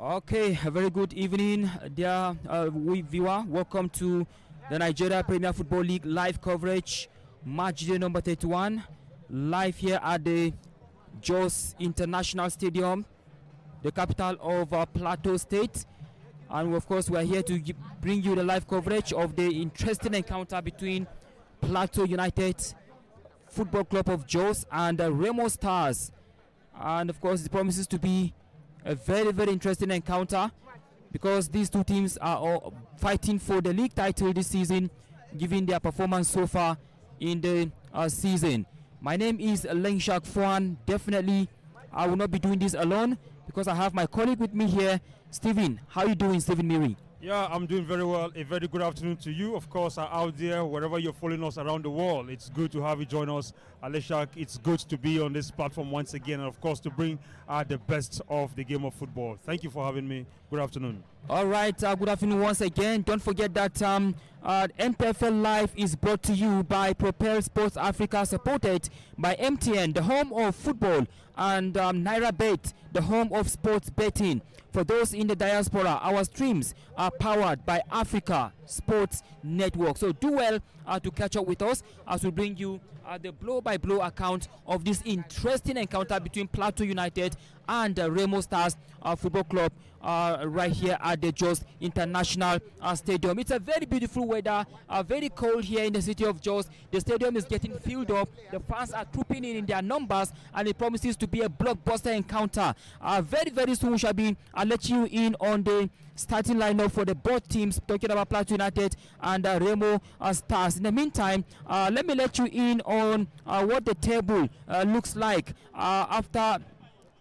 Okay, a very good evening, dear viewer. Welcome to the Nigeria Premier Football League live coverage, match day number 31, live here at the Jos International Stadium, the capital of Plateau State. And of course, we are here to bring you the live coverage of the interesting encounter between Plateau United Football Club of Jos and Remo Stars. And of course, it promises to be a very, very interesting encounter because these two teams are all fighting for the league title this season, given their performance so far in the season. My name is Lengshak Fuan. Definitely, I will not be doing this alone because I have my colleague with me here, Stephen. How are you doing, Stephen Miri? Yeah, I'm doing very well. A very good afternoon to you. Of course, out there, wherever you're following us around the world, it's good to have you join us. Aleshak, it's good to be on this platform once again, and of course, to bring the best of the game of football. Thank you for having me. Good afternoon. All right, good afternoon once again. Don't forget that NPFL Live is brought to you by Propel Sports Africa, supported by MTN, the home of football, and Naira Bet, the home of sports betting. For those in the diaspora, our streams are powered by Africa Sports Network. So do well to catch up with us as we bring you the blow-by-blow account of this interesting encounter between Plateau United and Remo Stars Football Club right here at the Jos International Stadium. It's a very beautiful weather, very cold here in the city of Jos. The stadium is getting filled up. The fans are trooping in their numbers, and it promises to be a blockbuster encounter. Very, very soon we shall be letting you in on the starting lineup for the both teams, talking about Plateau United and Remo Stars. In the meantime, let me let you in on what the table looks like after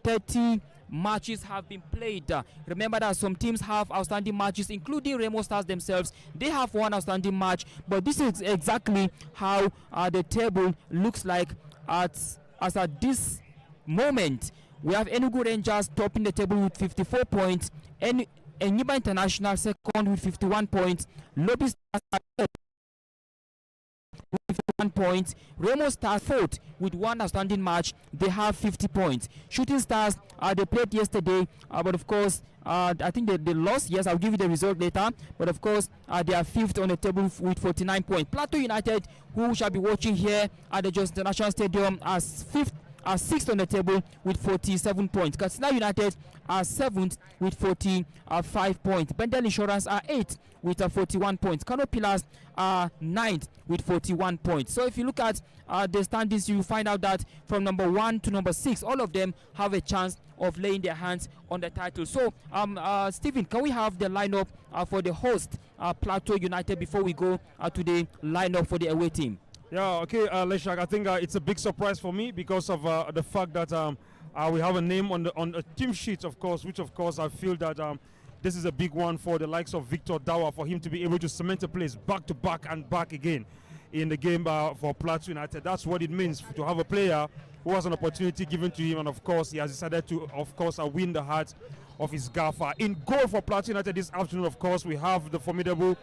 30 matches have been played. Remember that some teams have outstanding matches, including Remo Stars themselves. They have one outstanding match, but this is exactly how the table looks like as at this moment. We have Enugu Rangers topping the table with 54 points, Enyimba International second with 51 points, Lobby Stars third with 51 points, Remo Stars fourth with one outstanding match. They have 50 points. Shooting Stars, they played yesterday, but of course, I think they lost. Yes, I'll give you the result later. But of course, they are fifth on the table with 49 points. Plateau United, who shall be watching here at the Jos International Stadium, as fifth. Are sixth on the table with 47 points. Katsina United are seventh with 45 points. Bendel Insurance are eighth with 41 points. Kano Pillars are ninth with 41 points. So if you look at the standings, you find out that from number 1 to number 6, all of them have a chance of laying their hands on the title. So, Stephen, can we have the lineup for the host, Plateau United, before we go to the lineup for the away team? Yeah, okay, Leshak, I think it's a big surprise for me because of the fact that we have a name on the team sheet, of course, which of course I feel that this is a big one for the likes of Victor Dawa, for him to be able to cement a place back to back and back again in the game for Plateau United. That's what it means to have a player who has an opportunity given to him, and of course he has decided to, of course, win the heart of his gaffer. In goal for Plateau United this afternoon, of course, we have the formidable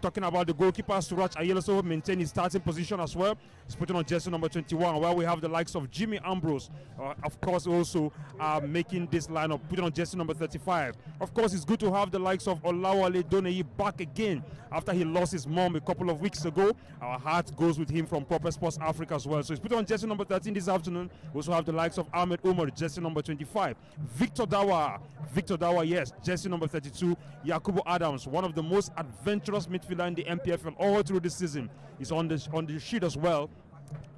talking about the goalkeeper, Suraj Ayeloso, maintain his starting position as well. He's putting on jersey number 21, while we have the likes of Jimmy Ambrose, of course, also making this lineup, putting on jersey number 35. Of course, it's good to have the likes of Olawale Doneyi back again after he lost his mom a couple of weeks ago. Our heart goes with him from Proper Sports Africa as well. So he's putting on jersey number 13 this afternoon. We also have the likes of Ahmed Umar, jersey number 25. Victor Dawa, yes, jersey number 32. Yakubu Adams, one of the most adventurous midfielder in the NPFL all through this season, is on the sheet as well,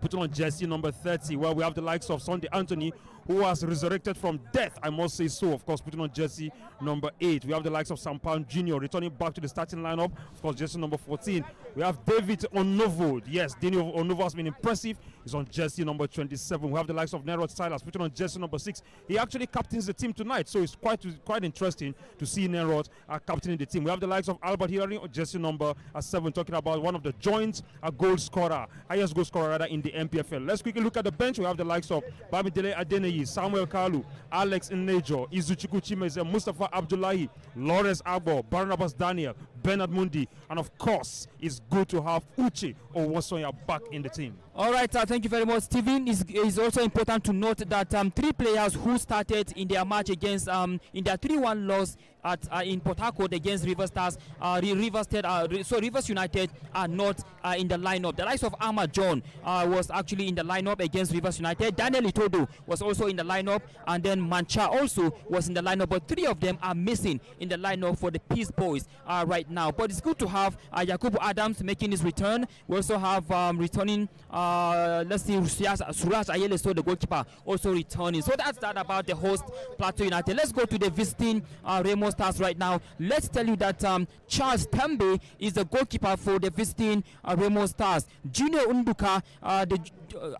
putting on jersey number 30, where we have the likes of Sunday Anthony, who has resurrected from death, I must say so, of course, putting on jersey number 8. We have the likes of Sampan Jr. returning back to the starting lineup, of course, jersey number 14. We have David Onovo. Yes, Daniel Onovo has been impressive. He's on jersey number 27. We have the likes of Nerod Silas putting on jersey number 6. He actually captains the team tonight, so it's quite interesting to see Nerod captaining the team. We have the likes of Albert Hearing on jersey number 7, talking about one of the joint goal scorer, highest goal scorer rather in the NPFL. Let's quickly look at the bench. We have the likes of Bamidele Adeneyi, Samuel Kalu, Alex Nnejo, Izuchukwu Chimeze, Mustafa Abdullahi, Lawrence Agbo, Barnabas Daniel, Bernard Mundi, and of course, it's good to have Uche Owosonya back in the team. All right, thank you very much, Stephen. It's also important to note that 3 players who started in their match against in their 3-1 loss at in Port Harcourt against Rivers Stars, Rivers United are not in the lineup. The likes of Ahmad John was actually in the lineup against Rivers United. Daniel Itodo was also in the lineup, and then Mancha also was in the lineup. But 3 of them are missing in the lineup for the Peace Boys right now. But it's good to have Yakubu Adams making his return. We also have returning. Let's see, Suraj Ayele, so the goalkeeper, also returning. So that's that about the host Plateau United. Let's go to the visiting Remo Stars right now. Let's tell you that Charles Tembe is the goalkeeper for the visiting Remo Stars. Junior Unduka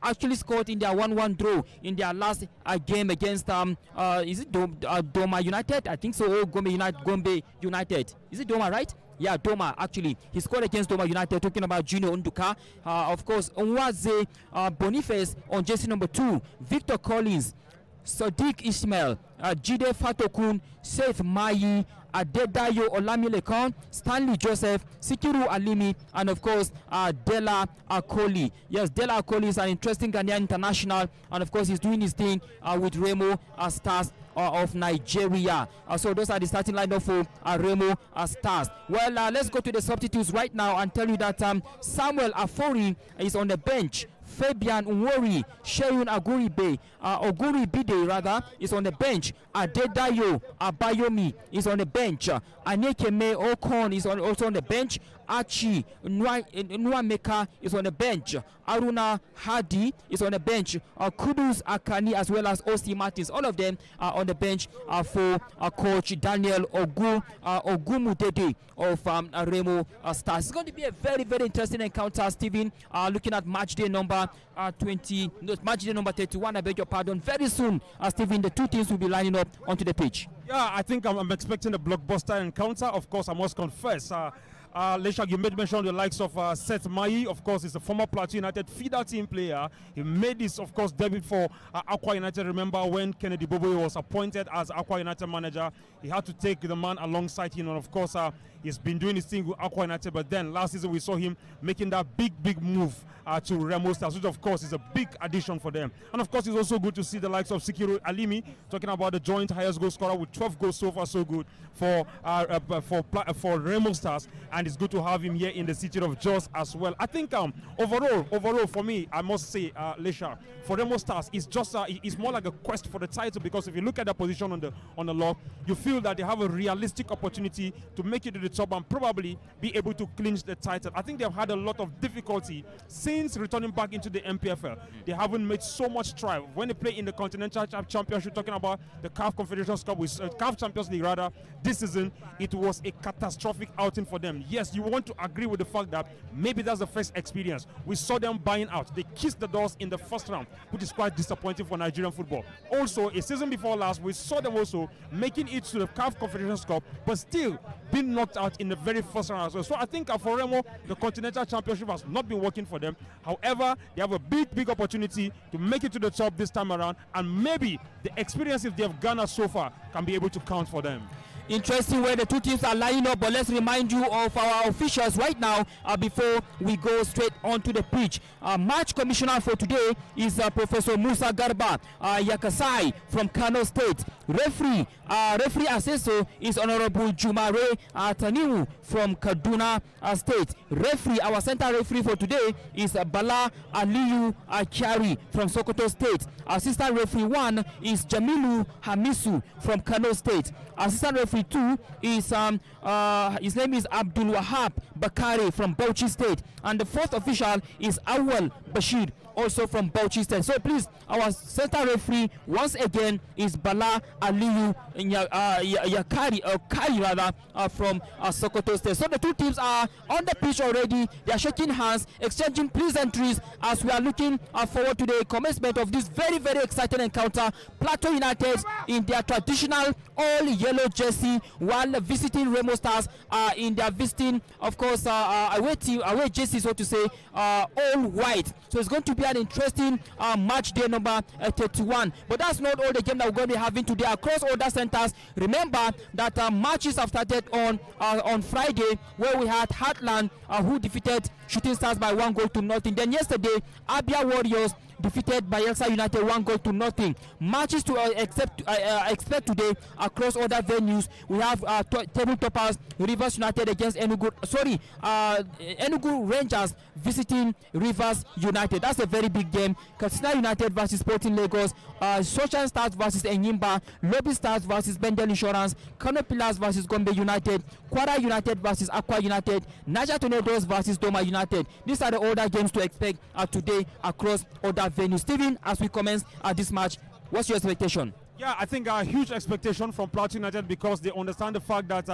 actually scored in their 1-1 draw in their last game against is it Doma United? I think so. Gombe United. Is it Doma, right? Yeah, Doma, actually. He scored against Doma United, talking about Junior Unduka. Of course, Onwaze Boniface on jersey number 2. Victor Collins, Sadiq Ismail, Jide Fatokun, Seth Mayi, Adedayo Olamilekan, Stanley Joseph, Sikiru Alimi, and of course Dela Akoli. Yes, Dela Akoli is an interesting Ghanaian international, and of course he's doing his thing with Remo Stars of Nigeria. So those are the starting lineup for Remo Stars. Well, let's go to the substitutes right now and tell you that Samuel Afori is on the bench. Fabian Nwori, Sheun Oguribide rather, is on the bench. Adedayo Abayomi is on the bench. Anekeme Okon is also on the bench. Achi Nwameka is on the bench. Aruna Hadi is on the bench. Kudus Akani as well as Osi Martins. All of them are on the bench for coach Daniel Ogumudede of Remo Stars. It's going to be a very, very interesting encounter, Stephen. Looking at match day number 31, I beg your pardon. Very soon, Stephen, the 2 teams will be lining up onto the pitch. Yeah, I think I'm expecting a blockbuster encounter. Of course, I must confess. Leshak, you made mention of the likes of Seth Mayi. Of course, he's a former Plateau United feeder team player. He made his, of course, debut for Aqua United. Remember when Kennedy Boboe was appointed as Aqua United manager, he had to take the man alongside him. And of course, he's been doing his thing with Aqua United. But then last season, we saw him making that big move to Remo Stars, which of course is a big addition for them. And of course, it's also good to see the likes of Sikiru Alimi talking about the joint highest goal scorer with 12 goals so far. So good for Remo Stars, and it's good to have him here in the city of Jos as well. I think overall for me, I must say, Lesha, for Remo Stars, it's just it's more like a quest for the title, because if you look at their position on the log, you feel that they have a realistic opportunity to make it to the top and probably be able to clinch the title. I think they've had a lot of difficulty since returning back into the NPFL. They haven't made so much strive when they play in the Continental Championship, talking about the CAF Confederations Cup with CAF Champions League rather. This season, it was a catastrophic outing for them. Yes, you want to agree with the fact that maybe that's the first experience. We saw them buying out. They kissed the doors in the first round, which is quite disappointing for Nigerian football. Also, a season before last, we saw them also making it to the CAF Confederations Cup, but still being knocked out in the very first round as well. So I think for Remo, the Continental Championship has not been working for them. However, they have a big opportunity to make it to the top this time around, and maybe the experiences they have garnered so far can be able to count for them. Interesting where the 2 teams are lining up, but let's remind you of our officials right now before we go straight onto the pitch. Match commissioner for today is Professor Musa Garba Yakasai from Kano State. Referee assessor is Honorable Jumare Tanimu from Kaduna State. Referee, our center referee for today is Bala Aliyu Akari from Sokoto State. Assistant referee 1 is Jamilu Hamisu from Kano State. Assistant referee 2 is his name is Abdul Wahab Bakari from Bauchi State, and the 4th official is Awal Bashir, also from Bauchi State. So please, our center referee once again is Bala Aliyu Yakari from Sokoto State. So the 2 teams are on the pitch already. They are shaking hands, exchanging pleasantries as we are looking forward to the commencement of this very, very exciting encounter. Plateau United in their traditional all yellow jersey, while visiting Remo Stars in their visiting, of course, away jersey, so to say, all white. So it's going to be an interesting match day number 31. But that's not all the game that we're going to be having today. across other centers. Remember that matches have started on Friday, where we had Heartland who defeated Shooting Stars by 1-0. Then yesterday, Abia Warriors defeated Bayelsa United 1-0. Matches to expect today across other venues. We have table toppers Rivers United against Enugu Rangers visiting Rivers United. That's a very big game. Katsina United versus Sporting Lagos, Social Stars versus Enyimba, Lobby Stars versus Bendel Insurance, Kano Pillars versus Gombe United, Kwara United versus Aqua United, Niger Tornadoes versus Doma United. These are the other games to expect today across other venues. Steven, as we commence this match, what's your expectation? Yeah, I think a huge expectation from Plateau United, because they understand the fact that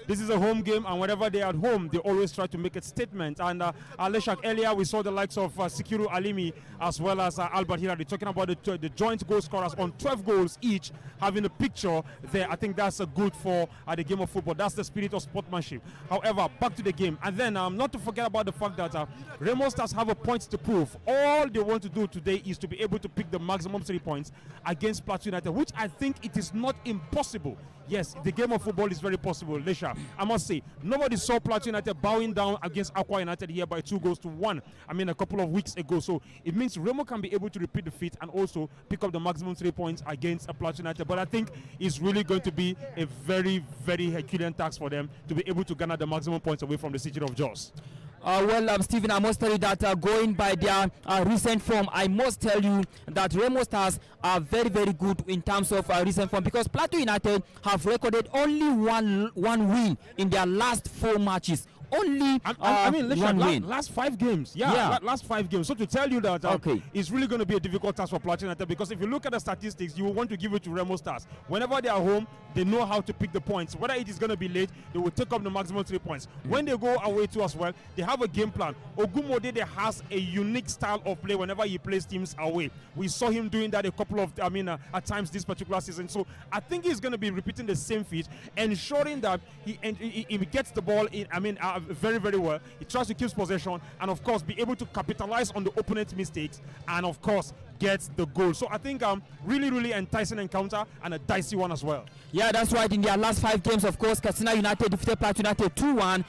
this is a home game, and whenever they're at home, they always try to make a statement. And Leshak, earlier we saw the likes of Sikiru Alimi as well as Albert Hilary talking about the joint goal scorers on 12 goals each, having a picture there. I think that's good for the game of football. That's the spirit of sportsmanship. However, back to the game. And then not to forget about the fact that Remo Stars have a point to prove. All they want to do today is to be able to pick the maximum 3 points against Plateau United, which I think it is not impossible. Yes, the game of football is very possible. Lesha, I must say, nobody saw Plateau United bowing down against Aqua United here by 2-1. I mean, a couple of weeks ago. So it means Remo can be able to repeat the feat and also pick up the maximum 3 points against Plateau United. But I think it's really going to be a very, very Herculean task for them to be able to garner the maximum points away from the city of Jos. Stephen, I must tell you that going by their recent form, I must tell you that Remo Stars are very, very good in terms of recent form, because Plateau United have recorded only one win in their last 4 matches. Only I mean, one win. last 5 games. Last 5 games. So to tell you that it's really going to be a difficult task for Plateau United, because if you look at the statistics, you will want to give it to Remo Stars. Whenever they are home, they know how to pick the points. Whether it is going to be late, they will take up the maximum 3 points. When they go away too as well, they have a game plan. Ogumodede has a unique style of play whenever he plays teams away. We saw him doing that a couple of at times this particular season. So I think he's going to be repeating the same feat, ensuring that he gets the ball in. Very, very well. He tries to keep possession and, of course, be able to capitalize on the opponent's mistakes and, of course, gets the goal. So I think really, really enticing encounter and a dicey one as well. Yeah, that's right. In their last 5 games, of course, Katsina United defeated Plateau United 2-1.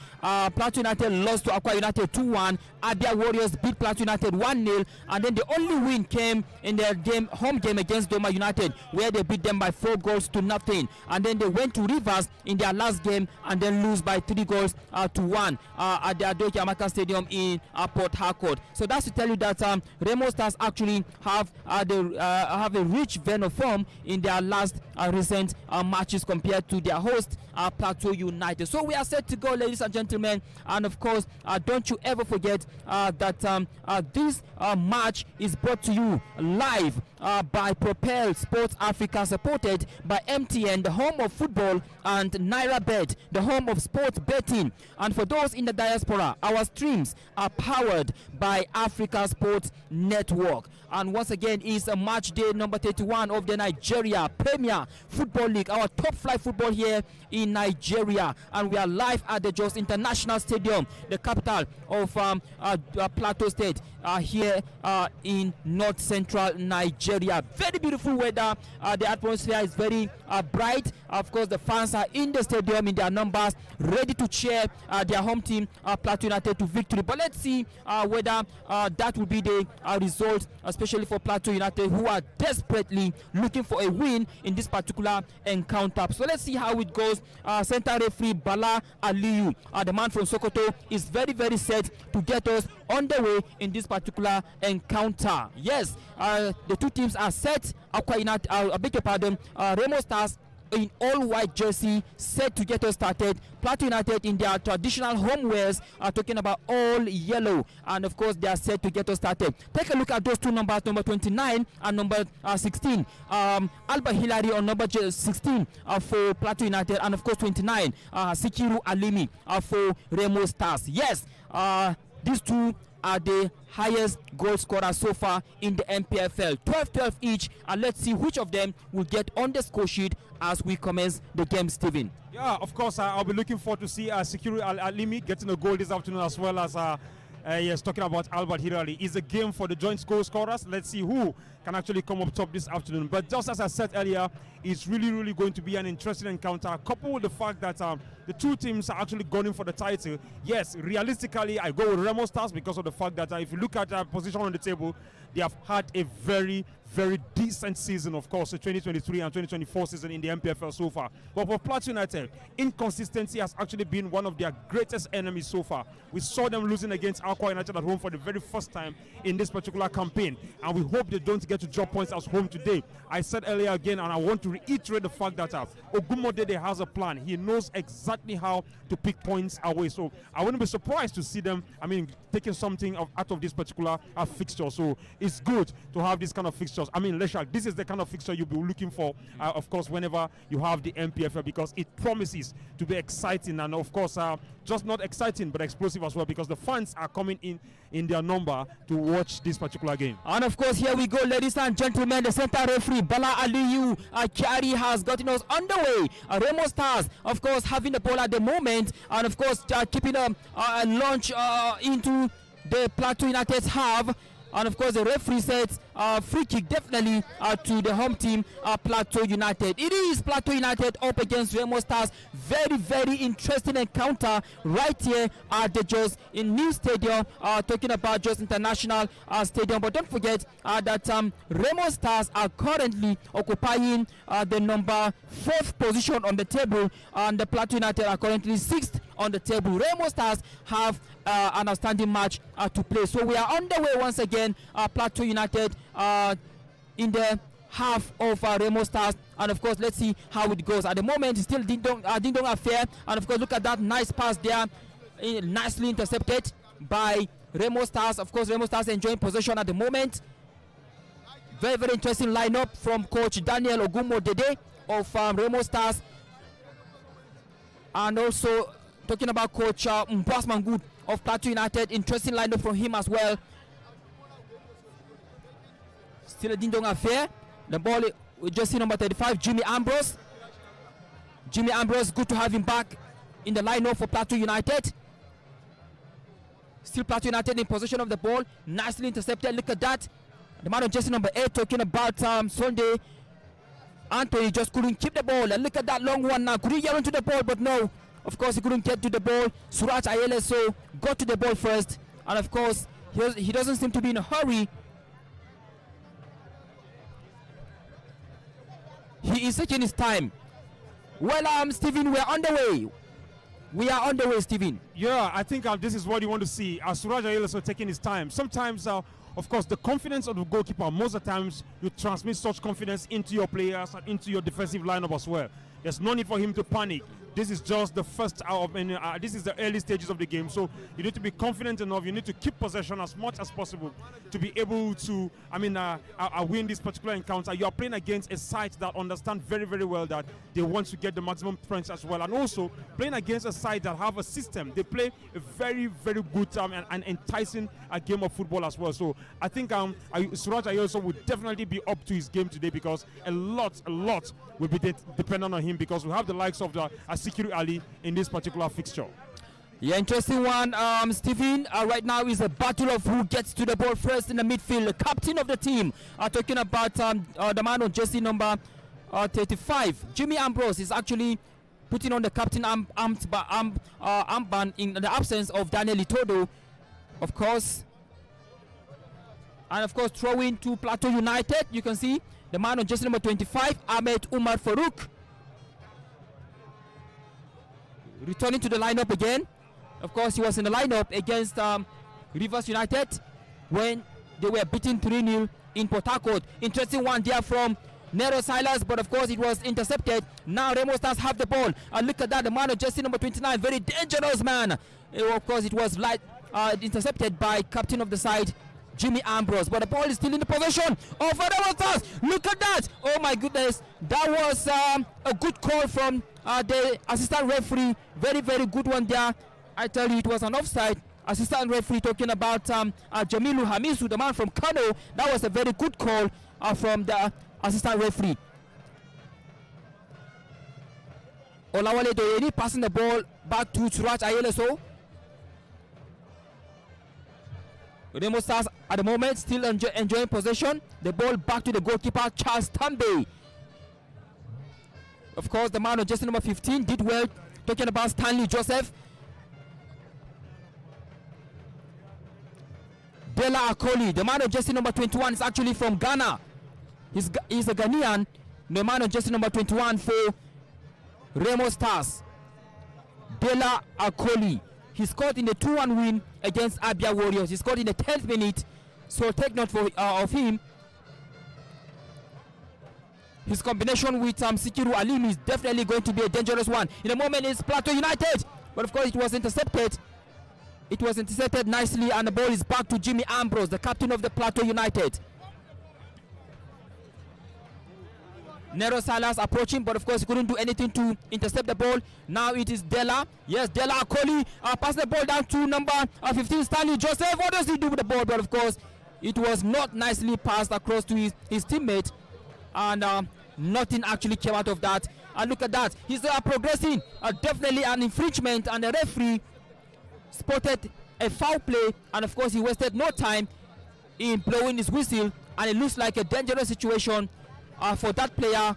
Plateau United lost to Aqua United 2-1. Abia Warriors beat Plateau United 1-0. And then the only win came in their home game against Doma United, where they beat them by 4-0. And then they went to Rivers in their last game and then lose by 3-1 at the Adoke Amaka Stadium in Port Harcourt. So that's to tell you that Remo Stars actually have a rich vein of form in their last recent matches compared to their host Plateau United. So we are set to go, ladies and gentlemen, and of course don't you ever forget that this match is brought to you live by Propel Sports Africa, supported by MTN, the home of football, and NairaBet, the home of sports betting. And for those in the diaspora, our streams are powered by Africa Sports Network. And once again, it's a match day number 31 of the Nigeria Premier Football League, our top flight football here in Nigeria. And we are live at the Jos International Stadium, the capital of Plateau State, here in north central Nigeria. Very beautiful weather. The atmosphere is very bright. Of course, the fans are in the stadium in their numbers, ready to cheer their home team, Plateau United, to victory. But let's see whether that will be the result, especially for Plateau United, who are desperately looking for a win in this particular encounter. So let's see how it goes. Center referee Bala Aliyu, the man from Sokoto, is very, very set to get us on the way in this particular encounter. Yes, the two teams are set. Aqua United, I beg your pardon, Remo Stars in all white jersey, set to get us started. Plateau United in their traditional home wears are talking about all yellow, and of course they are set to get us started. Take a look at those two numbers, number 29 and number 16. Albert Hilary on number 16 for Plateau United, and of course 29 Sikiru Alimi for Remo Stars. Yes, these two are the highest goal scorers so far in the NPFL, 12-12 each, and let's see which of them will get on the score sheet as we commence the game, Stephen. Yeah, of course, I'll be looking forward to see Sikiru Alimi getting a goal this afternoon, as well as Yes, talking about Albert Hirali. It's a game for the joint goal scorers. Let's see who can actually come up top this afternoon. But just as I said earlier, it's really going to be an interesting encounter, coupled with the fact that the two teams are actually gunning for the title. Yes, realistically, I go with Remo Stars because of the fact that if you look at their position on the table, they have had a very decent season, of course, the 2023 and 2024 season in the NPFL so far. But for Plateau United, inconsistency has actually been one of their greatest enemies so far. We saw them losing against Aqua United at home for the very first time in this particular campaign, and we hope they don't get to drop points at home today. I said earlier again, and I want to reiterate the fact that Ogumodede has a plan. He knows exactly how to pick points away, so I wouldn't be surprised to see them, taking something out of this particular fixture. So it's good to have this kind of fixtures. Leshak, this is the kind of fixture you'll be looking for, of course, whenever you have the NPFL, because it promises to be exciting, and of course, just not exciting but explosive as well, because the fans are coming in their number to watch this particular game. And of course, here we go, ladies and gentlemen. The center referee Bala Aliyu Kyari has gotten us underway. Remo Stars, of course, having the ball at the moment, and of course, keeping a launch into the Plateau United's half. And of course, the referee says free kick definitely to the home team, Plateau United. It is Plateau United up against Remo Stars. Very interesting encounter right here at the Jos in New Stadium, talking about Jos International Stadium. But don't forget that Remo Stars are currently occupying the number 4th position on the table, and the Plateau United are currently 6th on the table. Remo Stars have an outstanding match to play. So we are underway once again. Plateau United in the half of Remo Stars, and of course, let's see how it goes. At the moment, it's still ding dong affair, and of course, look at that nice pass there, nicely intercepted by Remo Stars. Of course, Remo Stars enjoying possession at the moment. Very interesting lineup from coach Daniel Ogumodede of Remo Stars, and also talking about coach Mbwas Mangood of Plateau United. Interesting lineup from him as well. Still a ding-dong affair. The ball with jersey number 35, Jimmy Ambrose. Jimmy Ambrose, good to have him back in the lineup for Plateau United. Still Plateau United in possession of the ball. Nicely intercepted. Look at that. The man on jersey number 8 talking about Sunday. Anthony just couldn't keep the ball. And look at that long one now. Could he get onto the ball? But no. Of course, he couldn't get to the ball. Suraj Ayeleso got to the ball first. And of course, he doesn't seem to be in a hurry. He is taking his time. Well, Stephen, we're underway. We are underway, Stephen. Yeah, I think this is what you want to see. Suraj Ayeleso taking his time. Sometimes, of course, the confidence of the goalkeeper, most of the times you transmit such confidence into your players and into your defensive lineup as well. There's no need for him to panic. This is just the first hour of this is the early stages of the game, so you need to be confident enough. You need to keep possession as much as possible to be able to win this particular encounter. You are playing against a side that understand very well that they want to get the maximum points as well, and also playing against a side that have a system. They play a very good and enticing game of football as well. So I think Suraj Ayeleso would definitely be up to his game today, because a lot will be dependent on him, because we have the likes of the Asikiru Ali in this particular fixture. Yeah, interesting one, Stephen. Right now is a battle of who gets to the ball first in the midfield. The captain of the team, talking about the man on jersey number 35, Jimmy Ambrose, is actually putting on the captain armband in the absence of Daniel Itodo, of course. And of course, throwing to Plateau United, you can see the man on jersey number 25, Ahmed Umar Farouk, returning to the lineup again. Of course, he was in the lineup against Rivers United when they were beaten 3-0 in Port Harcourt. Interesting one there from Nero Silas, but of course it was intercepted. Now Remo Stars have the ball, and look at that, the man of jersey number 29, very dangerous man. Of course, it was intercepted by captain of the side, Jimmy Ambrose, but the ball is still in the possession of Remo Stars. Look at that! Oh my goodness, that was a good call from the assistant referee. Very good one there. I tell you, it was an offside. Assistant referee talking about Jamilu Hamisu, the man from Kano. That was a very good call from the assistant referee. Olawale Doyeni passing the ball back to Suraj Ayeleso. Remo Stars at the moment still enjoying possession. The ball back to the goalkeeper, Charles Tambay. Of course, the man of jersey number 15 did well. Talking about Stanley Joseph. Dela Akoli, the man of jersey number 21, is actually from Ghana. He's a Ghanaian. The man of jersey number 21 for Remo Stars. Dela Akoli. He scored in the 2-1 win against Abia Warriors. He scored in the 10th minute. So take note of him. His combination with Sikiru Alim is definitely going to be a dangerous one. In a moment, it's Plateau United. But of course, it was intercepted. It was intercepted nicely, and the ball is back to Jimmy Ambrose, the captain of the Plateau United. Nero Salas approaching, but of course he couldn't do anything to intercept the ball. Now it is Dela. Yes, Dela Akoli pass the ball down to number 15, Stanley Joseph. What does he do with the ball? But of course, it was not nicely passed across to his teammate. And nothing actually came out of that. And look at that. He's progressing. Definitely an infringement. And the referee spotted a foul play. And of course, he wasted no time in blowing his whistle. And it looks like a dangerous situation for that player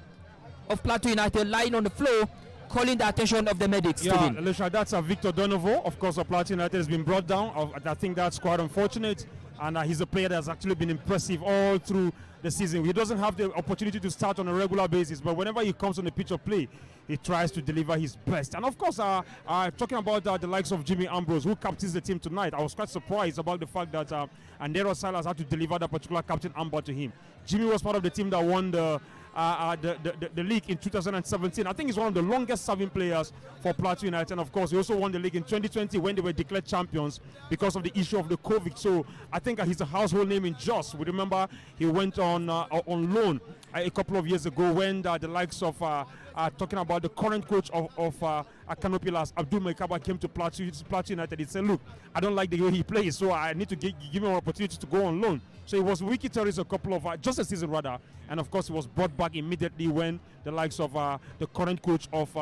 of Plateau United lying on the floor, calling the attention of the medics. Yeah, Alicia, that's Victor Donovo. Of course, Plateau United has been brought down. I think that's quite unfortunate. And he's a player that has actually been impressive all through the season. He doesn't have the opportunity to start on a regular basis, but whenever he comes on the pitch of play, he tries to deliver his best. And of course, talking about the likes of Jimmy Ambrose, who captains the team tonight, I was quite surprised about the fact that Nero Salas had to deliver that particular captain armband to him. Jimmy was part of the team that won the league in 2017. I think he's one of the longest serving players for Plateau United. And of course, he also won the league in 2020 when they were declared champions because of the issue of the COVID. So I think he's a household name in Jos. We remember he went on loan a couple of years ago when the likes of talking about the current coach of Canopilas, Abdul Maikaba, came to Plateau United. He said, look, I don't like the way he plays, so I need to give him an opportunity to go on loan. So he was wiki terrorist a couple of just a season rather, and of course he was brought back immediately when the likes of the current coach of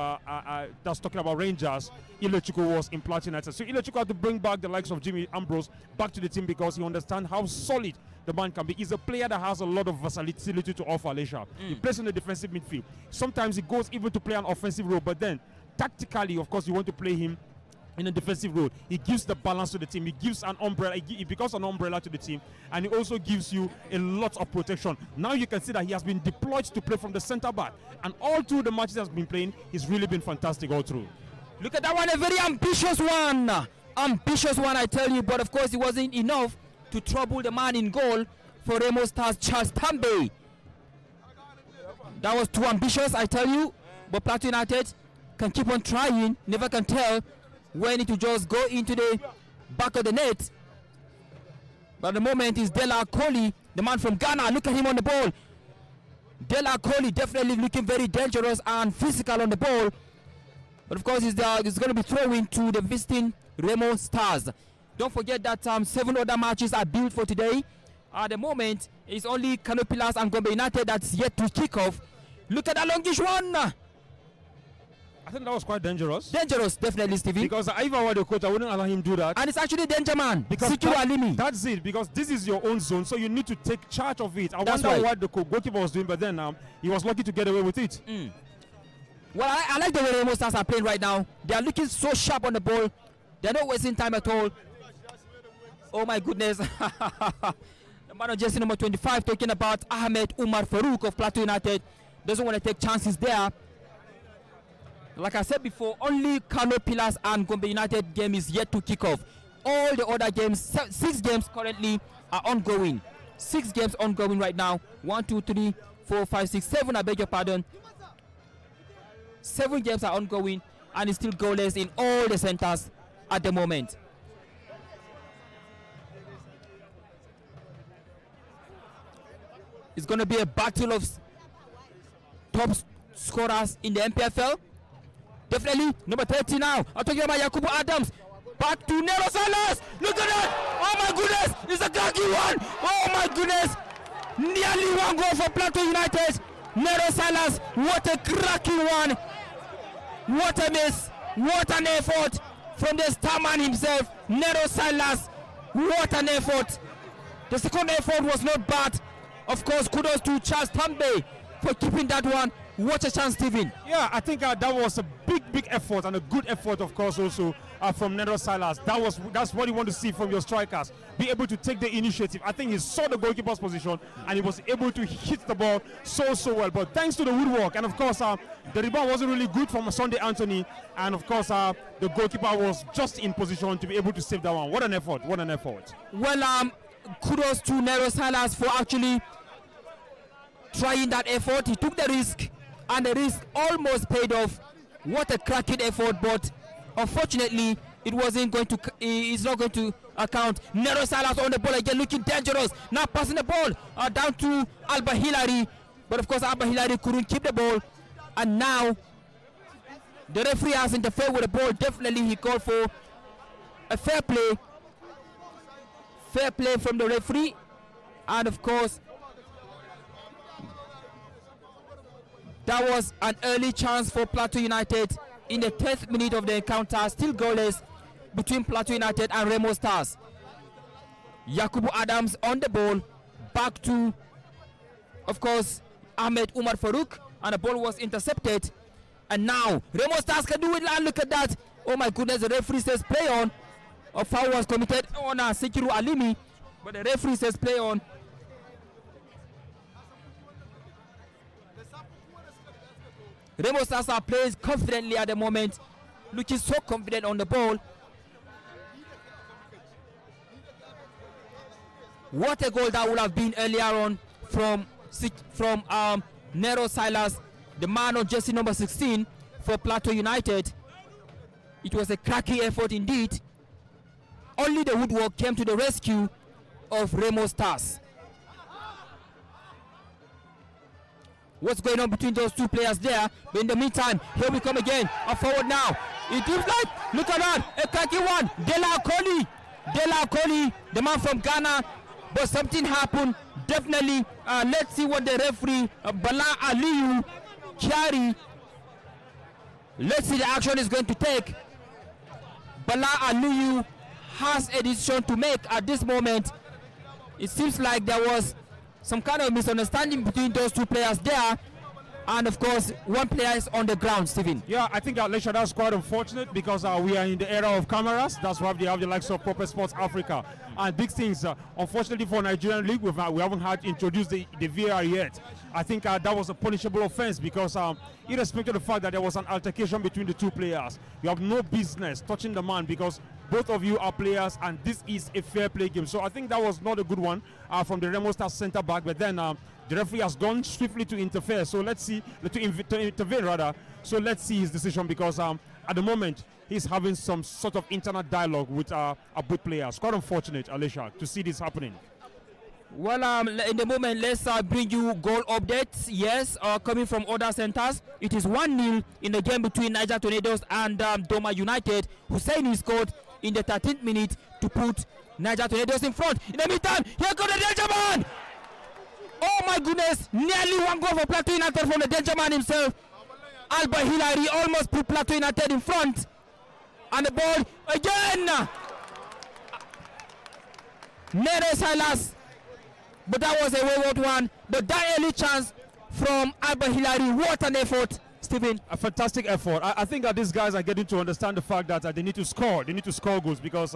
that's talking about Rangers, Ilechukwu, was in Plateau United. So Ilechukwu had to bring back the likes of Jimmy Ambrose back to the team because he understands how solid the man can be. He's a player that has a lot of versatility to offer, Alicia. He plays in the defensive midfield. Sometimes he goes even to play an offensive role, but then tactically, of course, you want to play him in a defensive role. He gives the balance to the team. He gives an umbrella. He becomes an umbrella to the team, and he also gives you a lot of protection. Now you can see that he has been deployed to play from the center back, and all through the matches he has been playing, he's really been fantastic all through. Look at that one, a very ambitious one. Ambitious one, I tell you, but of course it wasn't enough to trouble the man in goal for Remo Stars, Charles Tambay. That was too ambitious, I tell you, but Plateau United can keep on trying, never can tell when it will just go into the back of the net. But at the moment is Dela Akoli, the man from Ghana. Look at him on the ball. Dela Akoli definitely looking very dangerous and physical on the ball. But of course, it's going to be throwing to the visiting Remo Stars. Don't forget that 7 other matches are built for today. At the moment, it's only Canopilas and Gombe United that's yet to kick off. Look at that longish one. I think that was quite dangerous. Dangerous, definitely, Stevie. Because if I were the coach, I wouldn't allow him to do that. And it's actually danger, man. Because that's it. Because this is your own zone, so you need to take charge of it. I wonder what the goalkeeper was doing, but then he was lucky to get away with it. Well, I like the way Remo Stars are playing right now. They are looking so sharp on the ball. They're not wasting time at all. Oh my goodness. The man of jersey number 25 talking about Ahmed Umar Farouk of Plateau United. Doesn't want to take chances there. Like I said before, only Kano Pillars and Gombe United game is yet to kick off. All the other games, 6 games currently are ongoing. 6 games ongoing right now. 1, 2, 3, 4, 5, 6, 7. I beg your pardon. 7 games are ongoing, and it's still goalless in all the centers at the moment. It's going to be a battle of top scorers in the NPFL. Definitely number 30 now. I'm talking about Yakubu Adams. Back to Nero Salas. Look at that. Oh my goodness. It's a khaki one. Oh my goodness. Nearly 1 goal for Plateau United. Nero Salas. What a cracking one. What a miss. What an effort from the star man himself. Nero Salas What an effort! The second effort was not bad. Of course, kudos to Charles Tambe for keeping that one. What a chance, Stephen. Yeah, I think that was a big effort and a good effort, of course, also from Nero Silas. That's what you want to see from your strikers. Be able to take the initiative. I think he saw the goalkeeper's position and he was able to hit the ball so well. But thanks to the woodwork, and of course, the rebound wasn't really good from Sunday Anthony, and of course, the goalkeeper was just in position to be able to save that one. What an effort! What an effort! Well, kudos to Nero Silas for actually trying that effort. He took the risk, and the risk almost paid off. What a cracking effort, but unfortunately it's not going to account. Nero Salas on the ball again, looking dangerous, now passing the ball down to Alba Hillary, but of course Alba Hillary couldn't keep the ball, and now the referee has interfered with the ball. Definitely he called for a fair play from the referee, and of course that was an early chance for Plateau United in the 10th minute of the encounter. Still goalless between Plateau United and Remo Stars. Yakubu Adams on the ball. Back to, of course, Ahmed Umar Farouk. And the ball was intercepted. And now, Remo Stars can do it. And look at that. Oh my goodness, the referee says play on. A foul was committed on Sekiru Alimi. But the referee says play on. Remo Stars are playing confidently at the moment, looking so confident on the ball. What a goal that would have been earlier on from Nero Silas, the man on jersey number 16 for Plateau United. It was a cracking effort indeed. Only the woodwork came to the rescue of Remo Stars. What's going on between those two players there? But in the meantime, here we come again. Up forward now. It looks like, look at that, a cracking one. Dela Koli, the man from Ghana. But something happened. Definitely, let's see what the referee, Bala Aliyu Kyari, let's see the action is going to take. Bala Aliyu has a decision to make at this moment. It seems like there was some kind of misunderstanding between those two players there, and of course one player is on the ground. Stephen. Yeah, I think Lesha, that's quite unfortunate because we are in the era of cameras. That's why they have the likes of Proper Sports Africa and big things. Unfortunately for Nigerian League, we haven't had introduced the VAR yet. I think that was a punishable offense because irrespective of the fact that there was an altercation between the two players, you have no business touching the man because both of you are players and this is a fair play game. So I think that was not a good one from the Remo Stars centre back, but then the referee has gone swiftly to interfere. So let's see, to intervene rather. So let's see his decision because at the moment he's having some sort of internal dialogue with both players. Quite unfortunate, Alicia, to see this happening. Well, in the moment, let's bring you goal updates. Yes, coming from other centers. It is 1-0 in the game between Niger Tornadoes and Doma United. Husseini scored in the 13th minute to put Niger Tornadoes in front. In the meantime, here comes the danger man. Oh my goodness, nearly one goal for Plateau United from the danger man himself. Alba Hillary almost put Plateau United in front. And the ball again. Nero Silas. But that was a wayward one. But that early chance from Alba Hillary, what an effort, Stephen. A fantastic effort. I think that these guys are getting to understand the fact that they need to score. They need to score goals because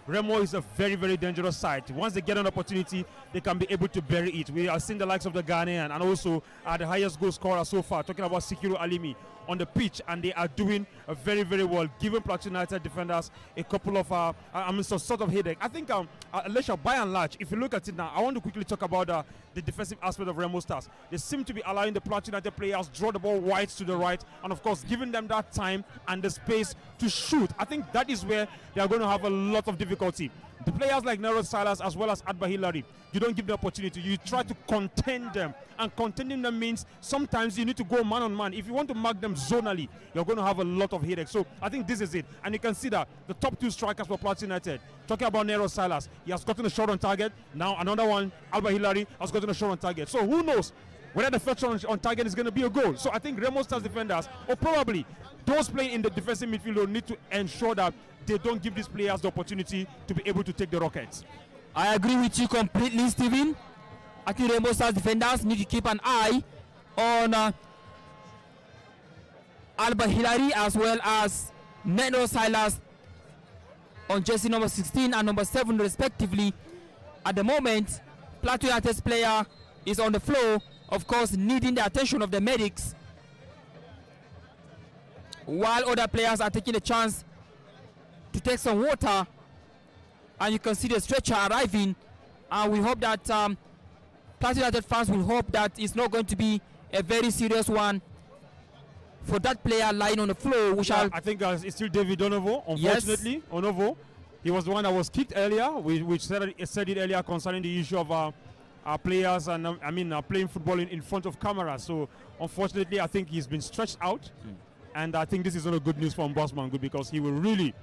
Remo is a very dangerous side. Once they get an opportunity, they can be able to bury it. We are seeing the likes of the Ghanaian and also the highest goal scorer so far, talking about Sekiru Alimi on the pitch, and they are doing very well, giving Plateau United defenders a couple of some sort of headache. I think Lesha, by and large, if you look at it now, I want to quickly talk about the defensive aspect of Remo Stars. They seem to be allowing the Plateau United players draw the ball wide to the right, and of course giving them that time and the space to shoot. I think that is where they are going to have a lot of difficulty. The players like Nero Silas as well as Adba Hillary, you don't give the opportunity. You try to contain them, and containing them means sometimes you need to go man on man. If you want to mark them zonally, you're going to have a lot of headaches. So I think this is it. And you can see that the top two strikers for Plateau United, talking about Nero Silas, he has gotten a shot on target. Now another one, Alba Hillary, has gotten a shot on target. So who knows whether the first shot on target is going to be a goal. So I think Remo Stars defenders, or probably those playing in the defensive midfield, will need to ensure that they don't give these players the opportunity to be able to take the rockets. I agree with you completely, Steven. I think Remo Stars defenders need to keep an eye on Alba Hilary as well as Neno Silas on jersey number 16 and number 7 respectively. At the moment, Plateau United's player is on the floor, of course needing the attention of the medics, while other players are taking a chance to take some water, and you can see the stretcher arriving, and we hope that Plateau United fans will hope that it's not going to be a very serious one for that player lying on the floor. I think it's still David Onovo, unfortunately. Yes. Onovo, he was the one that was kicked earlier. We said it earlier concerning the issue of our players and playing football in front of cameras. So unfortunately, I think he's been stretched out, and I think this is not good news for Mbosman Good, because he will really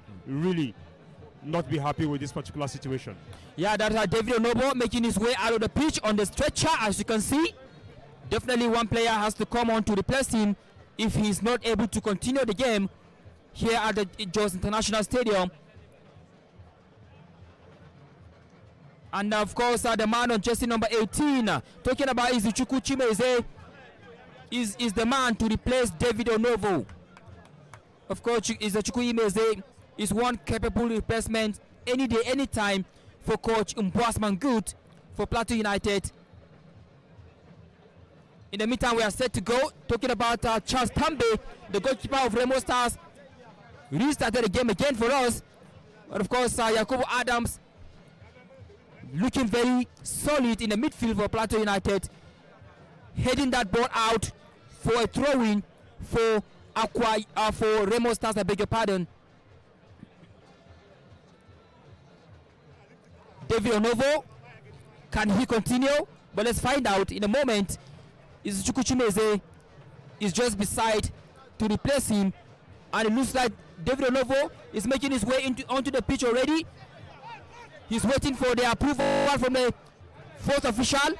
not be happy with this particular situation. Yeah, that's David Onobo making his way out of the pitch on the stretcher, as you can see. Definitely one player has to come on to replace him if he's not able to continue the game here at the Jos International Stadium. And of course, the man on jersey number 18, talking about Izuchukwu Chimeze, is the man to replace David Onovo. Of course, Izuchukwu Chimeze is one capable replacement any day, anytime for coach Mbosman Good for Plateau United. In the meantime, we are set to go. Talking about Charles Tambe, the goalkeeper of Remo Stars, restarted the game again for us. But of course, Yakubu Adams looking very solid in the midfield for Plateau United, heading that ball out for a throw-in for Remo Stars, I beg your pardon. David Onovo, can he continue? But let's find out in a moment. Izuchukwu Chimeze is just beside to replace him, and it looks like David Onovo is making his way onto the pitch already. He's waiting for the approval from the fourth official,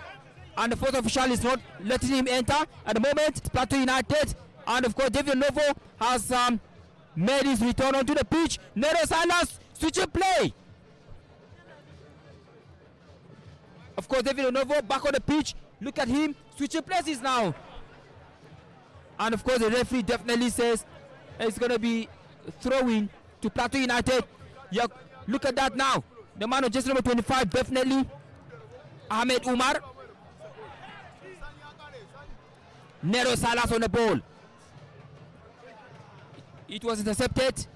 and the fourth official is not letting him enter at the moment. Plateau United, and of course David Onovo has made his return onto the pitch. Nero Silas, switching play. Of course, David Onovo back on the pitch. Look at him switching places now. And of course, the referee definitely says it's going to be throwing to Plateau United. Yeah, look at that now. The man on jersey number 25, definitely Ahmed Umar. Nero Salas on the ball. It was intercepted.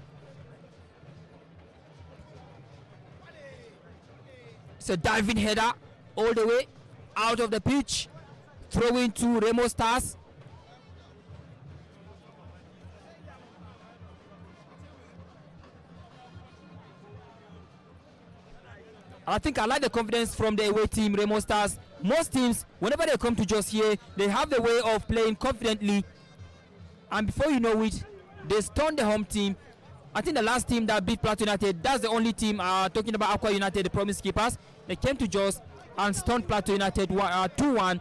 It's a diving header all the way out of the pitch, throwing to Remo Stars. I think I like the confidence from the away team, Remo Stars. Most teams, whenever they come to Jos here, they have the way of playing confidently, and before you know it, they stun the home team. I think the last team that beat Plateau United, that's the only team talking about Aqua United, the Promise Keepers. They came to Jos and stunned Plateau United 2-1.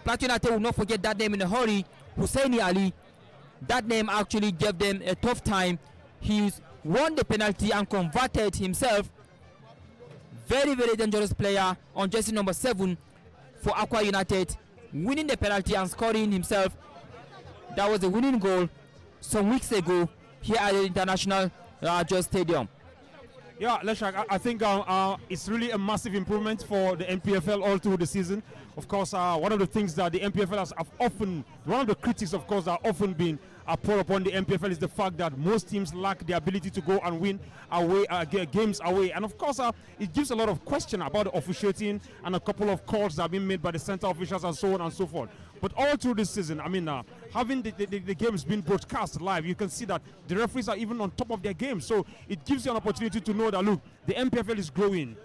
Plateau United will not forget that name in a hurry. Husseini Ali, that name actually gave them a tough time. He won the penalty and converted himself. Very, very dangerous player on jersey number 7 for Aqua United, winning the penalty and scoring himself. That was the winning goal some weeks ago here at the International Jos Stadium. Yeah, Leshak, I think it's really a massive improvement for the NPFL all through the season. Of course, one of the things that the NPFL have often, one of the critics, of course, that often been poured upon the NPFL is the fact that most teams lack the ability to go and win away games away. And of course, it gives a lot of question about the officiating and a couple of calls that have been made by the center officials and so on and so forth. But all through this season, I mean, having the games being broadcast live, you can see that the referees are even on top of their game. So it gives you an opportunity to know that, look, the NPFL is growing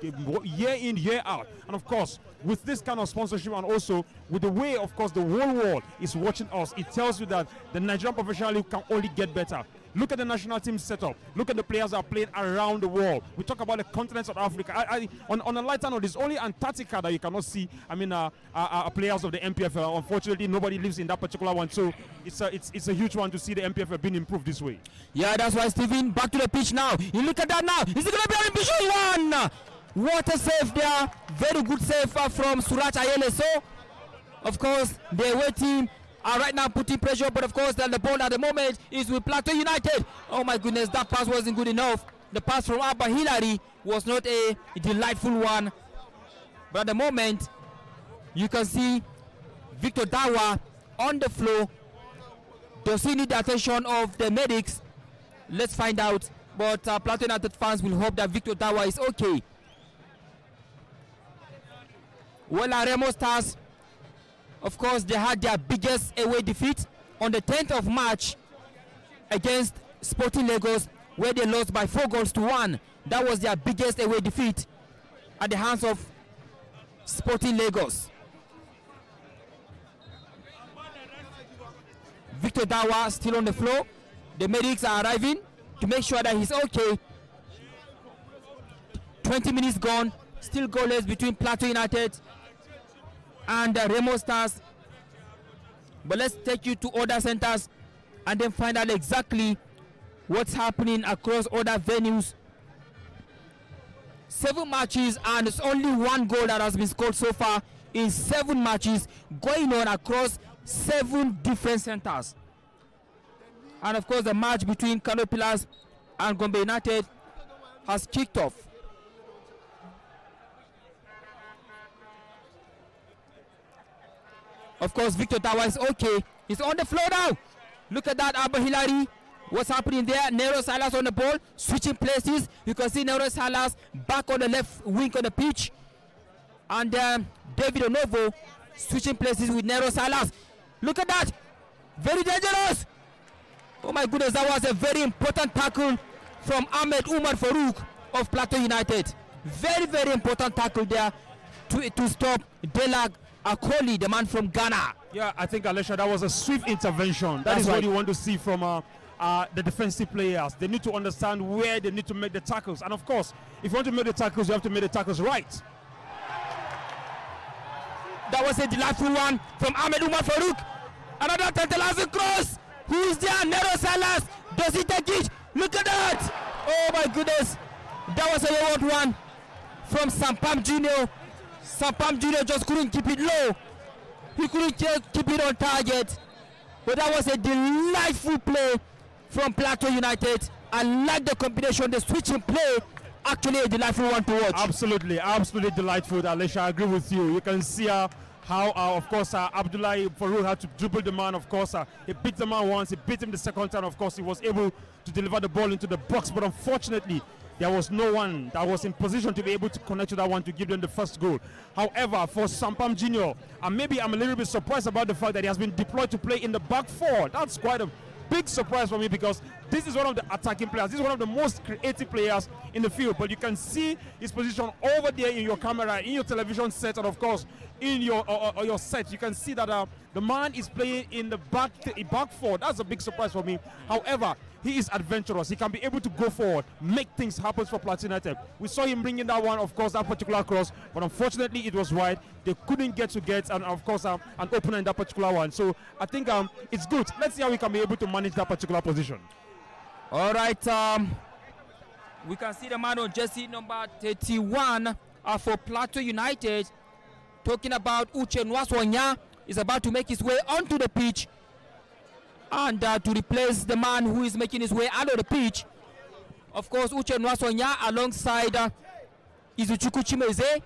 year in, year out. And of course, with this kind of sponsorship and also with the way, of course, the whole world is watching us, it tells you that the Nigerian Professional League can only get better. Look at the national team setup. Look at the players that are playing around the world. We talk about the continents of Africa. On a lighter note, it's only Antarctica that you cannot see. Players of the NPFL. Unfortunately, nobody lives in that particular one. So it's a huge one to see the NPFL being improved this way. Yeah, that's why, Stephen, back to the pitch now. You look at that now. Is it going to be an ambitious one? What a save there. Very good save from Suraj Ayele. So, of course, the away team are right now putting pressure, but of course the ball at the moment is with Plateau United. Oh my goodness, that pass wasn't good enough. The pass from Abba Hillary was not a delightful one. But at the moment, you can see Victor Dawa on the floor. Does he need the attention of the medics? Let's find out. But Plateau United fans will hope that Victor Dawa is okay. Well, Remo Stars, of course, they had their biggest away defeat on the 10th of March against Sporting Lagos, where they lost by 4-1. That was their biggest away defeat at the hands of Sporting Lagos. Victor Dawa still on the floor. The medics are arriving to make sure that he's okay. 20 minutes gone, still goalless between Plateau United and Remo Stars. But let's take you to other centers and then find out exactly what's happening across other venues. 7 matches and it's only 1 goal that has been scored so far in 7 matches going on across 7 different centers. And of course the match between Kano Pillars and Gombe United has kicked off. Of course, Victor Dawa is okay. He's on the floor now. Look at that, Abba Hillary. What's happening there? Nero Salas on the ball, switching places. You can see Nero Salas back on the left wing on the pitch. And David Onovo switching places with Nero Salas. Look at that. Very dangerous. Oh my goodness, that was a very important tackle from Ahmed Umar Farouk of Plateau United. Very, very important tackle there to stop Delag Akoli, the man from Ghana. Yeah, I think, Alesha, that was a swift intervention. That's what you want to see from the defensive players. They need to understand where they need to make the tackles. And of course, if you want to make the tackles, you have to make the tackles right. That was a delightful one from Ahmed Umar Farouk. Another tantalizing cross. Who's there? Nero Salas. Does he take it? Look at that. Oh my goodness. That was a low one from Sampam Jr. Sampam Jr. just couldn't keep it low. He couldn't keep it on target. But that was a delightful play from Plateau United. I like the combination, the switching play. Actually a delightful one to watch. Absolutely, absolutely delightful, Alesha. I agree with you. You can see how, of course, Abdullahi Farouk had to dribble the man. Of course, he beat the man once, he beat him the second time. Of course, he was able to deliver the ball into the box. But unfortunately, there was no one that was in position to be able to connect to that one to give them the first goal. However, for Sampam Jr., and maybe I'm a little bit surprised about the fact that he has been deployed to play in the back four. That's quite a big surprise for me, because this is one of the attacking players. This is one of the most creative players in the field. But you can see his position over there in your camera, in your television set, and of course in your set. You can see that the man is playing in the back four. That's a big surprise for me. However, he is adventurous. He can be able to go forward, make things happen for Plateau United. We saw him bringing that one, of course, that particular cross, but unfortunately it was wide. They couldn't get, and of course an opener in that particular one. So I think it's good. Let's see how we can be able to manage that particular position. All right, we can see the man on jersey number 31 for Plateau United, talking about Uche Nwaswonya, is about to make his way onto the pitch and to replace the man who is making his way out of the pitch. Of course, Uche Nwaswonya alongside Izuchukwu Chimeze.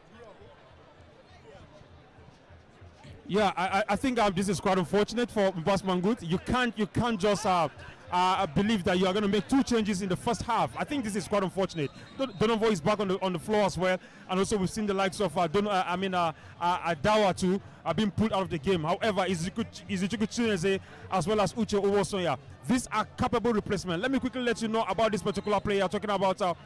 Yeah, I think this is quite unfortunate for Mbas Mangut. You can't just believe that you are going to make 2 changes in the first half. I think this is quite unfortunate. Donovo is back on the floor as well, and also we've seen the likes of Dawa too. are being pulled out of the game. However, Izuchukwu Chineze as well as Uche Nwosonya, these are capable replacements. Let me quickly let you know about this particular player, talking about Uche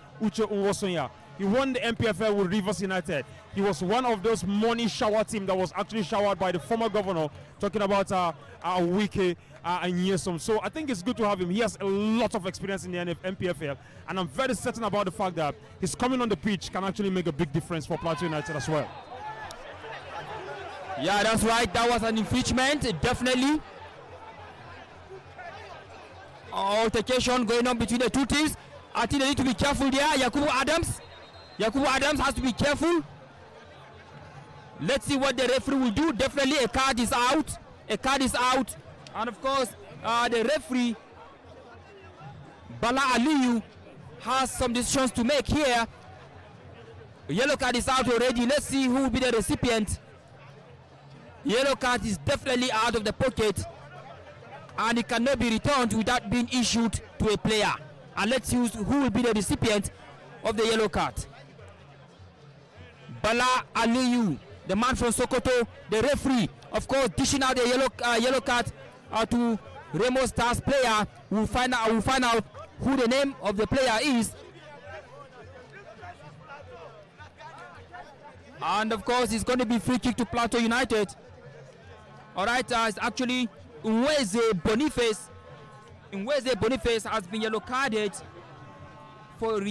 Nwosonya. He won the NPFL with Rivers United. He was one of those money shower team that was actually showered by the former governor, talking about Wike and Nyesom. So I think it's good to have him. He has a lot of experience in the NPFL, and I'm very certain about the fact that his coming on the pitch can actually make a big difference for Plateau United as well. Yeah, that's right. That was an infringement, definitely. Altercation going on between the two teams. I think they need to be careful there. Yakubu Adams has to be careful. Let's see what the referee will do. Definitely a card is out. A card is out. And of course, the referee, Bala Aliyu, has some decisions to make here. The yellow card is out already. Let's see who will be the recipient. Yellow card is definitely out of the pocket, and it cannot be returned without being issued to a player. And let's use who will be the recipient of the yellow card. Bala Aliyu, the man from Sokoto, the referee, of course, dishing out the yellow card to Remo Stars player. We'll find out who the name of the player is. And of course, it's going to be free kick to Plateau United. All right, it's actually Nweze Boniface. Nweze Boniface has been yellow carded for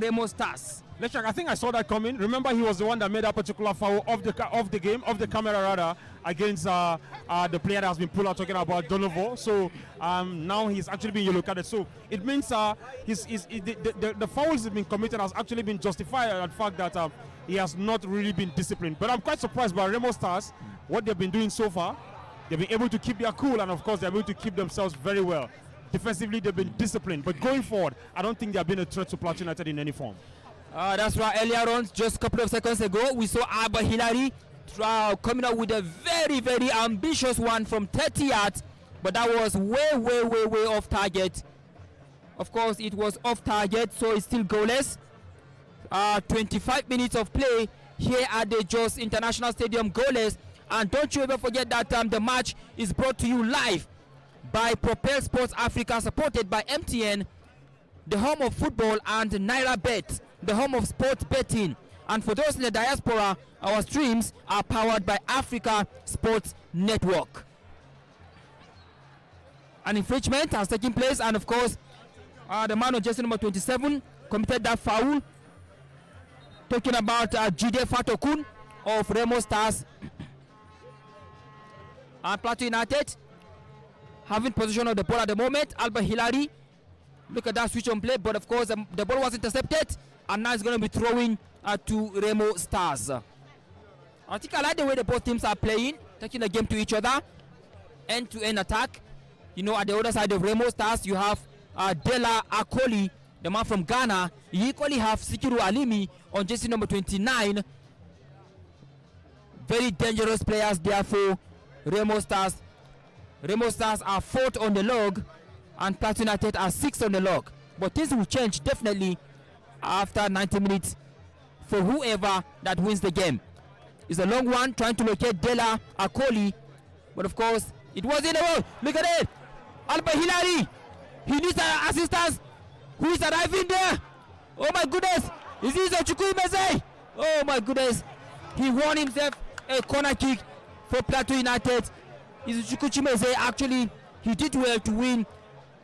Remo Stars. Leshak, I think I saw that coming. Remember, he was the one that made that particular foul of the camera rather, against the player that has been pulled out, talking about Donovo. So now he's actually been yellow carded. So it means the fouls have been committed has actually been justified at the fact that he has not really been disciplined. But I'm quite surprised by Remo Stars, what they've been doing so far. They've been able to keep their cool, and of course they're able to keep themselves very well. Defensively, they've been disciplined. But going forward, I don't think they have been a threat to Plateau United in any form. That's right. Earlier on, just a couple of seconds ago, we saw Alba Hilary coming up with a very, very ambitious one from 30 yards, but that was way off target. Of course, it was off target, so it's still goalless. 25 minutes of play here at the Jos International Stadium, goalless. And don't you ever forget that the match is brought to you live by Propel Sports Africa, supported by MTN, the home of football, and Naira Bet, the home of sports betting. And for those in the diaspora, our streams are powered by Africa Sports Network. An infringement has taken place, and of course, the man on jersey number 27 committed that foul. Talking about Jide Fatokun of Remo Stars. And Plateau United having possession of the ball at the moment. Alba Hilary, look at that switch on play, but of course the ball was intercepted, and now it's going to be throwing to Remo Stars. I think I like the way the both teams are playing, taking the game to each other, end-to-end attack. You know, at the other side of Remo Stars, you have Dela Akoli, the man from Ghana. You equally have Sikiru Alimi on jersey number 29. Very dangerous players there for Remo Stars. Remo Stars are 4th on the log, and Plateau United are 6th on the log. But things will change definitely after 90 minutes for whoever that wins the game. It's a long one trying to locate Dela Akoli, but of course it was in the wall. Look at it, Alba Hilary. He needs assistance. Who is arriving there? Oh my goodness! Is this Izuchukwu? Oh my goodness! He won himself a corner kick for Plateau United. Izuchukwu actually, he did well to win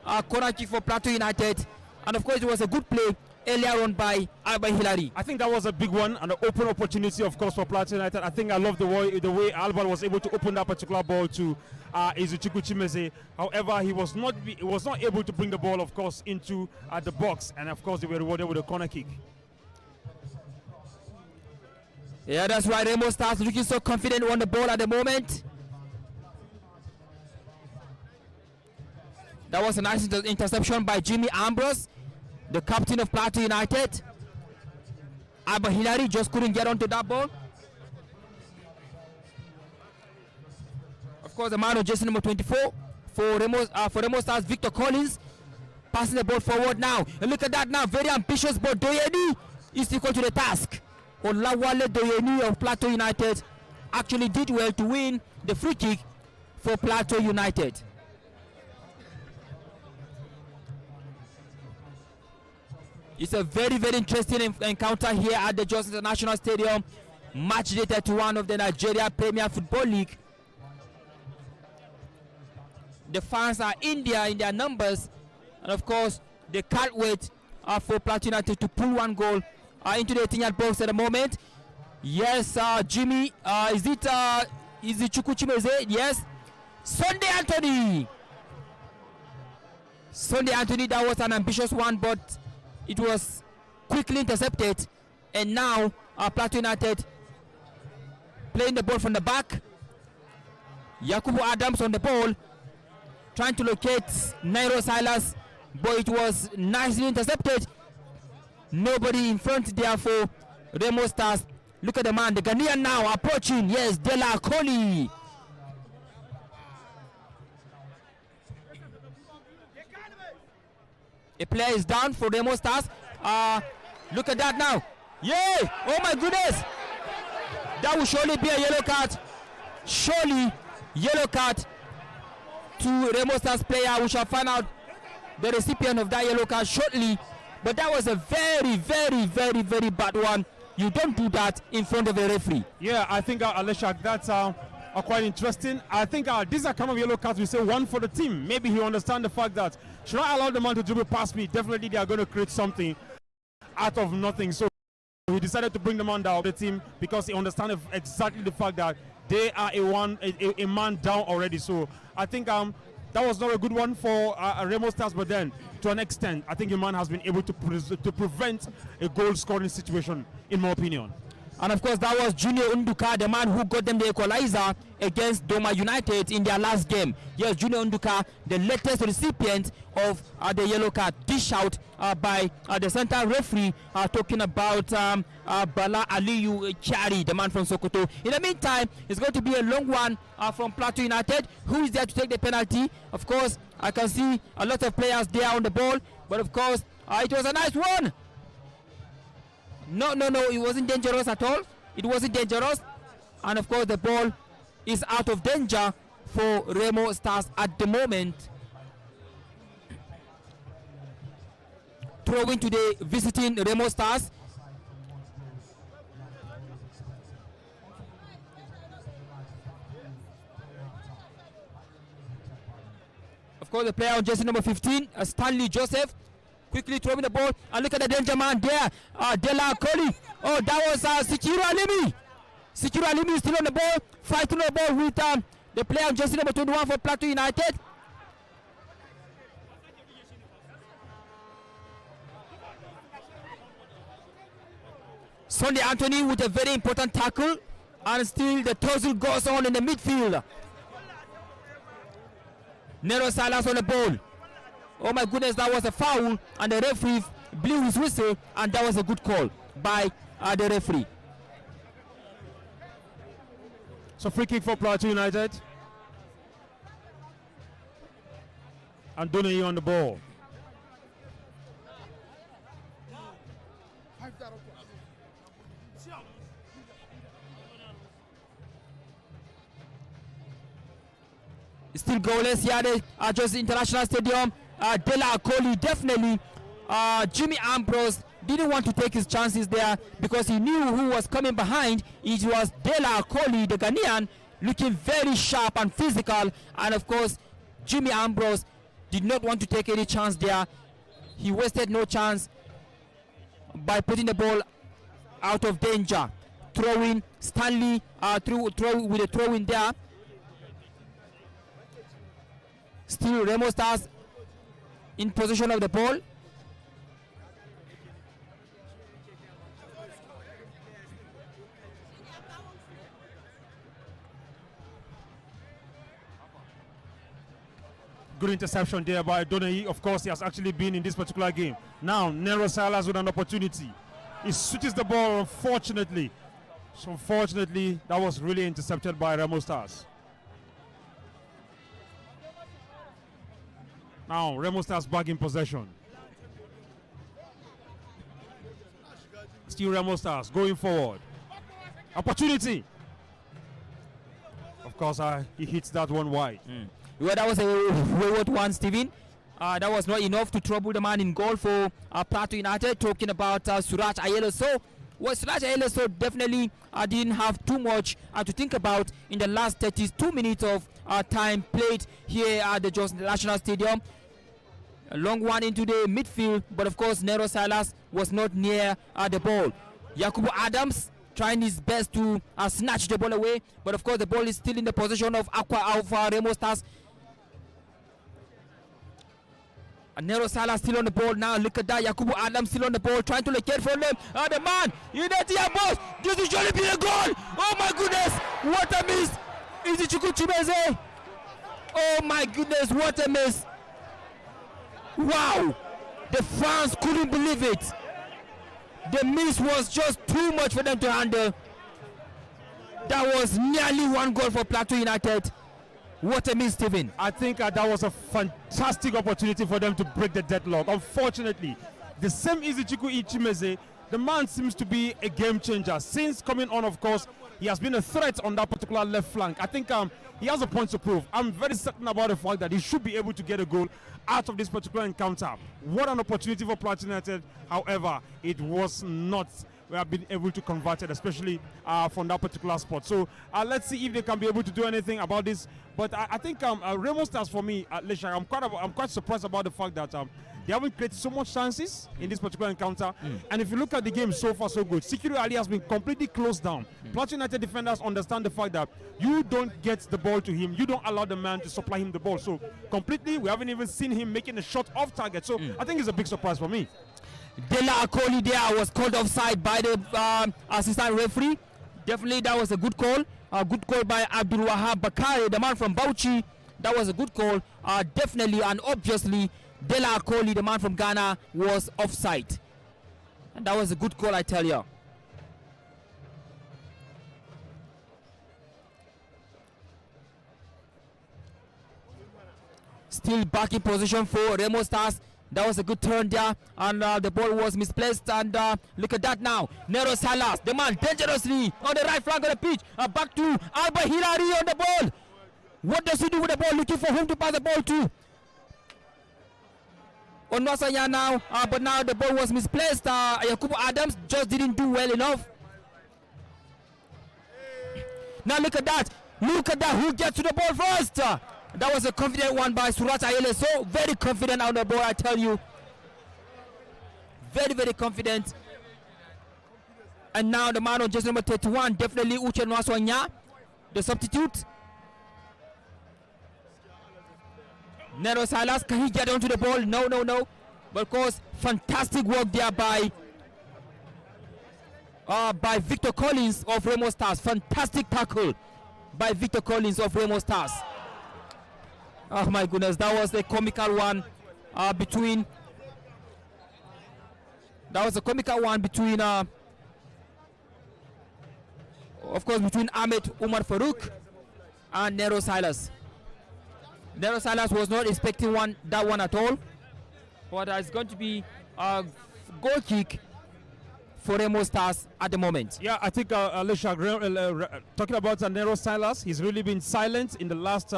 a corner kick for Plateau United, and of course it was a good play earlier on by Alba Hilary. I think that was a big one and an open opportunity, of course, for Plateau United. I think I love the way Alba was able to open that particular ball to Izuchukwu Chimeze. However, he was not able to bring the ball, of course, into the box, and of course they were rewarded with a corner kick. Yeah, that's right. Remo Stars looking so confident on the ball at the moment. That was a nice interception by Jimmy Ambrose, the captain of Plateau United. Alba Hilary just couldn't get onto that ball. Of course, the man of jersey number 24 for Remo Stars, Victor Collins, passing the ball forward now. And look at that now, very ambitious, but Doyeni is equal to the task. Olawale Doyeni of Plateau United actually did well to win the free kick for Plateau United. It's a very, very interesting encounter here at the Jos International Stadium. Match day 31 of the Nigeria Premier Football League. The fans are in their numbers, and of course they can't wait for Plateau United to pull one goal into the 18-yard box at the moment. Yes, Jimmy, is it Chukwuchimeze? Yes. Sunday Anthony, that was an ambitious one, but it was quickly intercepted, and now Plateau United playing the ball from the back. Yakubu Adams on the ball, trying to locate Nairo Silas, but it was nicely intercepted. Nobody in front there for Remo Stars. Look at the man, the Ghanaian now approaching. Yes, Dela Koli. A player is down for Remo Stars. Look at that now. Yay! Oh my goodness! That will surely be a yellow card. Surely yellow card to Remo Stars player. We shall find out the recipient of that yellow card shortly. But that was a very, very, very, very bad one. You don't do that in front of a referee. Yeah, I think Aleshak, that's quite interesting. I think these are kind of yellow cards we say one for the team. Maybe he understands the fact that should I allow the man to dribble past me, definitely they are going to create something out of nothing. So he decided to bring the man down the team because he understands exactly the fact that they are a man down already. So I think that was not a good one for Remo Stars, but then to an extent, I think the man has been able to prevent a goal scoring situation, in my opinion. And of course, that was Junior Unduka, the man who got them the equalizer against Doma United in their last game. Yes, Junior Unduka, the latest recipient of the yellow card, dish out by the center referee, talking about Bala Aliyu Chari, the man from Sokoto. In the meantime, it's going to be a long one from Plateau United. Who is there to take the penalty? Of course, I can see a lot of players there on the ball, but of course, it was a nice one. No, it wasn't dangerous at all. It wasn't dangerous. And of course, the ball is out of danger for Remo Stars at the moment. Throwing to the visiting Remo Stars. Of course, the player on jersey number 15, Stanley Joseph, quickly throwing the ball, and look at the danger man there, Dela Koli. Oh, that was Sikiru Alimi. Sikiru Alimi is still on the ball, fighting the ball with the player on jersey number 21 for Plateau United. Sunday Anthony with a very important tackle, and still the tussle goes on in the midfield. Nero Salas on the ball. Oh my goodness, that was a foul, and the referee blew his whistle, and that was a good call by the referee. So free kick for Plateau United. And Donny on the ball. Still goalless here at Jos International Stadium. Dela Koli definitely. Jimmy Ambrose didn't want to take his chances there because he knew who was coming behind. It was Dela Koli, the Ghanaian, looking very sharp and physical. And of course, Jimmy Ambrose did not want to take any chance there. He wasted no chance by putting the ball out of danger. Throwing Stanley with a throw in there. Still Remo Stars in possession of the ball. Good interception there by Donny. Of course, he has actually been in this particular game. Now, Nero Salas with an opportunity. He switches the ball, unfortunately. So, unfortunately, that was really intercepted by Remo Stars. Now, Remo Stars back in possession. Still Remo Stars going forward. Opportunity. course, he hits that one wide. Well, that was a wayward one, Steven. That was not enough to trouble the man in goal for Plateau United. Talking about Suraj Ayeleso. Well, Suraj Ayeleso definitely didn't have too much to think about in the last 32 minutes of time played here at the Jos National Stadium. A long one into the midfield, but of course Nero Salas was not near the ball. Yakubu Adams trying his best to snatch the ball away, but of course the ball is still in the possession of Remo Stars. Nero Salas still on the ball now. Look at that. Yakubu Adams still on the ball, trying to locate for them. The man in the box. This will surely be a goal. Oh my goodness. What a miss. Is it Chuku Chimeze? Oh my goodness. What a miss. Wow. The fans couldn't believe it. The miss was just too much for them to handle. That was nearly one goal for Plateau United. What a miss, Stephen. I think that was a fantastic opportunity for them to break the deadlock. Unfortunately, the same Izichukwu Ichimeze, the man seems to be a game changer. Since coming on, of course, he has been a threat on that particular left flank. I think he has a point to prove. I'm very certain about the fact that he should be able to get a goal out of this particular encounter. What an opportunity for Plateau United. However, it was not. We have been able to convert it, especially from that particular spot. So let's see if they can be able to do anything about this. But I think Remo Stars, for me, Lesha, I'm quite surprised about the fact that they haven't created so much chances in this particular encounter. And if you look at the game, so far so good. Sikiru Ali has been completely closed down. Plateau United defenders understand the fact that you don't get the ball to him. You don't allow the man to supply him the ball. So completely, we haven't even seen him making a shot off target. So I think it's a big surprise for me. Dela Akoli there was called offside by the assistant referee. Definitely that was a good call. A good call by Abdul Wahab Bakari, the man from Bauchi. That was a good call. Definitely and obviously Dela Akoli, the man from Ghana, was offside. And that was a good call, I tell you. Still back in position for Remo Stars. That was a good turn there, and the ball was misplaced. And look at that now. Nero Salas, the man dangerously on the right flank of the pitch. Back to Alba Hilary on the ball. What does he do with the ball? Looking for whom to pass the ball to. Onosanya now, but now the ball was misplaced. Yakubu Adams just didn't do well enough. Now look at that. Look at that. Who gets to the ball first? That was a confident one by Suraj Ayeleso. Very confident on the ball, I tell you. Very, very confident. And now the man on just number 31, definitely Uche Nwaswanya, the substitute. Nero Salas, can he get onto the ball? No, no, no. But of course, fantastic work there by Victor Collins of Remo Stars. Fantastic tackle by Victor Collins of Remo Stars. Oh my goodness, that was a comical one between. That was a comical one between, of course, between Ahmed Umar Farouk and Nero Silas. Nero Silas was not expecting that one at all, but it's going to be a goal kick for Remo Stars at the moment. Yeah, I think Alicia, talking about Nero Silas, he's really been silent in the last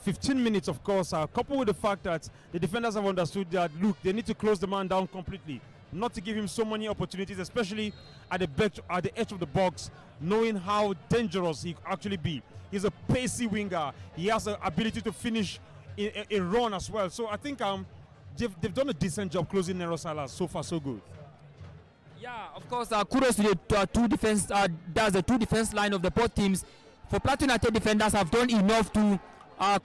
15 minutes, of course, coupled with the fact that the defenders have understood that, look, they need to close the man down completely, not to give him so many opportunities, especially at the edge of the box, knowing how dangerous he could actually be. He's a pacey winger. He has the ability to finish a run as well. So I think they've done a decent job closing Nero Salas. So far, so good. Yeah, of course, kudos to the two defense. That's the two defense line of the both teams. For Plateau United, defenders have done enough to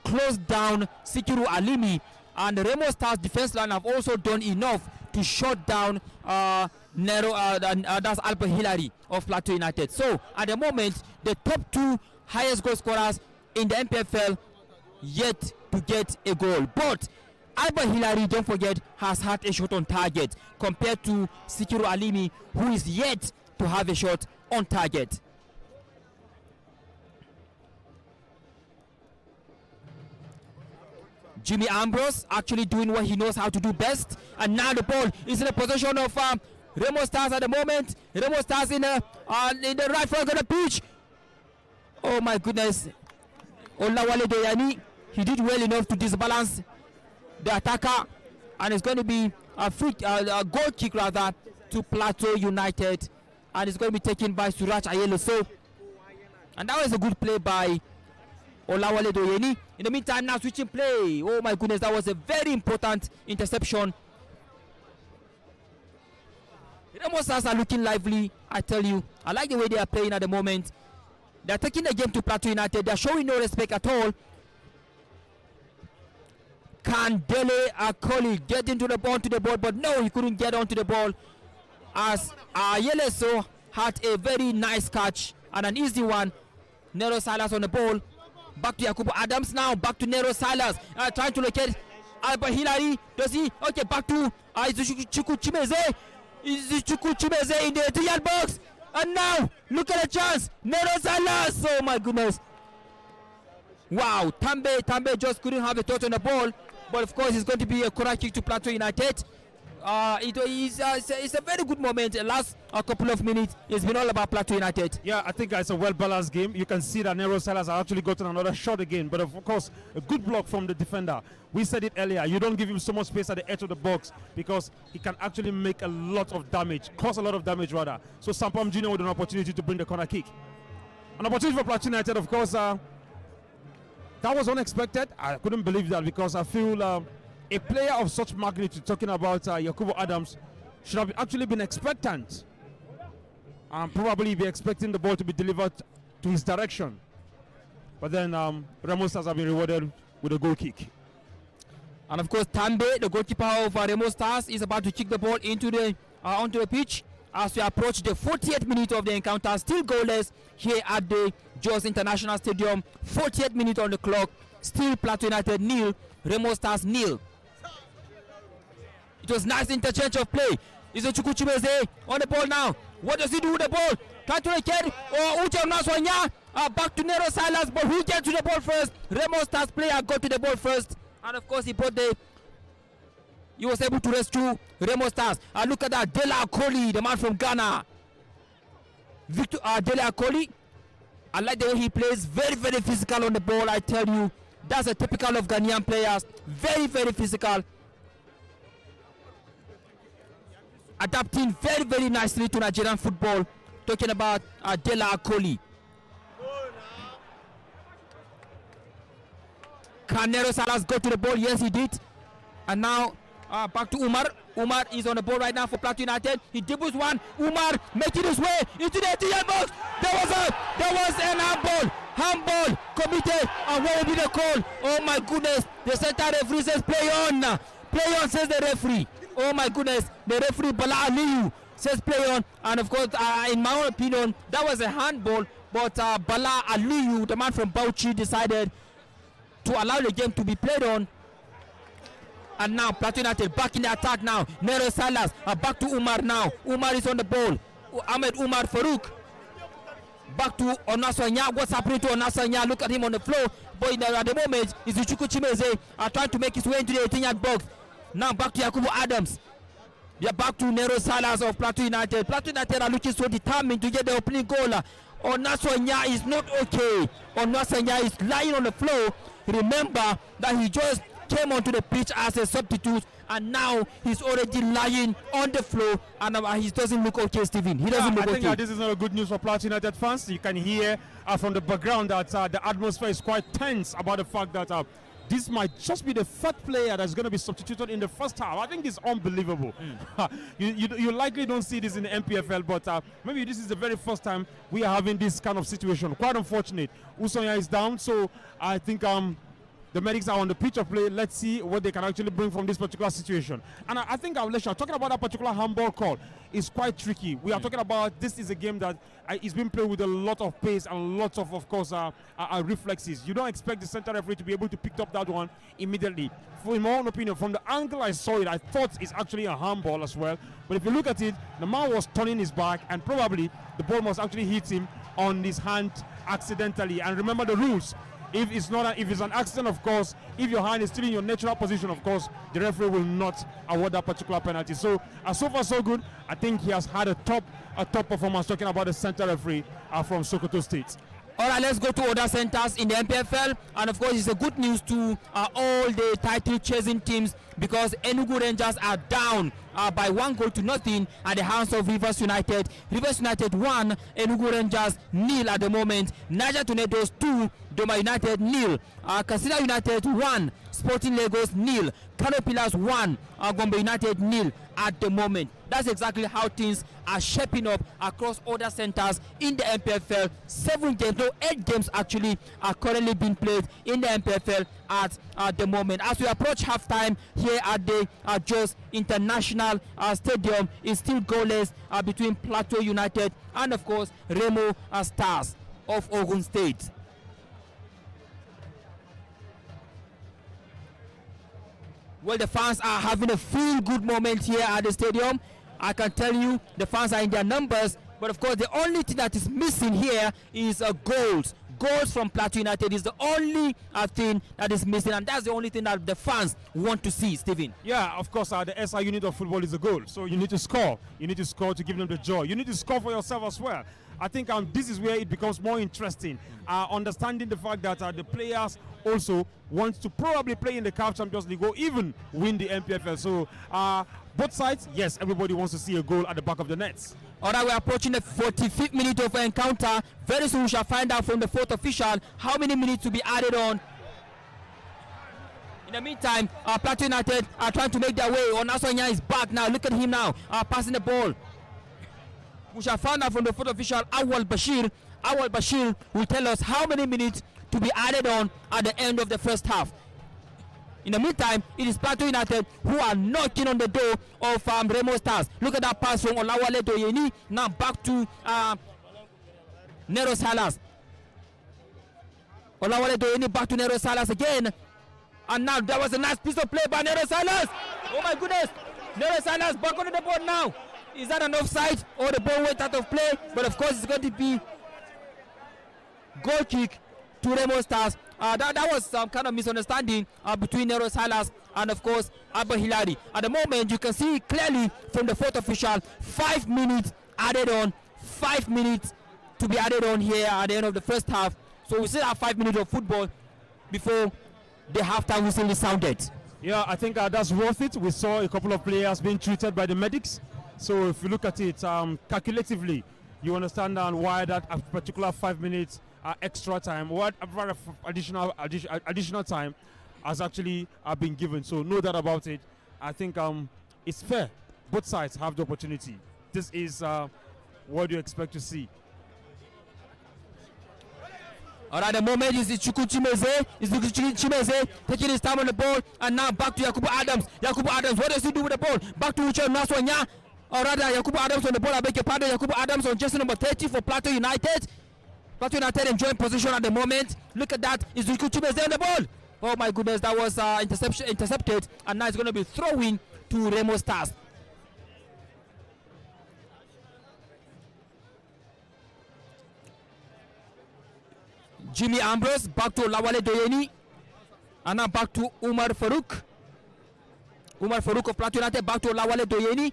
close down Sikiru Alimi, and the Remo Stars defense line have also done enough to shut down Nero. That's Alba Hilary of Plateau United. So at the moment, the top two highest goal scorers in the NPFL yet to get a goal. But Alba Hilary, don't forget, has had a shot on target compared to Sikiru Alimi, who is yet to have a shot on target. Jimmy Ambrose actually doing what he knows how to do best, and now the ball is in the possession of Remo Stars at the moment. Remo Stars in the right front of the pitch. Oh my goodness, Olawale Doyani, he did well enough to disbalance the attacker, and it's going to be a goal kick rather to Plateau United, and it's going to be taken by Suraj Ayelo. So, and that was a good play by Olawale Doyeni. In the meantime, now switching play. Oh my goodness, that was a very important interception. Remo Stars are looking lively, I tell you. I like the way they are playing at the moment. They are taking the game to Plateau United. They are showing no respect at all. Can Dele Akoli get into the ball, but no, he couldn't get onto the ball, as Ayeleso had a very nice catch and an easy one. Nero Salas on the ball. Back to Yakubu Adams now. Back to Nero Salas. Trying to locate Albert Hilary. Does he? Okay, back to Izuchuku Chimeze. Izuchuku Chimeze in the 3-yard box. And now, look at the chance. Nero Salas. Oh my goodness. Wow. Tambe just couldn't have a touch on the ball. But of course, it's going to be a corner kick to Plateau United. It's a very good moment. The last couple of minutes, it's been all about Plateau United. Yeah, I think it's a well-balanced game. You can see that Nero Salas has actually gotten another shot again. But of course, a good block from the defender. We said it earlier. You don't give him so much space at the edge of the box because he can actually make a lot of damage, cause a lot of damage rather. So Sampam Jr. with an opportunity to bring the corner kick. An opportunity for Plateau United, of course. That was unexpected. I couldn't believe that because I feel a player of such magnitude, talking about Yakubu Adams, should have actually been expectant and probably be expecting the ball to be delivered to his direction. But then Remo Stars have been rewarded with a goal kick. And of course, Tambe, the goalkeeper of Remo Stars, is about to kick the ball into the onto the pitch as we approach the 40th minute of the encounter. Still goalless here at the Jos International Stadium. 40th minute on the clock. Still Plateau United 0, Remo Stars 0. It was nice interchange of play. Izuchuku Chimeze on the ball now. What does he do with the ball? Trying to get Uche Onaswanya. Back to Nero Silas, but who gets to the ball first? Remo Stars player got to the ball first. And of course, he was able to rescue Remo Stars. Look at that, Dele Akoli, the man from Ghana. Victor Dele Akoli. I like the way he plays. Very, very physical on the ball, I tell you. That's a typical of Ghanaian players. Very, very physical. Adapting very, very nicely to Nigerian football. Talking about Dele Akoli. Can Nero Salas go to the ball? Yes, he did. And now back to Umar. Umar is on the ball right now for Plateau United. He dribbles one. Umar making his way into the 18-yard box. There was an handball committed. And what will be the call? Oh my goodness! The center referee says play on. Play on, says the referee. Oh my goodness! The referee Bala Aliyu says play on. And of course, in my own opinion, that was a handball. But Bala Aliyu, the man from Bauchi, decided to allow the game to be played on. And now Plateau United back in the attack now. Nero Salas back to Umar now. Umar is on the ball. Ahmed Umar Farouk. Back to Onaswanya. What's happening to Onaswanya? Look at him on the floor. But at the moment, Izuchuku Chimeze trying to make his way into the 18-yard box. Now back to Yakubu Adams. We are back to Nero Salas of Plateau United. Plateau United are looking so determined to get the opening goal. Onaswanya is not okay. Onaswanya is lying on the floor. Remember that he just came onto the pitch as a substitute, and now he's already lying on the floor, and he doesn't look okay, Stephen. He doesn't look okay. I think this is not a good news for Plateau United fans. You can hear from the background that the atmosphere is quite tense about the fact that this might just be the third player that's going to be substituted in the first half. I think it's unbelievable. You likely don't see this in the NPFL, but maybe this is the very first time we are having this kind of situation. Quite unfortunate. Usonya is down, so I think the medics are on the pitch of play. Let's see what they can actually bring from this particular situation. And I think talking about that particular handball call is quite tricky. We are talking about this is a game that is being played with a lot of pace and lots of course, reflexes. You don't expect the center referee to be able to pick up that one immediately. In my own opinion, from the angle I saw it, I thought it's actually a handball as well. But if you look at it, the man was turning his back, and probably the ball must actually hit him on his hand accidentally. And remember the rules. If it's an accident, of course, if your hand is still in your natural position, of course, the referee will not award that particular penalty. So far so good. I think he has had a top performance, talking about the center referee from Sokoto State. All right, let's go to other centers in the NPFL, and of course, it's a good news to all the title-chasing teams because Enugu Rangers are down by 1-0 at the hands of Rivers United. Rivers United 1, Enugu Rangers 0 at the moment. Niger Tornadoes 2, Doma United 0. Katsina United 1, Sporting Lagos 0. Kano Pillars 1, Gombe United 0 at the moment. That's exactly how things are shaping up across other centers in the NPFL. 7 games, no 8 games actually are currently being played in the NPFL at the moment. As we approach halftime here at the Jos International Stadium, it's still goalless between Plateau United and of course Remo Stars of Ogun State. Well, the fans are having a feel-good moment here at the stadium. I can tell you the fans are in their numbers, but of course the only thing that is missing here is goals. Goals from Plateau United is the only thing that is missing, and that's the only thing that the fans want to see, Stephen. Yeah, of course, the SI unit of football is a goal. So you need to score. You need to score to give them the joy. You need to score for yourself as well. I think this is where it becomes more interesting. Understanding the fact that the players also want to probably play in the CAF Champions League or even win the NPFL. So both sides, yes, everybody wants to see a goal at the back of the nets. All right, we're approaching the 45th minute of encounter. Very soon we shall find out from the fourth official how many minutes to be added on. In the meantime, Plateau United are trying to make their way. Onasonya is back now. Look at him now, passing the ball. We shall find out from the fourth official, Awal Bashir. Awal Bashir will tell us how many minutes to be added on at the end of the first half. In the meantime, it is Plateau United who are knocking on the door of Remo Stars. Look at that pass from Olawale Doyeni. Now back to Nero Salas. Olawale Doyeni back to Nero Salas again. And now there was a nice piece of play by Nero Salas. Oh my goodness. Nero Salas back on the board now. Is that an offside or the ball went out of play? But of course it's going to be goal kick to Remo Stars. That was some kind of misunderstanding between Nero Salas and of course Abba Hilary. At the moment you can see clearly from the fourth official 5 minutes added on, 5 minutes to be added on here at the end of the first half. So we still have 5 minutes of football before the halftime whistle is sounded. Yeah, I think that's worth it. We saw a couple of players being treated by the medics. So if you look at it calculatively, you understand why that particular 5 minutes extra time, what additional time has actually been given. So no doubt about it. I think it's fair. Both sides have the opportunity. This is what you expect to see. All right, the moment is Chuku Chimeze taking his time on the ball, and now back to Yakubu Adams. Yakubu Adams, what does he do with the ball? Back to Uche Naswanya. Or rather, Yakubu Adams on the ball. I beg your pardon. Yakubu Adams on jersey number 30 for Plateau United. Plateau United enjoying position at the moment. Look at that. Is Chuku Chimeze on the ball? Oh my goodness, that was intercepted, and now it's going to be throwing to Remo Stars. Jimmy Ambrose back to Lawale Doyeni, and now back to Umar Farouk. Umar Farouk of Plateau United back to Lawale Doyeni,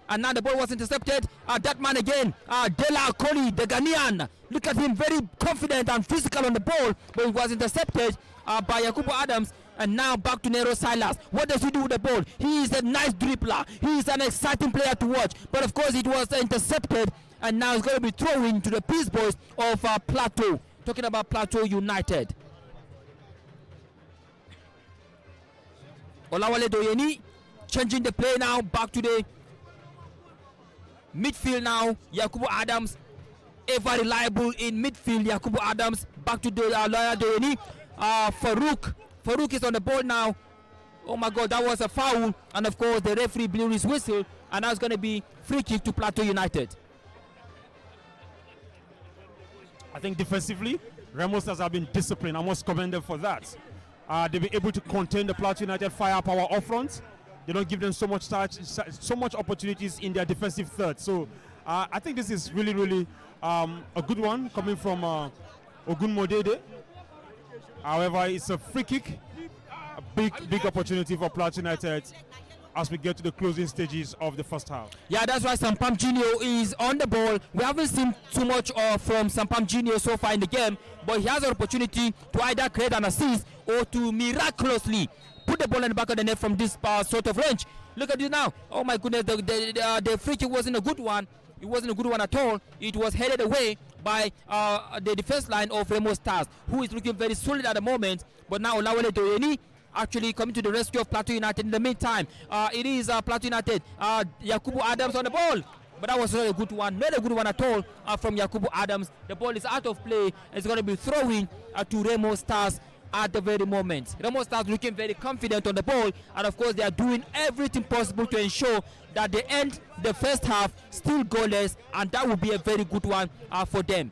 and now the ball was intercepted. That man again, Dela Akoli, the Ghanaian. Look at him, very confident and physical on the ball, but it was intercepted by Yakubu Adams. And now back to Nero Silas. What does he do with the ball? He is a nice dribbler. He is an exciting player to watch. But of course it was intercepted, and now it's going to be thrown to the Peace Boys of Plateau. Talking about Plateau United. Olawale Doyeni changing the play now, back to the midfield now. Yakubu Adams, ever reliable in midfield. Yakubu Adams back to the Olawale Doyeni. Farouk is on the ball now. Oh my God, that was a foul, and of course the referee blew his whistle, and now it's going to be free kick to Plateau United. I think defensively, Remo Stars have been disciplined. I must commend them for that. They've been able to contain the Plateau United firepower up front. They don't give them so much opportunities in their defensive third. So I think this is really a good one coming from Ogun Modede. However, it's a free kick, a big opportunity for Plateau United as we get to the closing stages of the first half. Yeah, that's why Sampam Junior is on the ball. We haven't seen too much from Sampam Junior so far in the game, but he has an opportunity to either create an assist or to miraculously put the ball in the back of the net from this sort of range. Look at this now. Oh my goodness, the free kick wasn't a good one. It wasn't a good one at all. It was headed away by the defense line of Remo Stars, who is looking very solid at the moment. But now Olawale Doyeni actually coming to the rescue of Plateau United. In the meantime, it is Plateau United. Yakubu Adams on the ball. But that was not a good one. Not a good one at all from Yakubu Adams. The ball is out of play. It's going to be throwing to Remo Stars at the very moment. Remo Stars looking very confident on the ball, and of course they are doing everything possible to ensure that they end the first half still goalless, and that will be a very good one for them.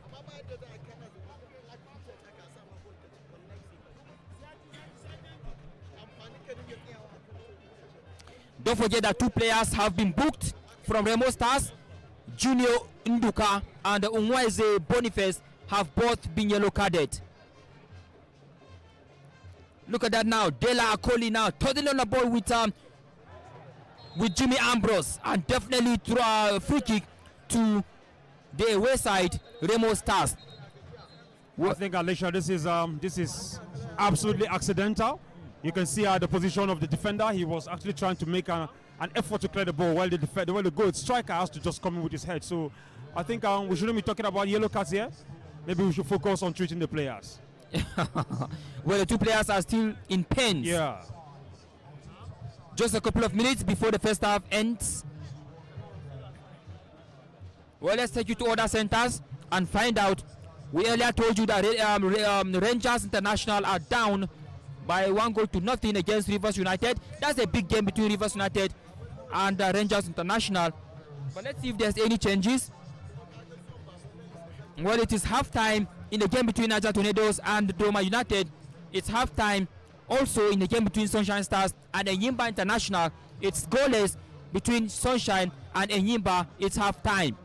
Don't forget that 2 players have been booked from Remo Stars. Junior Nduka and Unweze Boniface have both been yellow carded. Look at that now. Dela Akoli now toddling on the ball with Jimmy Ambrose, and definitely through a free kick to the away side, Remo Stars. I think, Alicia, this is absolutely accidental. You can see the position of the defender. He was actually trying to make an effort to clear the ball while the goal striker has to just come in with his head. So I think we shouldn't be talking about yellow cards here. Maybe we should focus on treating the players. Well, the 2 players are still in pains. Yeah. Just a couple of minutes before the first half ends. Well, let's take you to other centers and find out. We earlier told you that Rangers International are down by 1-0 against Rivers United. That's a big game between Rivers United and Rangers International. But let's see if there's any changes. Well, it is halftime in the game between Niger Tornadoes and Doma United. It's halftime also in the game between Sunshine Stars and Enyimba International. It's goalless between Sunshine and Enyimba. It's halftime.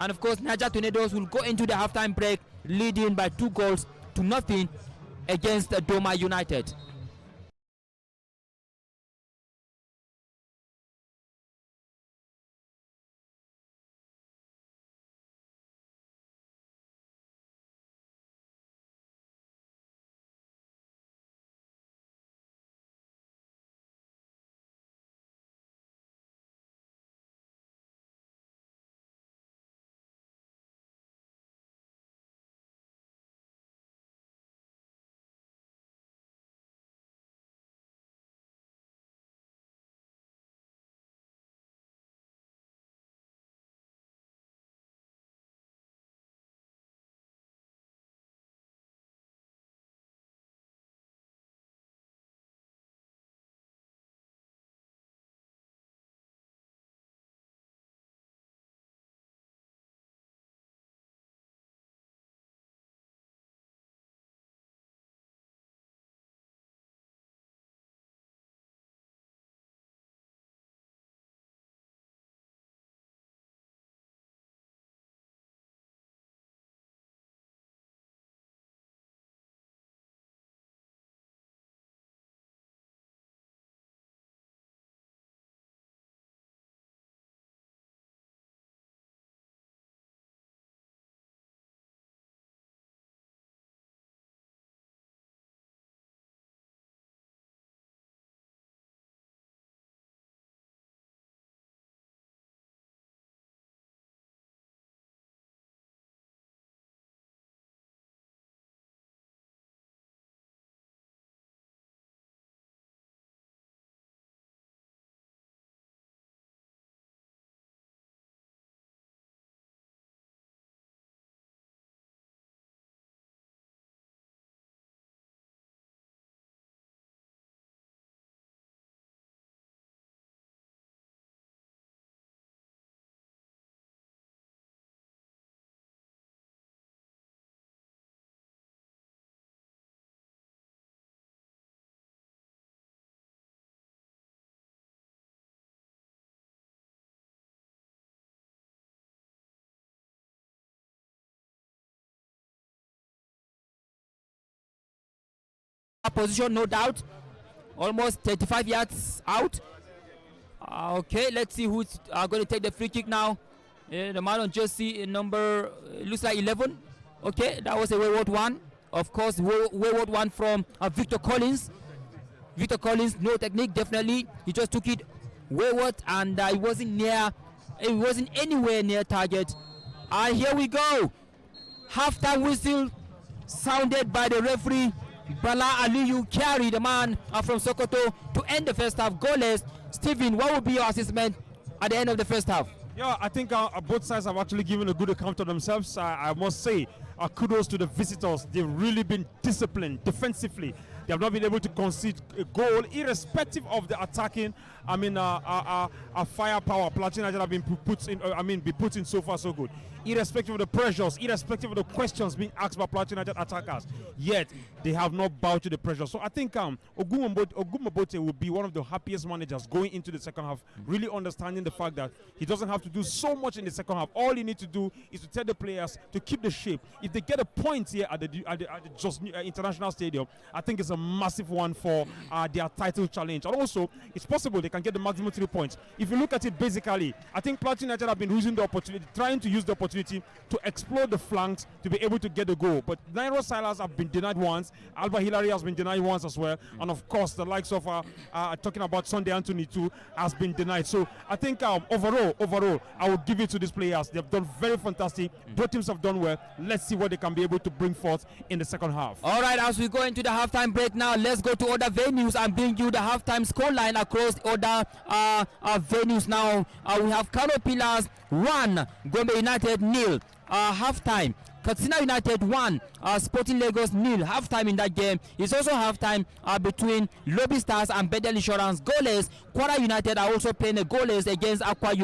And of course, Niger Tornadoes will go into the halftime break leading by 2-0 against Doma United. Position, no doubt, almost 35 yards out. Okay, let's see who's going to take the free kick now. The man on jersey number looks like 11. Okay, that was a wayward one. Of course, wayward one from Victor Collins. Victor Collins, no technique, definitely. He just took it wayward, and it wasn't near. It wasn't anywhere near target. And here we go. Halftime whistle sounded by the referee. Bala Aliyu Kyari, the man from Sokoto, to end the first half goalless. Stephen, what would be your assessment at the end of the first half? Yeah, I think both sides have actually given a good account of themselves. I must say, kudos to the visitors. They've really been disciplined defensively. They have not been able to concede a goal, irrespective of the attacking. I mean, firepower. Plateau United have been put in so far so good. Irrespective of the pressures, irrespective of the questions being asked by Plateau United attackers, yet they have not bowed to the pressure. So I think Ogumbote will be one of the happiest managers going into the second half, really understanding the fact that he doesn't have to do so much in the second half. All he needs to do is to tell the players to keep the shape. If they get a point here at the Just International Stadium, I think it's a massive one for their title challenge. And also, it's possible they can get the maximum 3 points. If you look at it basically, I think Plateau United have been using the opportunity, trying to use the opportunity to explore the flanks to be able to get the goal. But Nairo Silas have been denied once, Alba Hillary has been denied once as well, and of course the likes of talking about Sunday Anthony too has been denied. So I think overall I will give it to these players. They've done very fantastic. Both teams have done well. Let's see what they can be able to bring forth in the second half. All right, as we go into the halftime break now, let's go to other venues and bring you the halftime scoreline across other venues now. We have Kano Pillars 1, Gombe United 0. Halftime, Katsina United 1, Sporting Lagos 0. Halftime in that game. It's also halftime between Lobby Stars and Bedell Insurance goalless. Kwara United are also playing a goalless against Aqua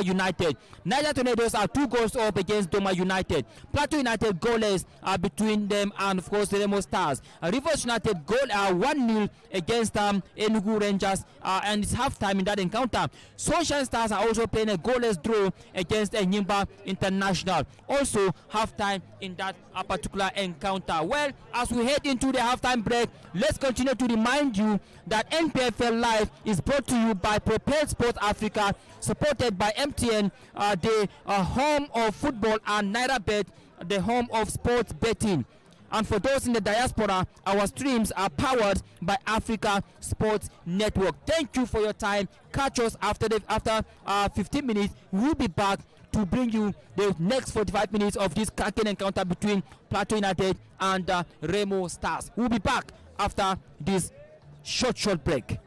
United. Niger Tornadoes are 2 goals up against Doma United. Plateau United goalless between them and of course the Remo Stars. Rivers United goal 1-0 against Enugu Rangers, and it's halftime in that encounter. Sunshine Stars are also playing a goalless draw against Enyimba International. Also halftime in that particular encounter. Well, as we head into the halftime break, let's continue to remind you that NPFL Live is brought to you by Propel Sports Africa, supported by MTN, the home of football, and NairaBet, the home of sports betting. And for those in the diaspora, our streams are powered by Africa Sports Network. Thank you for your time. Catch us after 15 minutes. We'll be back to bring you the next 45 minutes of this cracking encounter between Plateau United and Remo Stars. We'll be back after this short break.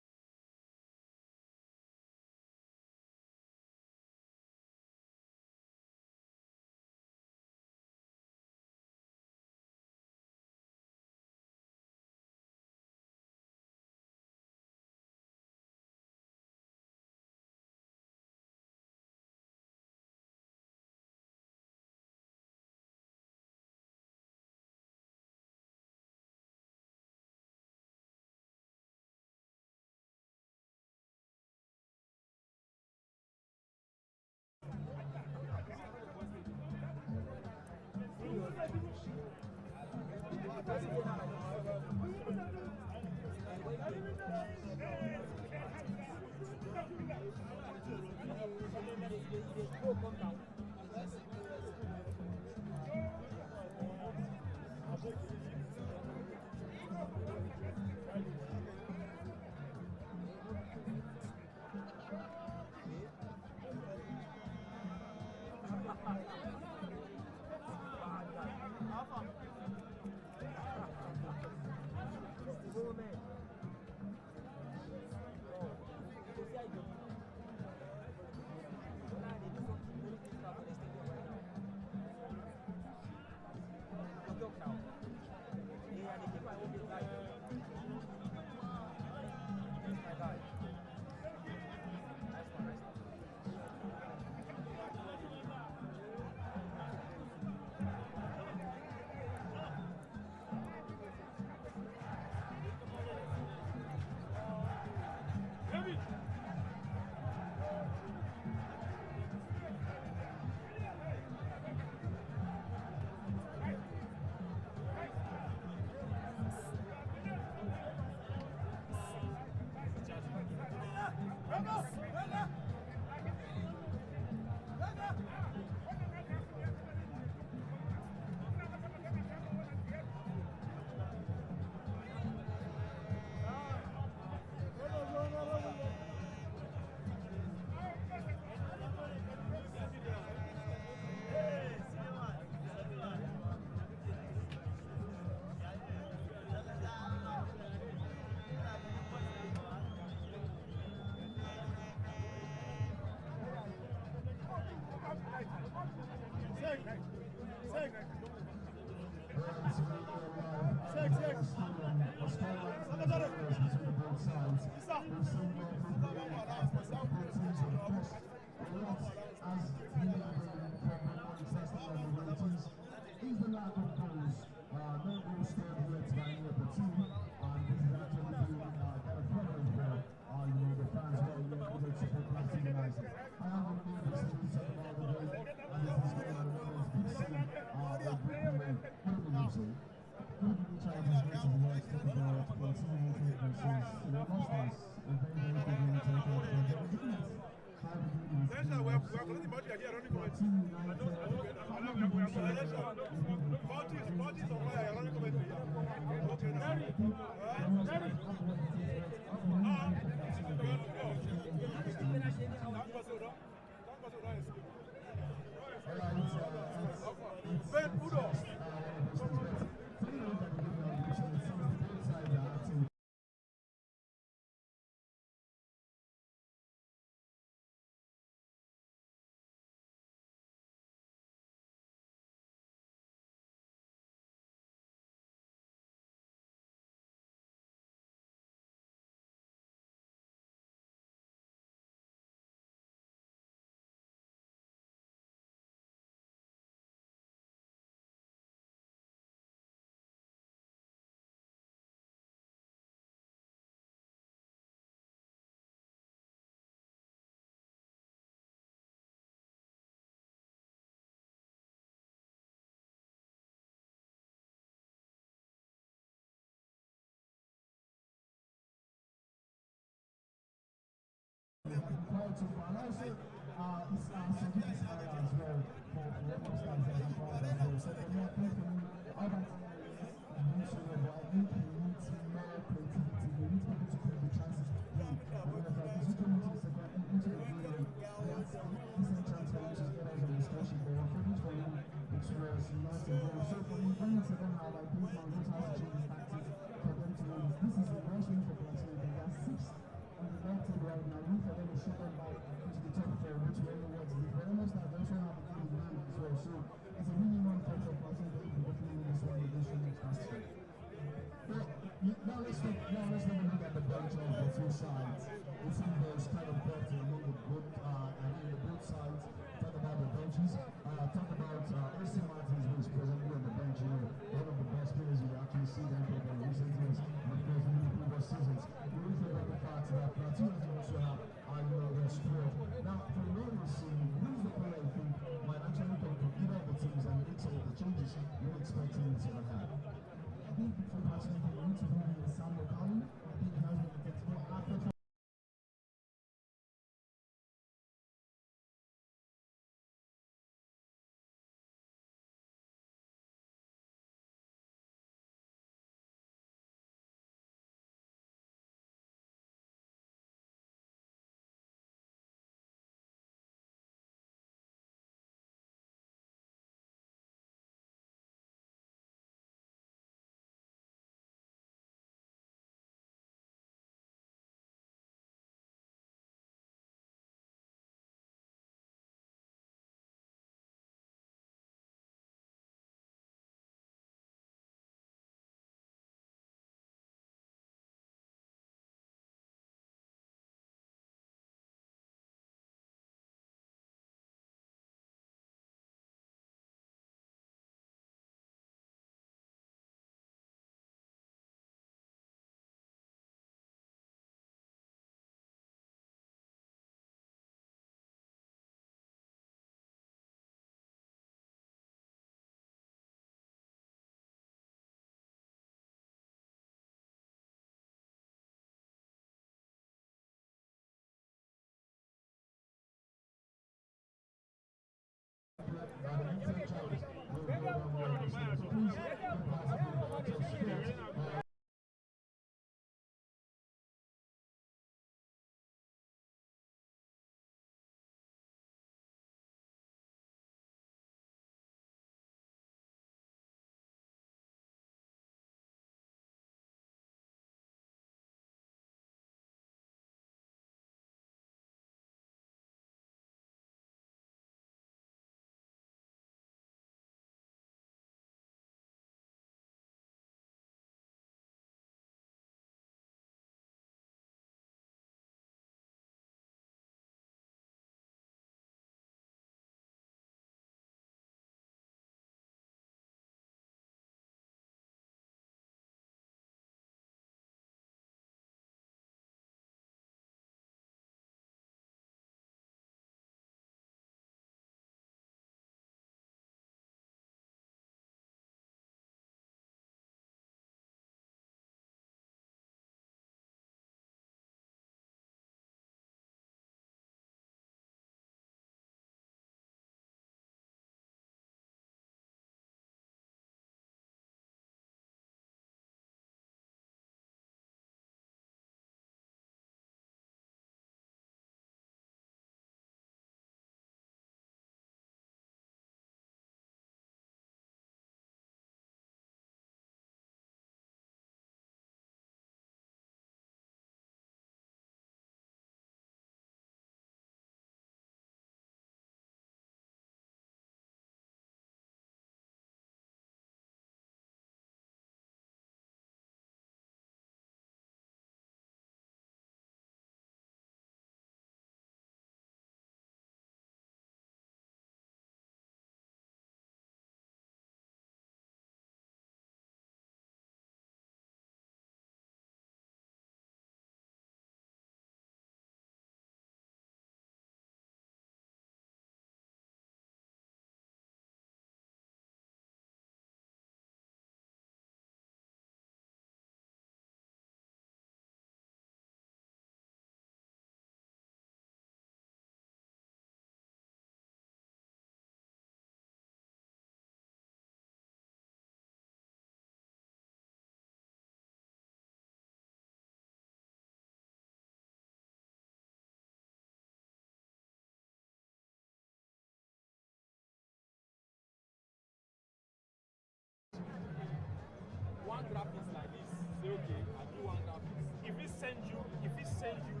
send you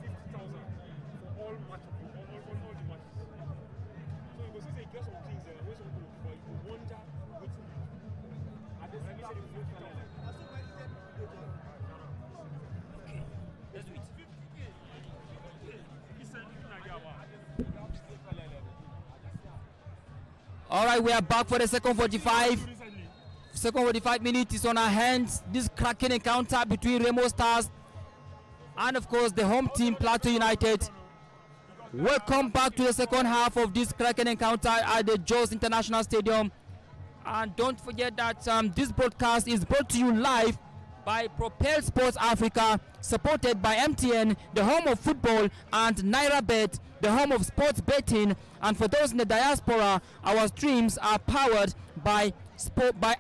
50,000 for all matches, all the matches. So it was just a guess of things there. Where some people but you wonder what to do. And then he said 50,000. Okay, let's do it. He said All right, we are back for the second 45. Second 45 minutes is on our hands. This cracking encounter between Remo Stars and, of course, the home team, Plateau United. Welcome back to the second half of this cracking encounter at the Jos International Stadium. And don't forget that this broadcast is brought to you live by Propel Sports Africa, supported by MTN, the home of football, and NairaBet, the home of sports betting. And for those in the diaspora, our streams are powered by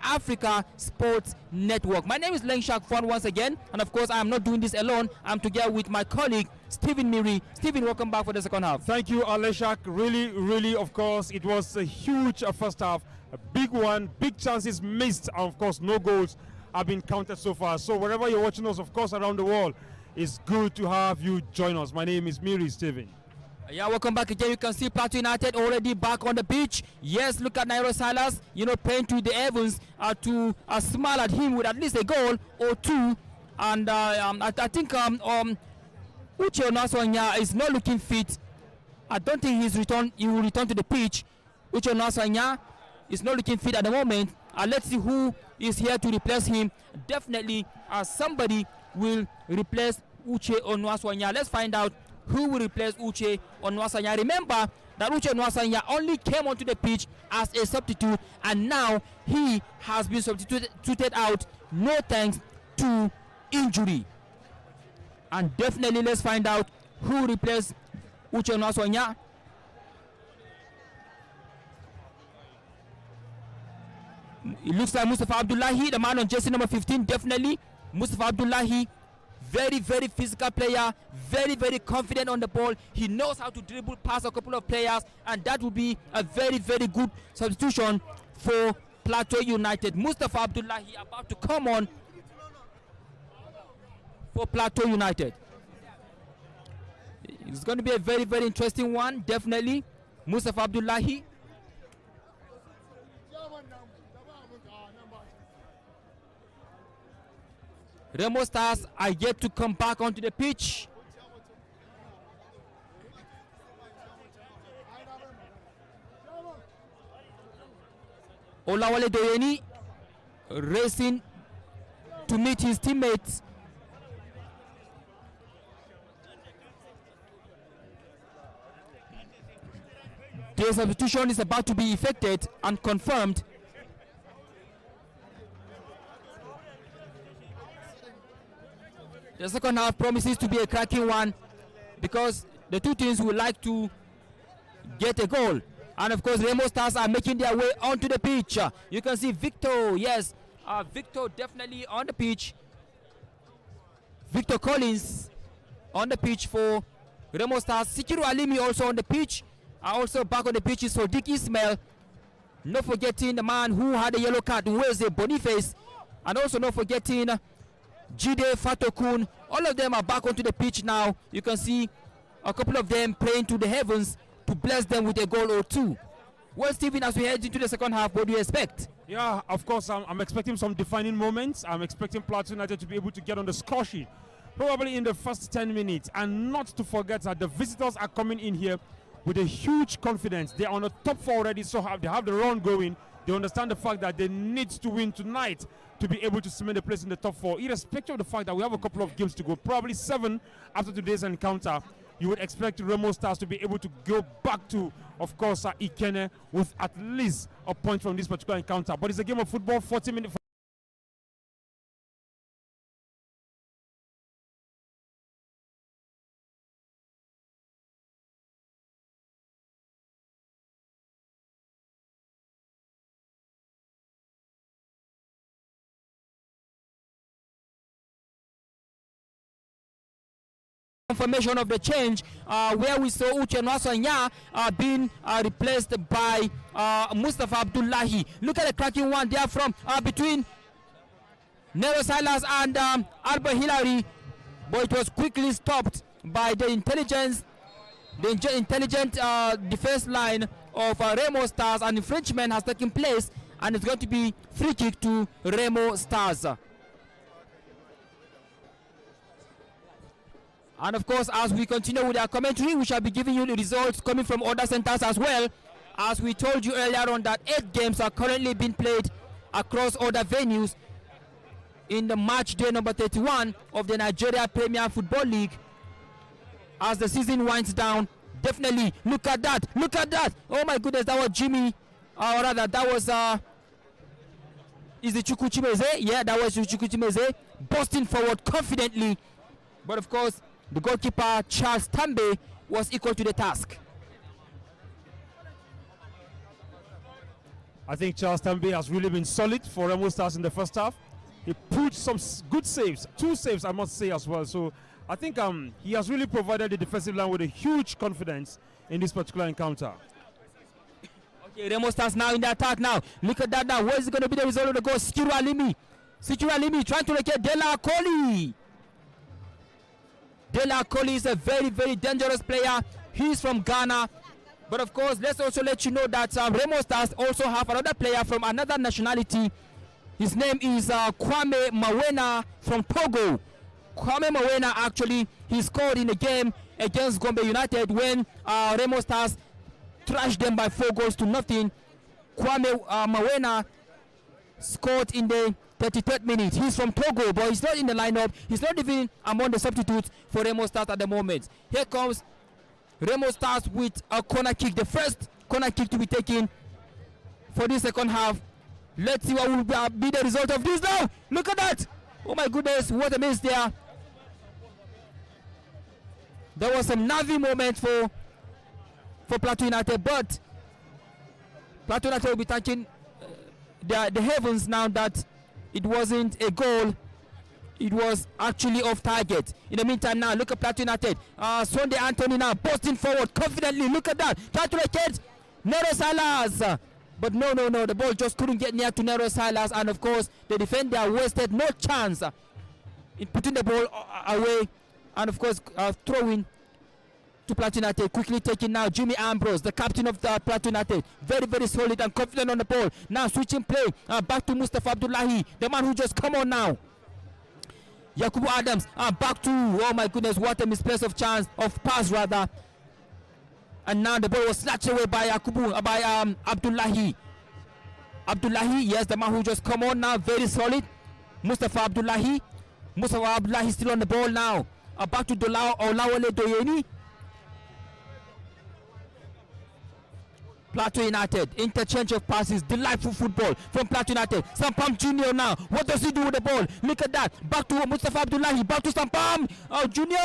Africa Sports Network. My name is Lengshak Fon once again, and of course I am not doing this alone. I'm together with my colleague Stephen Miri. Stephen, welcome back for the second half. Thank you, Leshak. Really, of course, it was a huge first half, a big one, big chances missed, and of course no goals have been counted so far. So wherever you're watching us, of course, around the world, it's good to have you join us. My name is Miri Stephen. Yeah, welcome back again. You can see Plateau United already back on the pitch. Yes, look at Nairo Silas, praying to the heavens to smile at him with at least a goal or two. And I think Uche Onaswanya is not looking fit. I don't think he will return to the pitch. Uche Onaswanya is not looking fit at the moment. Let's see who is here to replace him. Definitely somebody will replace Uche Onaswanya. Let's find out who will replace Uche Onwasanya. Remember that Uche Onwasanya only came onto the pitch as a substitute, and now he has been substituted out, no thanks to injury. And definitely let's find out who replaced Uche Onwasanya. It looks like Mustafa Abdullahi, the man on jersey number 15, definitely. Mustafa Abdullahi, very physical player, very confident on the ball. He knows how to dribble past a couple of players, and that would be a very good substitution for Plateau United. Mustafa Abdullahi about to come on for Plateau United. It's going to be a very interesting one, definitely. Mustafa Abdullahi. Remo Stars are yet to come back onto the pitch. Olawale Doyeni racing to meet his teammates. The substitution is about to be effected and confirmed. The second half promises to be a cracking one because the two teams would like to get a goal. And of course, Remo Stars are making their way onto the pitch. You can see Victor, yes, Victor definitely on the pitch. Victor Collins on the pitch for Remo Stars. Sikiru Alimi also on the pitch. Also back on the pitch is Sodiq Ismail. Not forgetting the man who had a yellow card, Weze Boniface. And also not forgetting Jide Fatokun. All of them are back onto the pitch now. You can see a couple of them praying to the heavens to bless them with a goal or two. Well, Stephen, as we head into the second half, what do you expect? Yeah, of course, I'm expecting some defining moments. I'm expecting Plateau United to be able to get on the score sheet probably in the first 10 minutes. And not to forget that the visitors are coming in here with a huge confidence. They are on the top four already, so they have the run going. They understand the fact that they need to win tonight to be able to cement a place in the top four, irrespective of the fact that we have a couple of games to go, probably 7 after today's encounter. You would expect Remo Stars to be able to go back to, of course, Ikene with at least a point from this particular encounter. But it's a game of football, 40 minutes. Confirmation of the change where we saw Uche Onwasanya being replaced by Mustafa Abdullahi. Look at the cracking one there from between Nero Silas and Albert Hillary. but it was quickly stopped by the intelligent defense line of Remo Stars. An infringement has taken place, and it's going to be free kick to Remo Stars. And of course, as we continue with our commentary, we shall be giving you the results coming from other centers as well. As we told you earlier on, that 8 games are currently being played across other venues in the match day number 31 of the Nigeria Premier Football League. As the season winds down, definitely look at that, oh my goodness, that was Jimmy, or rather that was is it Chukwuchimeze? Yeah, that was Chukwuchimeze busting forward confidently, but of course the goalkeeper Charles Tambe was equal to the task. I think Charles Tambe has really been solid for Remo Stars in the first half. He put some good saves, 2 saves I must say as well. So I think he has really provided the defensive line with a huge confidence in this particular encounter. Okay, Remo Stars now in the attack now. Look at that now. What is going to be the result of the goal? Sikiru Alimi trying to locate Dela Koli. Dela Koli is a very, very dangerous player. He's from Ghana. But of course, let's also let you know that Remo Stars also have another player from another nationality. His name is Kwame Mawena from Togo. Kwame Mawena, actually, he scored in the game against Gombe United when Remo Stars trashed them by 4-0. Kwame Mawena scored in the 33rd minute. He's from Togo, but he's not in the lineup. He's not even among the substitutes for Remo Stars at the moment. Here comes Remo Stars with a corner kick, the first corner kick to be taken for the second half. Let's see what will be the result of this now. Look at that. Oh my goodness, what a miss there. There was some nervy moment for Plateau United, but Plateau United will be thanking the heavens now that it wasn't a goal. It was actually off target. In the meantime now, look at Plateau United. Sunday Anthony now busting forward confidently. Look at that. Try to locate Nero Salas. But no, the ball just couldn't get near to Nero Salas. And of course, the defender wasted no chance in putting the ball away. And of course, throwing to Plateau United. Quickly taking now Jimmy Ambrose, the captain of the Plateau United. Very, very solid and confident on the ball. Now switching play back to Mustafa Abdullahi, the man who just come on now. Yakubu Adams back to, oh my goodness, what a misplace of pass rather. And now the ball was snatched away by Abdullahi. Abdullahi, yes, the man who just come on now, very solid. Mustafa Abdullahi still on the ball now. Back to Olawale Doyeni. Plateau United, interchange of passes, delightful football from Plateau United. Sampam Junior now, what does he do with the ball? Look at that, back to Mustafa Abdullahi, back to Sampam Junior.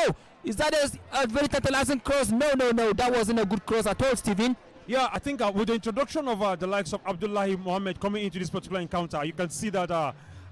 Is that a very tantalizing cross? No, that wasn't a good cross at all, Stephen. Yeah, I think with the introduction of the likes of Abdullahi Mohammed coming into this particular encounter, you can see that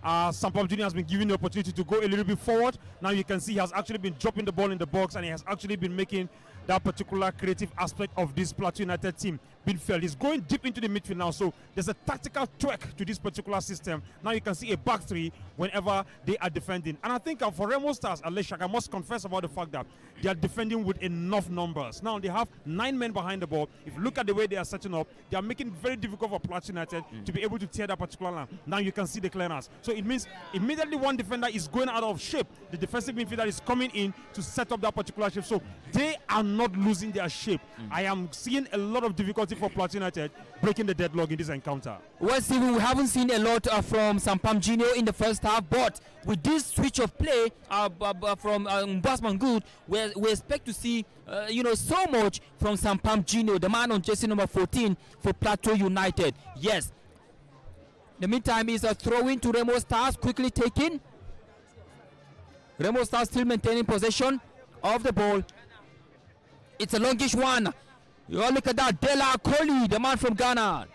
Sampam Junior has been given the opportunity to go a little bit forward. Now you can see he has actually been dropping the ball in the box, and he has actually been making that particular creative aspect of this Plateau United team being felt. He's going deep into the midfield now, so there's a tactical twerk to this particular system. Now you can see a back three whenever they are defending. And I think for Remo Stars, Aleshak, I must confess about the fact that they are defending with enough numbers. Now they have 9 men behind the ball. If you look at the way they are setting up, they are making it very difficult for Plateau United to be able to tear that particular line. Now you can see the clearance. So it means immediately one defender is going out of shape. The defensive midfielder is coming in to set up that particular shape. So they are not losing their shape. I am seeing a lot of difficulty for Plateau United breaking the deadlock in this encounter. Well, Stephen, we haven't seen a lot from Sampam Junior in the first half, but with this switch of play from Basman Good, we expect to see so much from Sampam Junior, the man on jersey number 14 for Plateau United. Yes. In the meantime, is a throw-in to Remo Stars, quickly taken. Remo Stars still maintaining possession of the ball. It's a longish one. You all look at that. Dela Koli, the man from Ghana.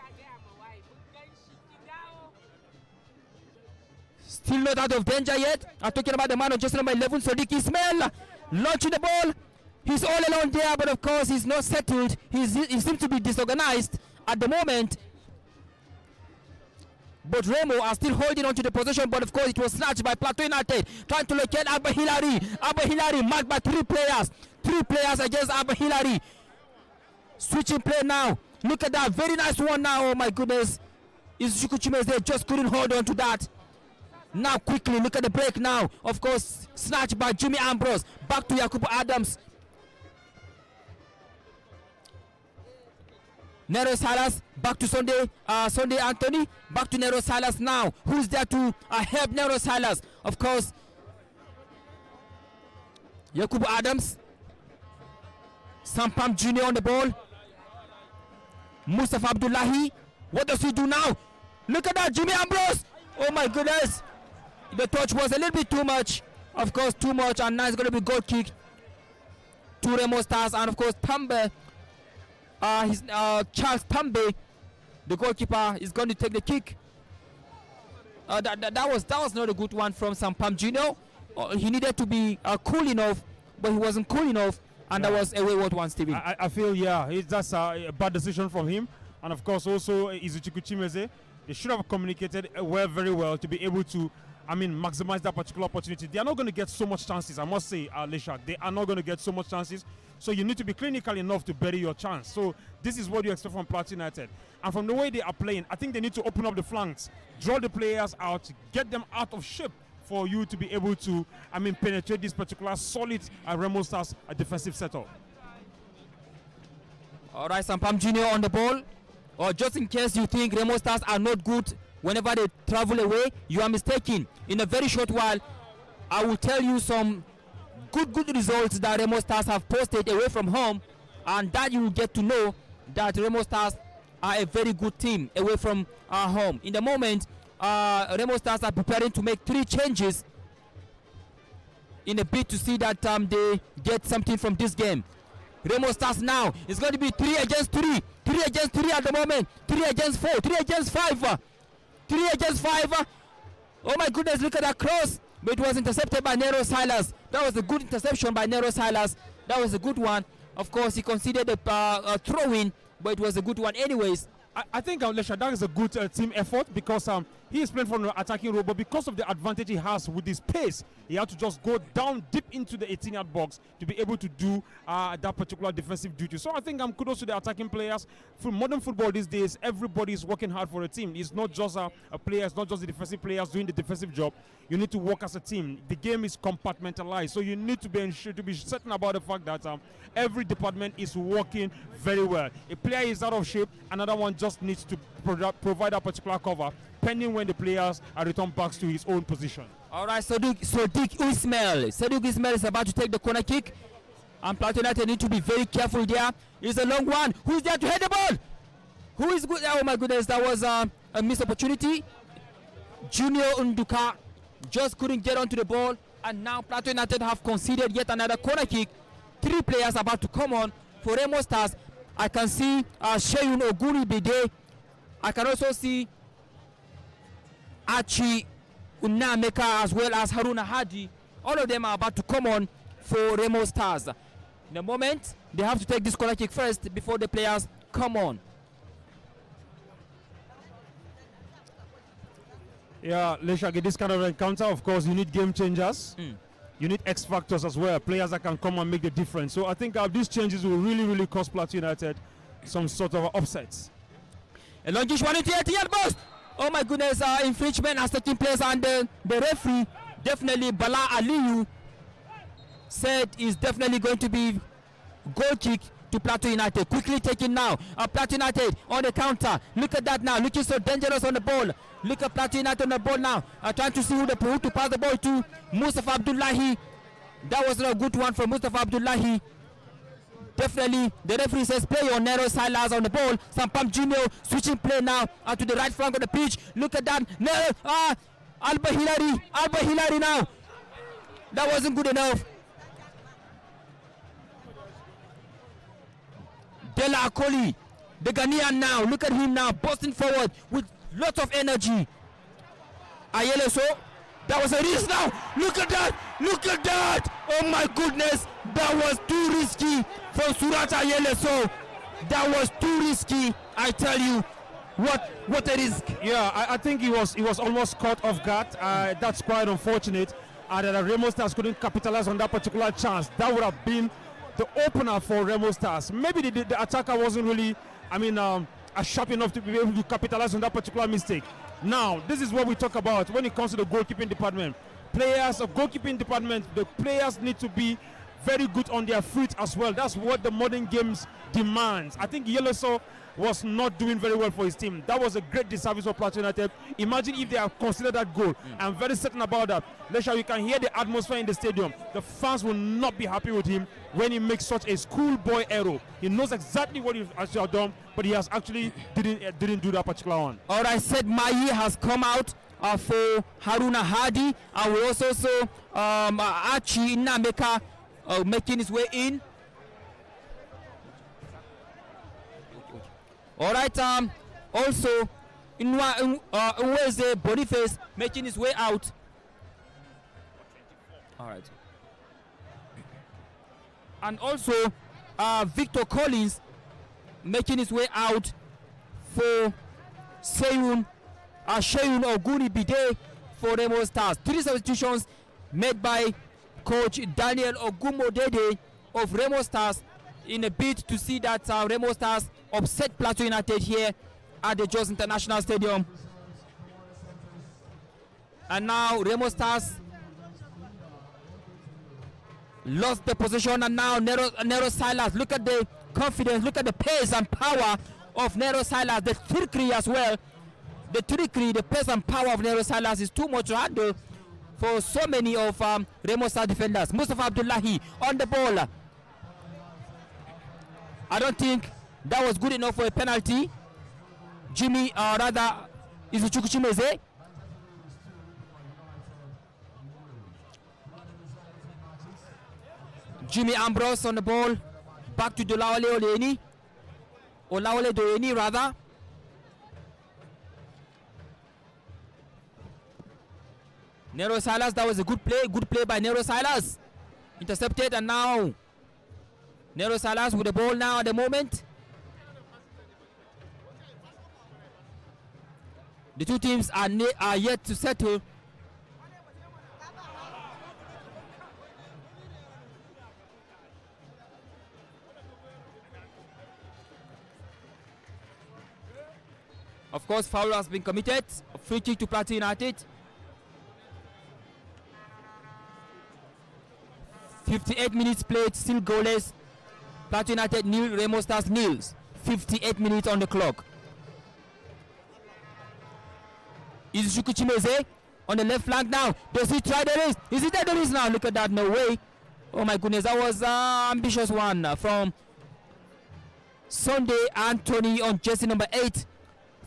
Still not out of danger yet. I'm talking about the man on jersey number 11, Sadiq Ismail. Launching the ball. He's all alone there, but of course he's not settled. He seems to be disorganized at the moment. But Remo are still holding on to the possession, but of course it was snatched by Plateau United, trying to locate Abba Hilary. Abba Hilary marked by 3 players. 3 players against Abba Hilary. Switching play now. Look at that, very nice one now. Oh my goodness. Izuchukwu Chimeze just couldn't hold on to that. Now quickly, look at the break now. Of course, snatched by Jimmy Ambrose. Back to Yakubu Adams. Nero Salas, back to Sunday Anthony, back to Nero Salas now. Who's there to help Nero Salas? Of course, Yakubu Adams. Sampam Jr. on the ball. Mustafa Abdullahi. What does he do now? Look at that, Jimmy Ambrose. Oh my goodness. The touch was a little bit too much. Of course, too much. And now it's going to be goal kick to Remo Stars. And of course, Tambe. Charles Tambe, the goalkeeper, is going to take the kick. That was not a good one from Sampam Jr. He needed to be cool enough, but he wasn't cool enough, and that was a wayward one, Stevie. I feel, that's a bad decision from him. And of course, also Izuchukwu Chimeze, they should have communicated very well to be able to, maximize that particular opportunity. They are not going to get so much chances, I must say, Leshak. They are not going to get so much chances. So you need to be clinical enough to bury your chance. So this is what you expect from Plateau United. And from the way they are playing, I think they need to open up the flanks, draw the players out, get them out of shape for you to be able to, penetrate this particular solid Remo Stars defensive setup. All right, Sampam Jr. on the ball. Or just in case you think Remo Stars are not good whenever they travel away, you are mistaken. In a very short while, I will tell you some good results that Remo Stars have posted away from home, and that you will get to know that Remo Stars are a very good team away from home. In the moment, Remo Stars are preparing to make 3 changes in a bid to see that they get something from this game. Remo Stars now is going to be 3 against 3. 3 against 3 at the moment. 3 against 4. 3 against 5. 3 against 5. Oh my goodness, look at that cross. But it was intercepted by Nero Silas. That was a good interception by Nero Silas. That was a good one. Of course, he considered a throw-in, but it was a good one anyways. I think Lesha, that is a good team effort because he is playing from the attacking role, but because of the advantage he has with his pace, he had to just go down deep into the 18-yard box to be able to do that particular defensive duty. So I think kudos to the attacking players. For modern football these days, everybody is working hard for a team. It's not just a player, it's not just the defensive players doing the defensive job. You need to work as a team. The game is compartmentalized, so you need to be certain about the fact that every department is working very well. A player is out of shape, another one just needs to provide a particular cover, pending when the players are returned back to his own position. All right, Sadiq Ismail. Sadiq Ismail is about to take the corner kick, and Plateau United need to be very careful there. It's a long one. Who's there to head the ball? Who is good? Oh my goodness, that was a missed opportunity. Junior Unduka just couldn't get onto the ball, and now Plateau United have conceded yet another corner kick. 3 players about to come on for Remo Stars. I can see Sheyun Oguri Bede. I can also see Achi Unameka as well as Haruna Hadi. All of them are about to come on for Remo Stars. In a moment, they have to take this corner kick first before the players come on. Yeah, Leshage, this kind of encounter, of course, you need game changers. You need X factors as well, players that can come and make the difference. So I think these changes will really cost Plateau United some sort of upsets. A longish 188 burst. Oh my goodness, infringement has taken place, and the referee, definitely Bala Aliyu, said is definitely going to be goal kick to Plateau United. Quickly taken now. Plateau United on the counter. Look at that now, looking so dangerous on the ball. Look at Plateau United on the ball now. Trying to see who to pass the ball to. Mustafa Abdullahi. That was a good one from Mustafa Abdullahi. Definitely, the referee says play on Nero Silas on the ball. Sampam Jr. switching play now to the right flank of the pitch. Look at that. Alba Hilary now. That wasn't good enough. Dela Akoli, the Ghanaian now. Look at him now, busting forward with lots of energy. Ayeleso, that was a risk now. Look at that. Look at that. Oh my goodness. That was too risky for Surat Ayeleso. That was too risky, I tell you. What a risk. Yeah, I think he was almost caught off guard. That's quite unfortunate. And Remo Stars couldn't capitalize on that particular chance. That would have been the opener for Remo Stars. Maybe the attacker wasn't really, sharp enough to be able to capitalize on that particular mistake. Now, this is what we talk about when it comes to the goalkeeping department. Goalkeeping department, the players need to be very good on their feet as well. That's what the modern games demands. I think Yellowsaw was not doing very well for his team. That was a great disservice for Plateau United. Imagine if they have considered that goal. I'm very certain about that. Lesha, you can hear the atmosphere in the stadium. The fans will not be happy with him when he makes such a schoolboy error. He knows exactly what he has done, but he has actually didn't do that particular one. All right, Said Mayi has come out for Haruna Hadi, and we also saw Archie Nameka making his way in. All right, also Nweze Boniface making his way out. All right, and also Victor Collins making his way out for Sheun Oguni Bide for Remo Stars. 3 substitutions made by coach Daniel Ogumodede of Remo Stars in a bid to see that Remo Stars upset Plateau United here at the Jos International Stadium. And now Remo Stars lost the position, and now Nero Silas. Look at the confidence, look at the pace and power of Nero Silas. The trickery as well. The trickery, the pace and power of Nero Silas is too much to handle for so many of Remo Stars defenders. Mustafa Abdullahi on the ball. I don't think that was good enough for a penalty. Izuchukwu Chimeze. Jimmy Ambrose on the ball. Back to Dolawale Oleni. Olawale Doyeni rather. Nero Silas, that was a good play by Nero Silas. Intercepted, and now Nero Silas with the ball now at the moment. The two teams are yet to settle. Of course, foul has been committed. A free kick to Plateau United. 58 minutes played, still goalless. Plateau United nil, Remo Stars nils. 58 minutes on the clock. Izuchukwu Chimeze on the left flank now. Does he try the race? Is it the race now? Look at that, no way. Oh my goodness, that was an ambitious one from Sunday Anthony on jersey number 8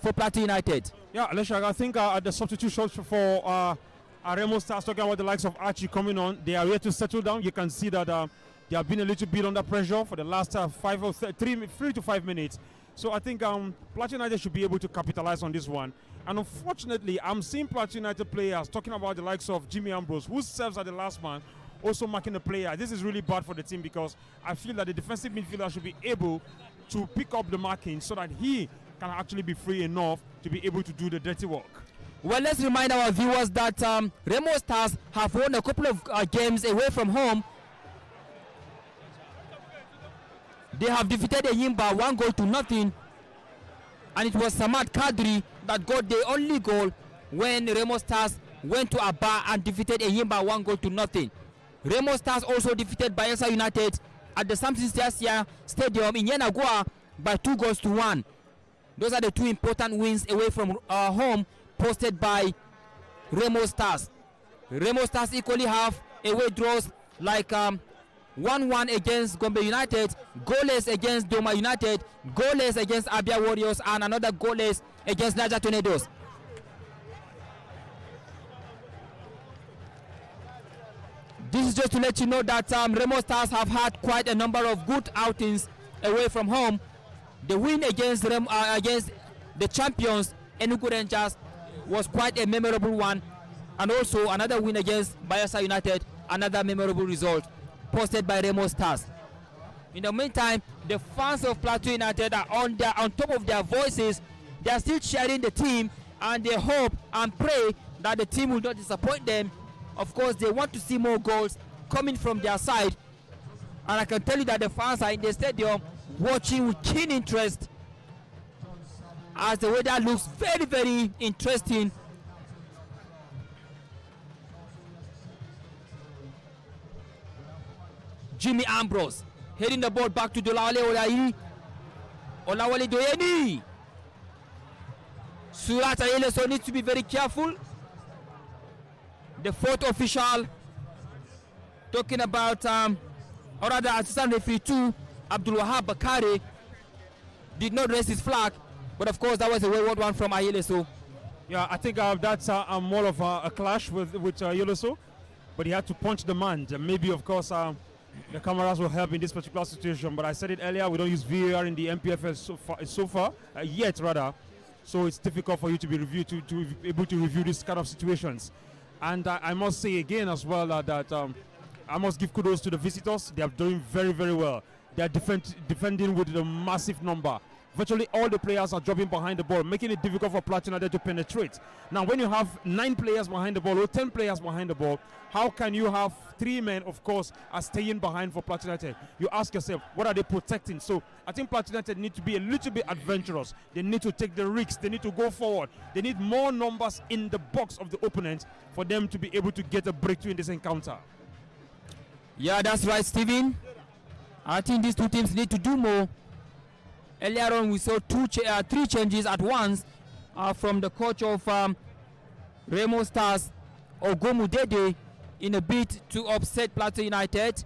for Plateau United. Yeah, Alesha, I think the substitutions for Remo Stars, talking about the likes of Archie coming on, they are here to settle down. You can see that they have been a little bit under pressure for the last 3 to 5 minutes. So I think Plateau United should be able to capitalize on this one. And unfortunately, I'm seeing Plateau United players talking about the likes of Jimmy Ambrose, who serves as the last man, also marking the player. This is really bad for the team, because I feel that the defensive midfielder should be able to pick up the marking so that he can actually be free enough to be able to do the dirty work. Well, let's remind our viewers that Remo Stars have won a couple of games away from home. They have defeated Eyimba 1-0, and it was Samad Kadri that got the only goal when Remo Stars went to Aba and defeated Eyimba 1-0. Remo Stars also defeated Bayelsa United at the Samson Siasia Stadium in Yenagoa by 2-1. Those are the two important wins away from home posted by Remo Stars. Remo Stars equally have away draws like 1-1 against Gombe United, goalless against Doma United, goalless against Abia Warriors, and another goalless against Niger Tornadoes. This is just to let you know that Remo Stars have had quite a number of good outings away from home. The win against the champions Enugu Rangers was quite a memorable one, and also another win against Bayelsa United, another memorable result posted by Remo Stars. In the meantime, the fans of Plateau United are on top of their voices. They are still cheering the team, and they hope and pray that the team will not disappoint them. Of course, they want to see more goals coming from their side. And I can tell you that the fans are in the stadium watching with keen interest, as the weather looks very, very interesting. Jimmy Ambrose heading the ball back to Olawale Doyeni. Surat Ayeleso needs to be very careful. The fourth official talking about, or rather assistant referee 2, Abdul Wahab Bakari, did not raise his flag, but of course that was a wayward one from Ayeleso. Yeah, I think that's more of a clash with Ayeleso, but he had to punch the man. Maybe, of course, the cameras will help in this particular situation, but I said it earlier, we don't use VAR in the NPFL so far, yet rather, so it's difficult for you to be able to review this kind of situations. And I must say again as well that I must give kudos to the visitors. They are doing very, very well. They are defending with a massive number. Virtually all the players are dropping behind the ball, making it difficult for Plateau to penetrate. Now, when you have 9 players behind the ball or 10 players behind the ball, how can you have 3 men, of course, are staying behind for Plateau? You ask yourself, what are they protecting? So I think Plateau need to be a little bit adventurous. They need to take the risks. They need to go forward. They need more numbers in the box of the opponent for them to be able to get a breakthrough in this encounter. Yeah, that's right, Steven. I think these two teams need to do more. Earlier on, we saw 3 changes at once from the coach of Remo Stars, Ogomudede, in a bid to upset Plateau United.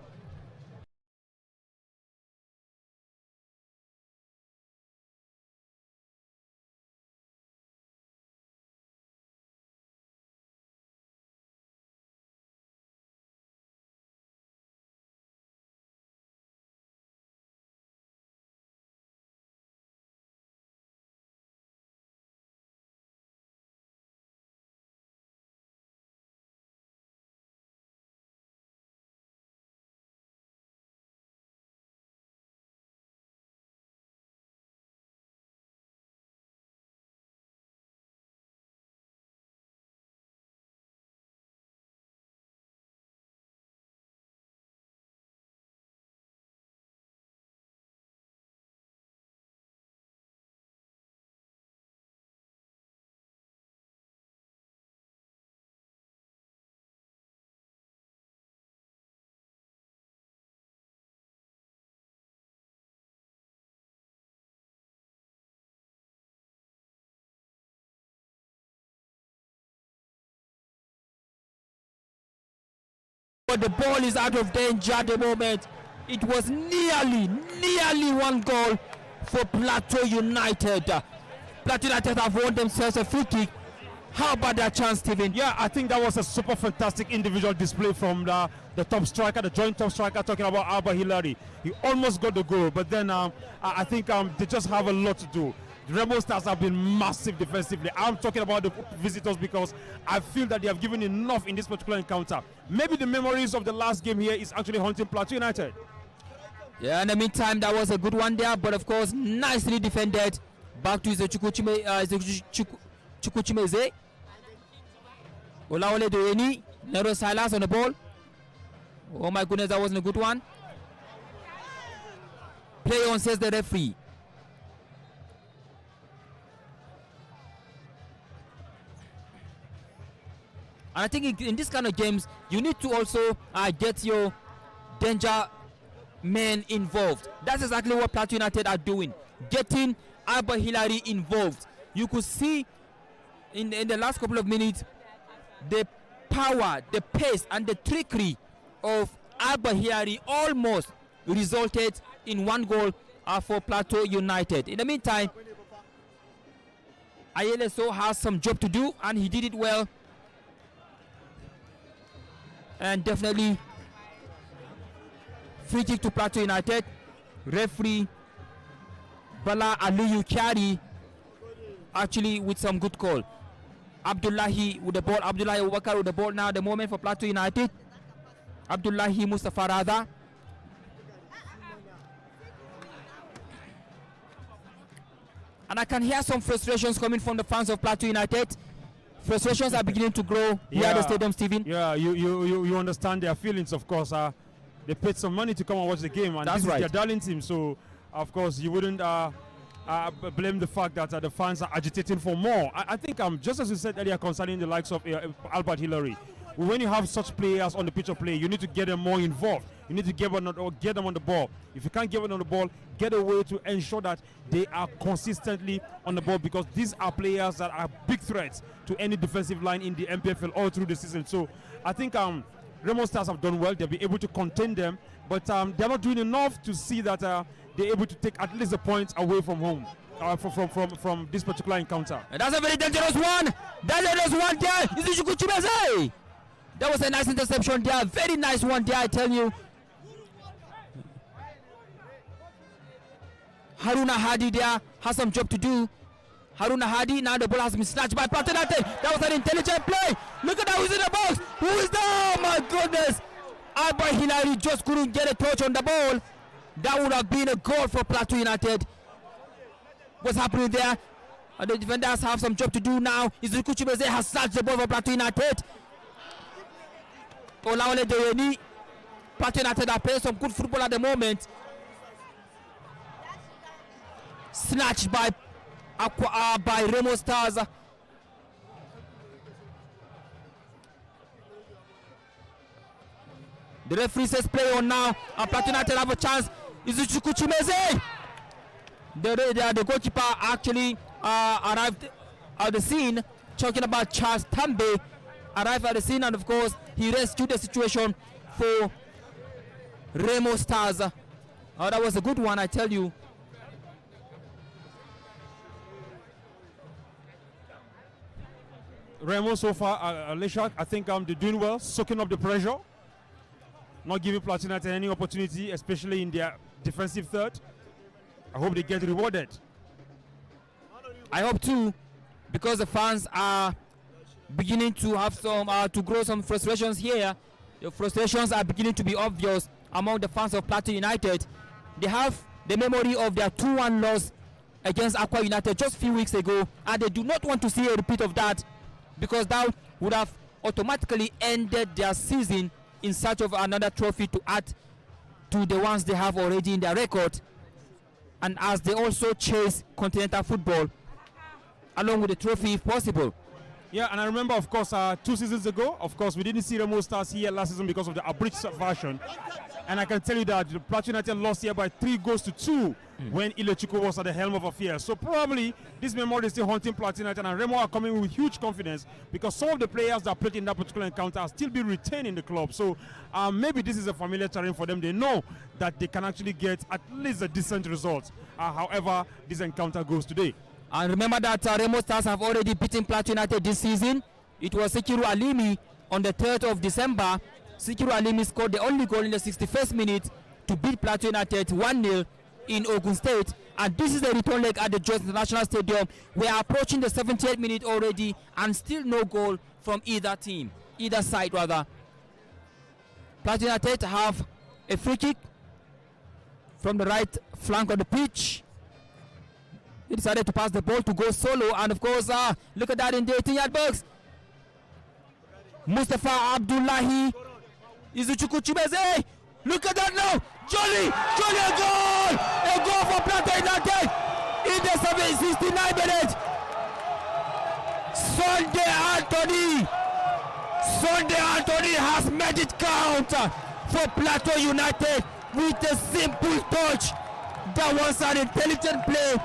But the ball is out of danger at the moment. It was nearly 1 goal for Plateau United. Plateau United have won themselves a free kick. How about that chance, Stephen? Yeah, I think that was a super fantastic individual display from the top striker, the joint top striker, talking about Alba Hilary. He almost got the goal, but then I think they just have a lot to do. The Remo Stars have been massive defensively. I'm talking about the visitors because I feel that they have given enough in this particular encounter. Maybe the memories of the last game here is actually haunting Plateau United. Yeah, in the meantime, that was a good one there, but of course, nicely defended. Back to Chukwuchimeze. Olawale Doyeni. Nero Silas on the ball. Oh my goodness, that wasn't a good one. Play on, says the referee. And I think in this kind of games, you need to also get your danger men involved. That's exactly what Plateau United are doing, getting Alba Hilary involved. You could see in the last couple of minutes the power, the pace, and the trickery of Alba Hilary almost resulted in 1 goal for Plateau United. In the meantime, Ayeleso has some job to do, and he did it well. And definitely free kick to Plateau United. Referee Bala Aliyu Kyari actually with some good call. Abdullahi with the ball. Abdullahi Abubakar with the ball now. The moment for Plateau United. Abdullahi Mustafa Rada. And I can hear some frustrations coming from the fans of Plateau United. Frustrations are beginning to grow here at the stadium, Stephen. Yeah, you understand their feelings, of course. They paid some money to come and watch the game, and this is their darling team. So, of course, you wouldn't blame the fact that the fans are agitating for more. I think, just as you said earlier concerning the likes of Albert Hillary, when you have such players on the pitch of play, you need to get them more involved. You need to get them on the ball. If you can't get them on the ball, get a way to ensure that they are consistently on the ball, because these are players that are big threats to any defensive line in the NPFL all through the season. So I think Remo Stars have done well. They'll be able to contain them, but they're not doing enough to see that they're able to take at least a point away from home. From this particular encounter. And that's a very dangerous one. Dangerous one there. Is it Chukwuchimeze? That was a nice interception there. Very nice one there, I tell you. Haruna Hadi there has some job to do. Haruna Hadi, now the ball has been snatched by Plateau United. That was an intelligent play. Look at that, who's in the box. Who is that? Oh my goodness. Albert Hillary just couldn't get a touch on the ball. That would have been a goal for Plateau United. What's happening there? The defenders have some job to do now. Izuku Chibeze has snatched the ball for Plateau United. Olaole Deyeni. Plateau United are playing some good football at the moment. Snatched by Remo Stars. The referee says play on now, and Plateau United have a chance. Izuku Chimeze. The goalkeeper actually arrived at the scene, talking about Charles Tambe. Arrived at the scene, and of course he rescued the situation for Remo Stars. That was a good one, I tell you. Remo so far, Leshak, I think they're doing well, soaking up the pressure, not giving Plateau United any opportunity, especially in their defensive third. I hope they get rewarded. I hope too, because the fans are beginning to have some to grow some frustrations here. The frustrations are beginning to be obvious among the fans of Plateau United. They have the memory of their 2-1 loss against Aqua United just a few weeks ago, and they do not want to see a repeat of that, because that would have automatically ended their season in search of another trophy to add to the ones they have already in their record, and as they also chase continental football along with the trophy if possible. Yeah, and I remember, of course, 2 seasons ago, of course, we didn't see Remo Stars here last season because of the abridged version. And I can tell you that the Plateau United lost here by 3-2 when Ilechukwu was at the helm of affairs. So probably this memory is still haunting Plateau United, and Remo are coming with huge confidence because some of the players that played in that particular encounter are still being retained in the club. So maybe this is a familiar terrain for them. They know that they can actually get at least a decent result, however this encounter goes today. And remember that Remo Stars have already beaten Plateau United this season. It was Sikiru Alimi on the 3rd of December. Sikiru Alimi scored the only goal in the 61st minute to beat Plateau United 1-0 in Ogun State. And this is the return leg at the Jos International Stadium. We are approaching the 78th minute already, and still no goal from either team, either side rather. Plateau United have a free kick from the right flank of the pitch. He decided to pass the ball to go solo, and of course, look at that in the 18-yard box. Mustafa Abdullahi, Izuchukwu Chibeze, look at that now, Jolly, a goal for Plateau United in the 69th minute. Sunday Anthony has made it count for Plateau United with a simple touch. That was an intelligent play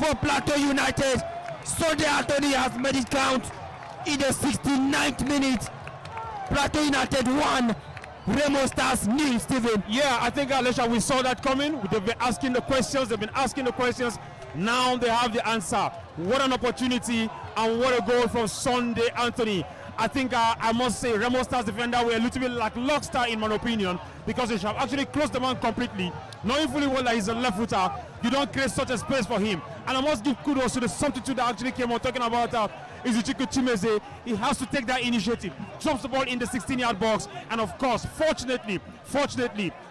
for Plateau United. Sunday Anthony has made it count in the 69th minute. Plateau United 1, Remo Stars 0, Stephen. Yeah, I think, Alesha, we saw that coming. They've been asking the questions. Now they have the answer. What an opportunity, and what a goal from Sunday Anthony. I think I must say Remo Stars defender were a little bit like Lockstar in my opinion, because they should have actually closed the man completely. Knowing fully well that he's a left footer, you don't create such a space for him. And I must give kudos to the substitute that actually came on, talking about Izuchukwu Chimeze. He has to take that initiative, drops the ball in the 16-yard box, and of course, fortunately,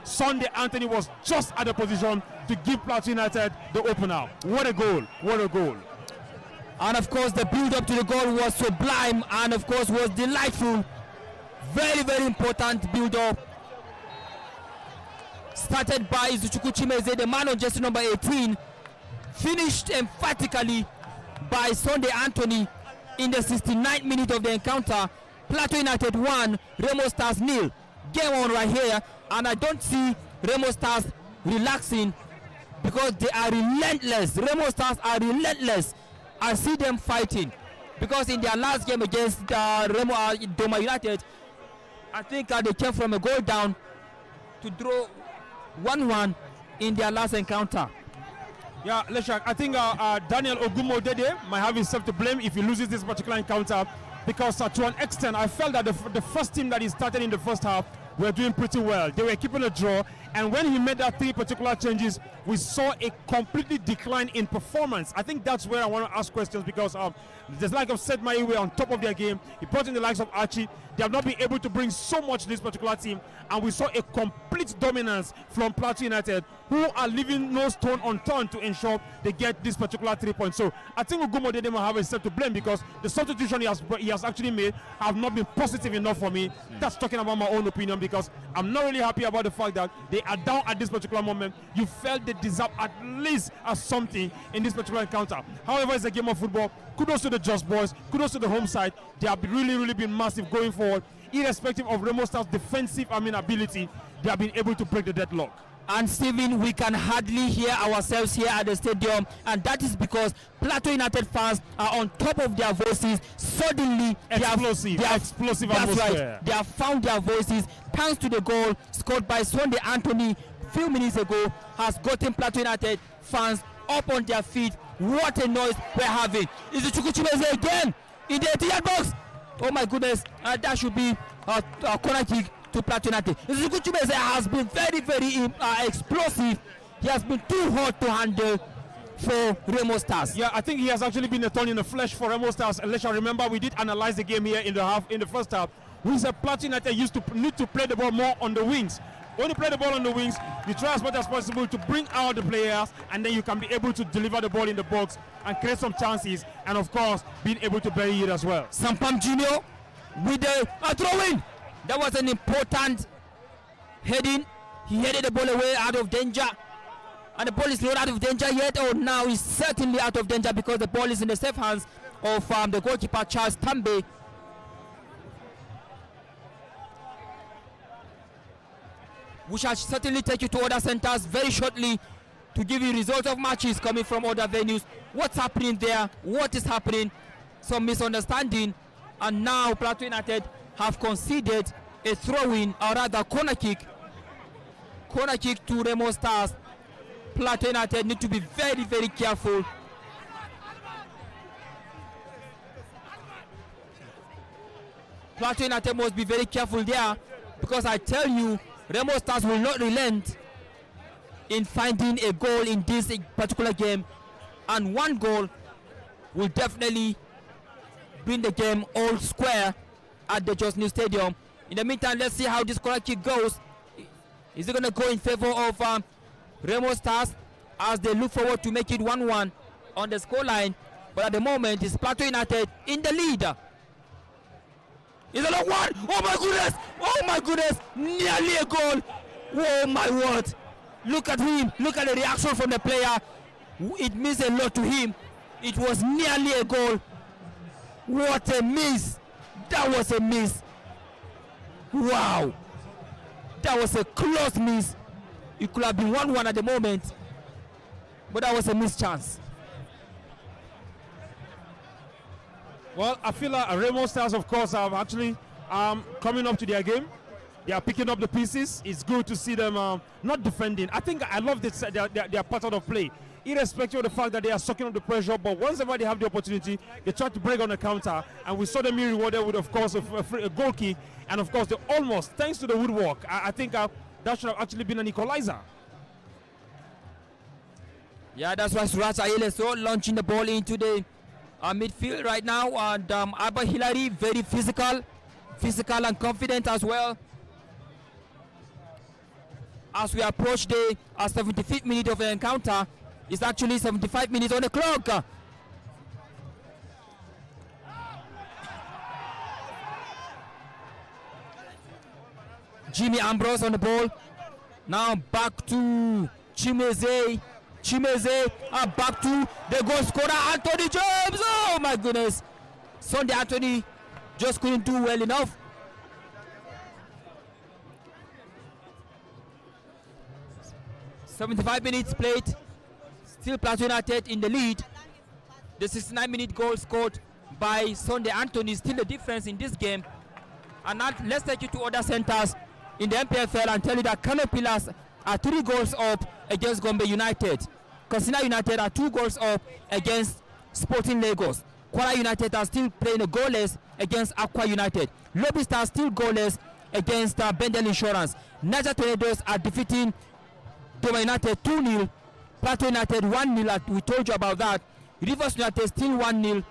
Sunday Anthony was just at the position to give Plateau United the opener. What a goal! What a goal! And of course, the build-up to the goal was sublime, and of course was delightful. Very, very important build-up. Started by Izuchukwu Chimeze, the man on jersey number 18. Finished emphatically by Sunday Anthony in the 69th minute of the encounter. Plateau United 1, Remo Stars 0. Game on right here, and I don't see Remo Stars relaxing because they are relentless. Remo Stars are relentless. I see them fighting because in their last game against Remo Doma United, I think they came from a goal down to draw 1-1 in their last encounter. Yeah, Leshak, I think Daniel Ogumodede might have himself to blame if he loses this particular encounter, because to an extent I felt that the first team that he started in the first half were doing pretty well. They were keeping a draw, and when he made that 3 particular changes, we saw a completely decline in performance. I think that's where I want to ask questions, because there's like I've said, my way on top of their game. He brought in the likes of Archie. They have not been able to bring so much to this particular team, and we saw a complete dominance from Plateau United, who are leaving no stone unturned to ensure they get this particular 3 points. So I think Ogumodede will have himself to blame, because the substitution he has actually made have not been positive enough for me. That's talking about my own opinion, because I'm not really happy about the fact that they are down at this particular moment. You felt they deserve at least something in this particular encounter. However, it's a game of football. Kudos to the Just Boys, kudos to the home side. They have really been massive going forward. Irrespective of Remo Stars' defensive ability, they have been able to break the deadlock. And Stephen, we can hardly hear ourselves here at the stadium, and that is because Plateau United fans are on top of their voices. Suddenly, explosive atmosphere. That's right. They have found their voices thanks to the goal scored by Sunday Anthony a few minutes ago. Has gotten Plateau United fans up on their feet. What a noise we're having! Is the Chukwuchimeze again in the 18-yard box? Oh my goodness! That should be a corner kick to Plateau United. Chukwuchimeze has been very explosive. He has been too hot to handle for Remo Stars. Yeah, I think he has actually been a thorn in the flesh for Remo Stars. Unless you remember, we did analyze the game here in the first half. We said Plateau United used to need to play the ball more on the wings. When you play the ball on the wings, you try as much as possible to bring out the players, and then you can be able to deliver the ball in the box and create some chances, and of course, being able to bury it as well. Sampam Junior with a throw-in. That was an important heading. He headed the ball away out of danger. And the ball is not out of danger yet. Oh, now he's certainly out of danger because the ball is in the safe hands of the goalkeeper, Charles Tambe. We shall certainly take you to other centers very shortly to give you results of matches coming from other venues. What's happening there? What is happening? Some misunderstanding. And now Plateau United have conceded a throw-in, or rather corner kick. Corner kick to Remo Stars. Plateau United need to be very careful. Plateau United must be very careful there, because I tell you, Remo Stars will not relent in finding a goal in this particular game, and one goal will definitely bring the game all square at the Just New Stadium. In the meantime, let's see how this corner kick goes. Is it going to go in favor of Remo Stars as they look forward to make it 1-1 on the scoreline? But at the moment, it's Plateau United in the lead. It's a long one. Oh my goodness! Oh my goodness! Nearly a goal. Oh my word! Look at him. Look at the reaction from the player. It means a lot to him. It was nearly a goal. What a miss! That was a miss. Wow! That was a close miss. It could have been 1-1 at the moment, but that was a missed chance. Well, I feel like Remo Stars, of course, are actually coming up to their game. They are picking up the pieces. It's good to see them not defending. I think I love this, their pattern of play, irrespective of the fact that they are sucking up the pressure. But once ever they have the opportunity, they try to break on the counter. And we saw them be rewarded with, of course, a goal kick. And, of course, the almost, thanks to the woodwork, I think that should have actually been an equalizer. Yeah, that's why Suraj Ayeleso launching the ball into the midfield right now, and Abba Hillary, very physical and confident as well. As we approach the 75th minute of the encounter, it's actually 75 minutes on the clock. Jimmy Ambrose on the ball. Now back to Chimeze. Back to the goal scorer, Anthony James. Oh my goodness. Sunday Anthony just couldn't do well enough. "75 minutes played. Still Plateau United in the lead. The 69-minute goal scored by Sunday Anthony is still the difference in this game. And now let's take you to other centers in the NPFL and tell you that Kano Pillars are 3 goals up against Gombe United. Kasina United are 2 goals up against Sporting Lagos. Kwara United are still playing a goalless against Aqua United. Lobby Stars still goalless against Bendel Insurance. Niger Tornadoes are defeating Doma United 2-0. Plateau United 1-0. We told you about that. Rivers United still 1-0.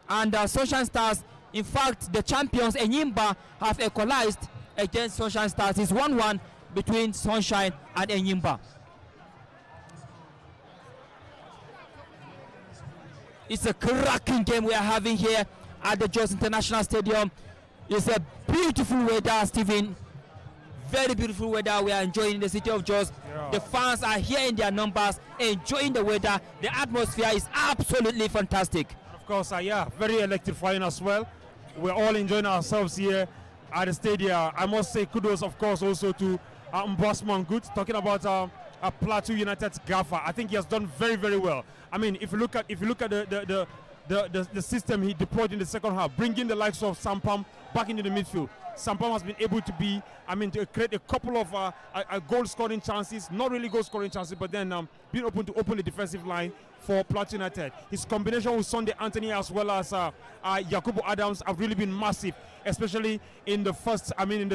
And Sunshine Stars, in fact, the champions Enyimba have equalized against Sunshine Stars. It's 1-1 between Sunshine and Enyimba. It's a cracking game we are having here at the Jos International Stadium. It's a beautiful weather, Stephen. Very beautiful weather we are enjoying in the city of Jos. Yeah. The fans are here in their numbers, enjoying the weather. The atmosphere is absolutely fantastic. Of course, yeah, very electrifying as well. We're all enjoying ourselves here at the stadium. I must say kudos, of course, also to Mbosman Good, talking about Plateau United's gaffer. I think he has done very, very well. I mean, if you look at the system he deployed in the second half, bringing the likes of Sampam back into the midfield. Sampam has been able to to create a couple of goal-scoring chances, not really goal-scoring chances, but then being open to open the defensive line for Plateau United. His combination with Sunday Anthony as well as Yakubu Adams have really been massive, especially in the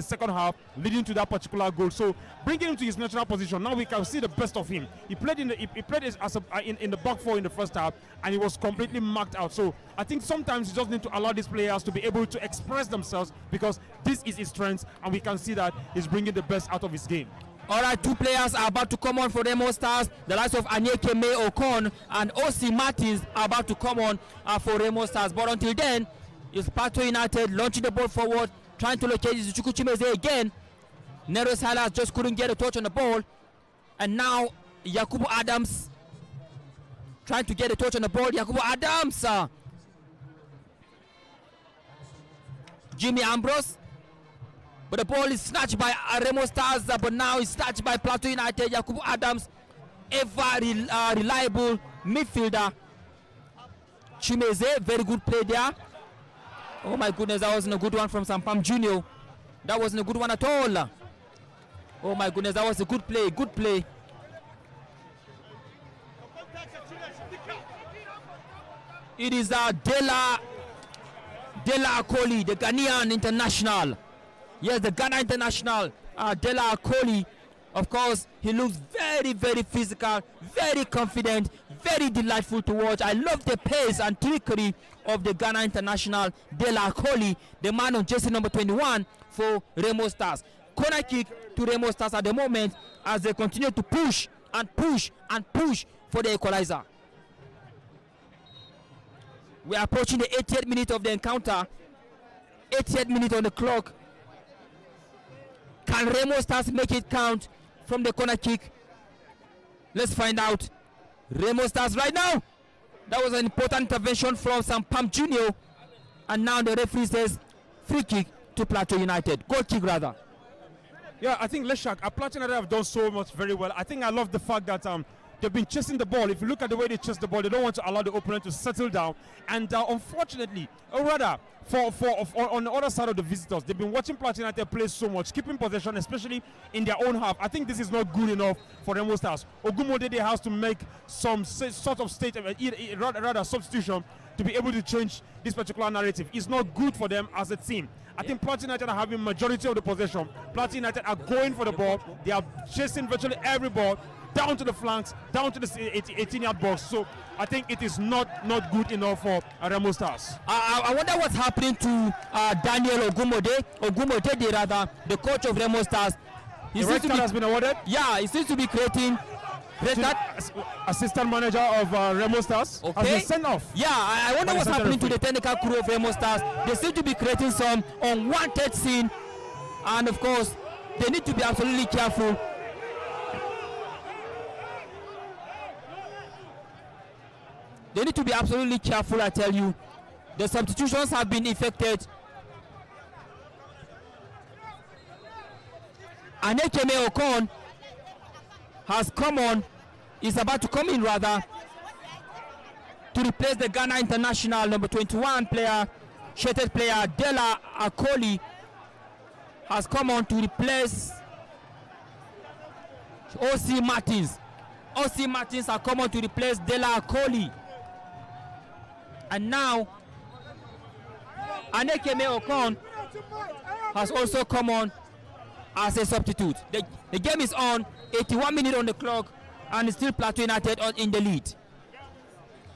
second half, leading to that particular goal. So bringing him to his natural position, now we can see the best of him. He played in the back four in the first half, and he was completely marked out. So I think sometimes you just need to allow these players to be able to express themselves, because this is his strength, and we can see that he's bringing the best out of his game. All right, 2 players are about to come on for Remo Stars. The likes of Anyeke May Okon and O.C. Martins are about to come on for Remo Stars. But until then, it's Plateau United launching the ball forward, trying to locate Izuchukwu Chimeze again. Nero Salas just couldn't get a touch on the ball. And now Yakubu Adams trying to get a touch on the ball. Yakubu Adams. Jimmy Ambrose. But the ball is snatched by Remo Stars, but now it's snatched by Plateau United. Yakubu Adams, ever reliable midfielder. Chimeze, very good play there. Oh my goodness, that wasn't a good one from Sampam Junior. That wasn't a good one at all. Oh my goodness, that was a good play, good play. It is Dela Akoli, the Ghanaian international. Yes, the Ghana international, Dela Akoli. Of course, he looks very, very physical, very confident, very delightful to watch. I love the pace and trickery of the Ghana international, Dela Akoli, the man on jersey number 21 for Remo Stars. Corner kick to Remo Stars at the moment as they continue to push and push and push for the equalizer. We are approaching the 80th minute of the encounter. 80th minute on the clock. Can Remo Stars make it count from the corner kick? Let's find out. Remo Stars right now. That was an important intervention from Sampam Junior. And now the referee says free kick to Plateau United. Goal kick rather. Yeah, I think Leshak, Plateau United have done so much very well. I think I love the fact that they've been chasing the ball. If you look at the way they chase the ball, they don't want to allow the opponent to settle down. And unfortunately, or rather, on the other side of the visitors, they've been watching Plateau United play so much, keeping possession, especially in their own half. I think this is not good enough for Remo Stars. Ogumodede has to make some sort of substitution to be able to change this particular narrative. It's not good for them as a team. I think Plateau United are having majority of the possession. Plateau United are going for the ball. They are chasing virtually every ball. down to the flanks, down to the 18-yard box. So I think it is not good enough for Remo Stars. I wonder what's happening to Daniel Ogumode rather, the coach of Remo Stars. The red card has been awarded? Yeah, he seems to be creating red card. Assistant manager of Remo Stars has been sent off. Yeah, I wonder what's happening to the technical crew of Remo Stars. They seem to be creating some unwanted scene, and of course, they need to be absolutely careful. They need to be absolutely careful, I tell you. The substitutions have been effected. Anekeme Okon has come on, is about to come in rather, to replace the Ghana international number 21 player, shirted player Dela Akoli has come on to replace O.C. Martins. O.C. Martins has come on to replace Dela Akoli. And now Anekeme Okon has also come on as a substitute. The game is on, 81 minutes on the clock, and it's still Plateau United in the lead.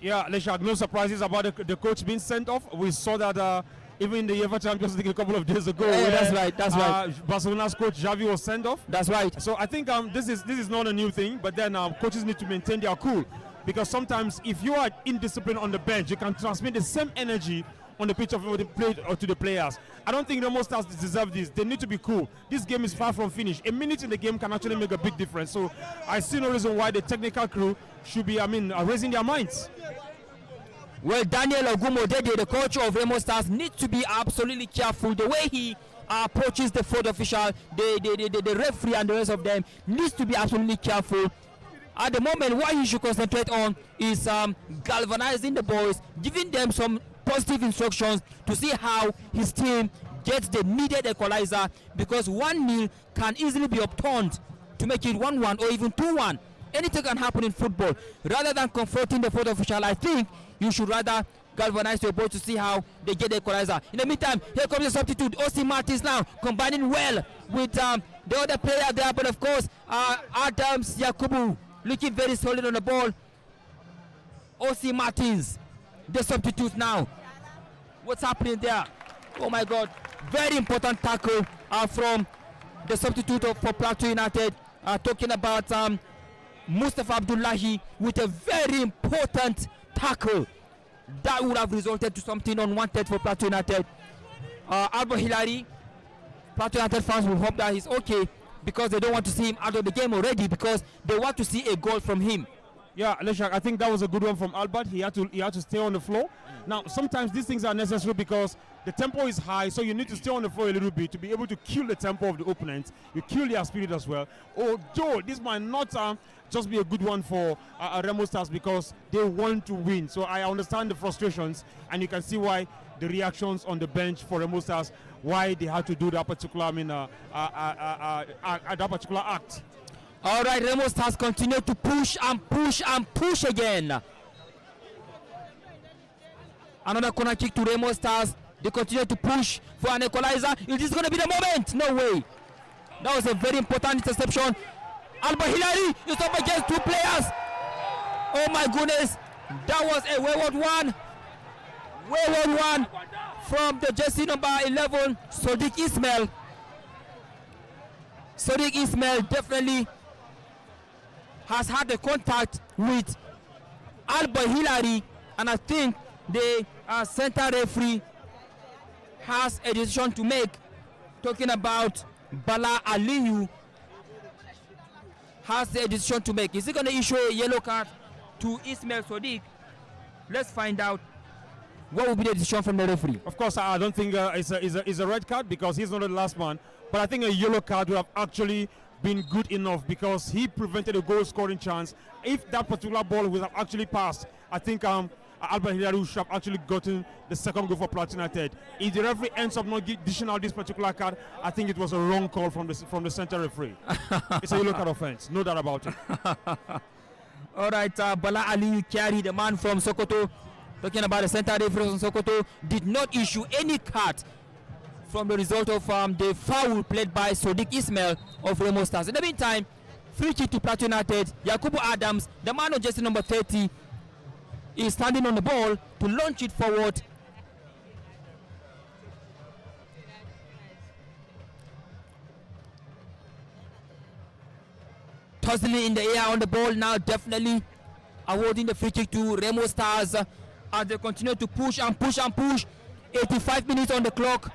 Yeah, Leshak, no surprises about the coach being sent off. We saw that even in the UEFA Champions League a couple of days ago. Yeah, that's right. Barcelona's coach Xavi was sent off. That's right. So I think this is not a new thing, but then coaches need to maintain their cool, because sometimes if you are indisciplined on the bench, you can transmit the same energy on the pitch of the play or to the players. I don't think Remo Stars deserve this. They need to be cool. This game is far from finished. A minute in the game can actually make a big difference. So I see no reason why the technical crew should be, raising their minds. Well, Daniel Ogumodede, the coach of Remo Stars, needs to be absolutely careful. The way he approaches the fourth official, the referee and the rest of them, needs to be absolutely careful. At the moment, what he should concentrate on is galvanizing the boys, giving them some positive instructions to see how his team gets the needed equalizer, because 1-0 can easily be upturned to make it 1-1 or even 2-1. Anything can happen in football. Rather than confronting the fourth official, I think you should rather galvanize your boys to see how they get the equalizer. In the meantime, here comes the substitute, O.C. Martins now, combining well with the other player there, but of course, Adams Yakubu looking very solid on the ball. O.C. Martins, the substitute now. What's happening there? Oh my God. Very important tackle from the substitute for Plateau United. Talking about Mustafa Abdullahi with a very important tackle that would have resulted to something unwanted for Plateau United. Alba Hilary, Plateau United fans will hope that he's okay, because they don't want to see him out of the game already, because they want to see a goal from him. Yeah, Leshak, I think that was a good one from Albert. He had to stay on the floor. Now, sometimes these things are necessary because the tempo is high, so you need to stay on the floor a little bit to be able to kill the tempo of the opponent. You kill their spirit as well. Although this might not just be a good one for Remo Stars, because they want to win. So I understand the frustrations, and you can see why the reactions on the bench for Remo Stars, why they had to do that particular, that particular act. All right, Remo Stars continue to push and push and push again. Another corner kick to Remo Stars. They continue to push for an equalizer. Is this going to be the moment? No way. That was a very important interception. Alba Hilary is up against two players. Oh my goodness. That was a wayward one. Wayward one from the jersey number 11, Sadiq Ismail. Sadiq Ismail definitely has had the contact with Alba Hilary, and I think the center referee has a decision to make. Talking about Bala Aliyu has a decision to make. Is he going to issue a yellow card to Ismail Sadiq? Let's find out what will be the decision from the referee. Of course, I don't think it's a red card, because he's not the last man. But I think a yellow card would have actually been good enough, because he prevented a goal scoring chance. If that particular ball would have actually passed, I think Albert Hilary should have actually gotten the second goal for Plateau United. If the referee ends up not dishing out this particular card, I think it was a wrong call from the center referee. It's a yellow card offense, no doubt about it. All right, Bala Ali Kyari, the man from Sokoto, talking about the center referee from Sokoto, did not issue any card from the result of the foul played by Sadiq Ismail of Remo Stars. In the meantime, Free kick to Plateau United. Yakubu Adams, the man of jersey number 30, is standing on the ball to launch it forward. Tossing in the air on the ball now, definitely awarding the free kick to Remo Stars as they continue to push and push and push. 85 minutes on the clock.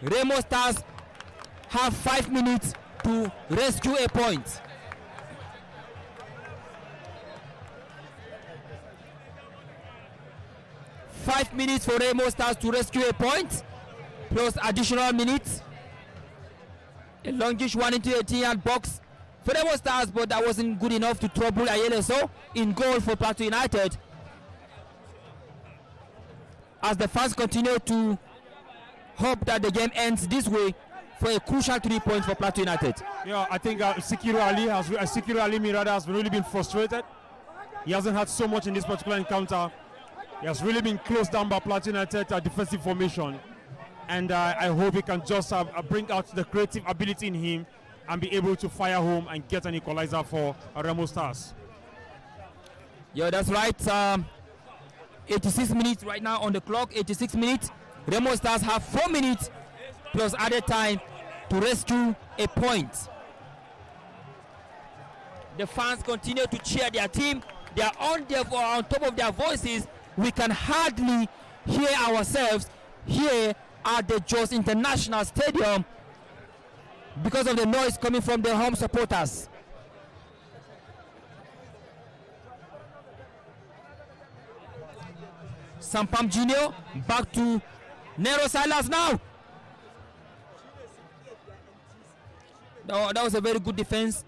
Remo Stars have 5 minutes to rescue a point. Five minutes for Remo Stars to rescue a point, plus additional minutes. A longish one into the 18-yard box for Remo Stars, but that wasn't good enough to trouble Ayeleso in goal for Plateau United. As the fans continue to hope that the game ends this way for a crucial 3 points for Plateau United. Yeah, I think Sikiru Ali Mirada has really been frustrated. He hasn't had so much in this particular encounter. He has really been closed down by Plateau United defensive formation. And I hope he can just bring out the creative ability in him and be able to fire home and get an equalizer for Remo Stars. Yeah, that's right. 86 minutes right now on the clock. 86 minutes. Remo Stars have 4 minutes plus added time to rescue a point. The fans continue to cheer their team. They are on top of their voices. We can hardly hear ourselves here at the Jos International Stadium because of the noise coming from the home supporters. Sampam Junior back to Nero Silas now. That was a very good defense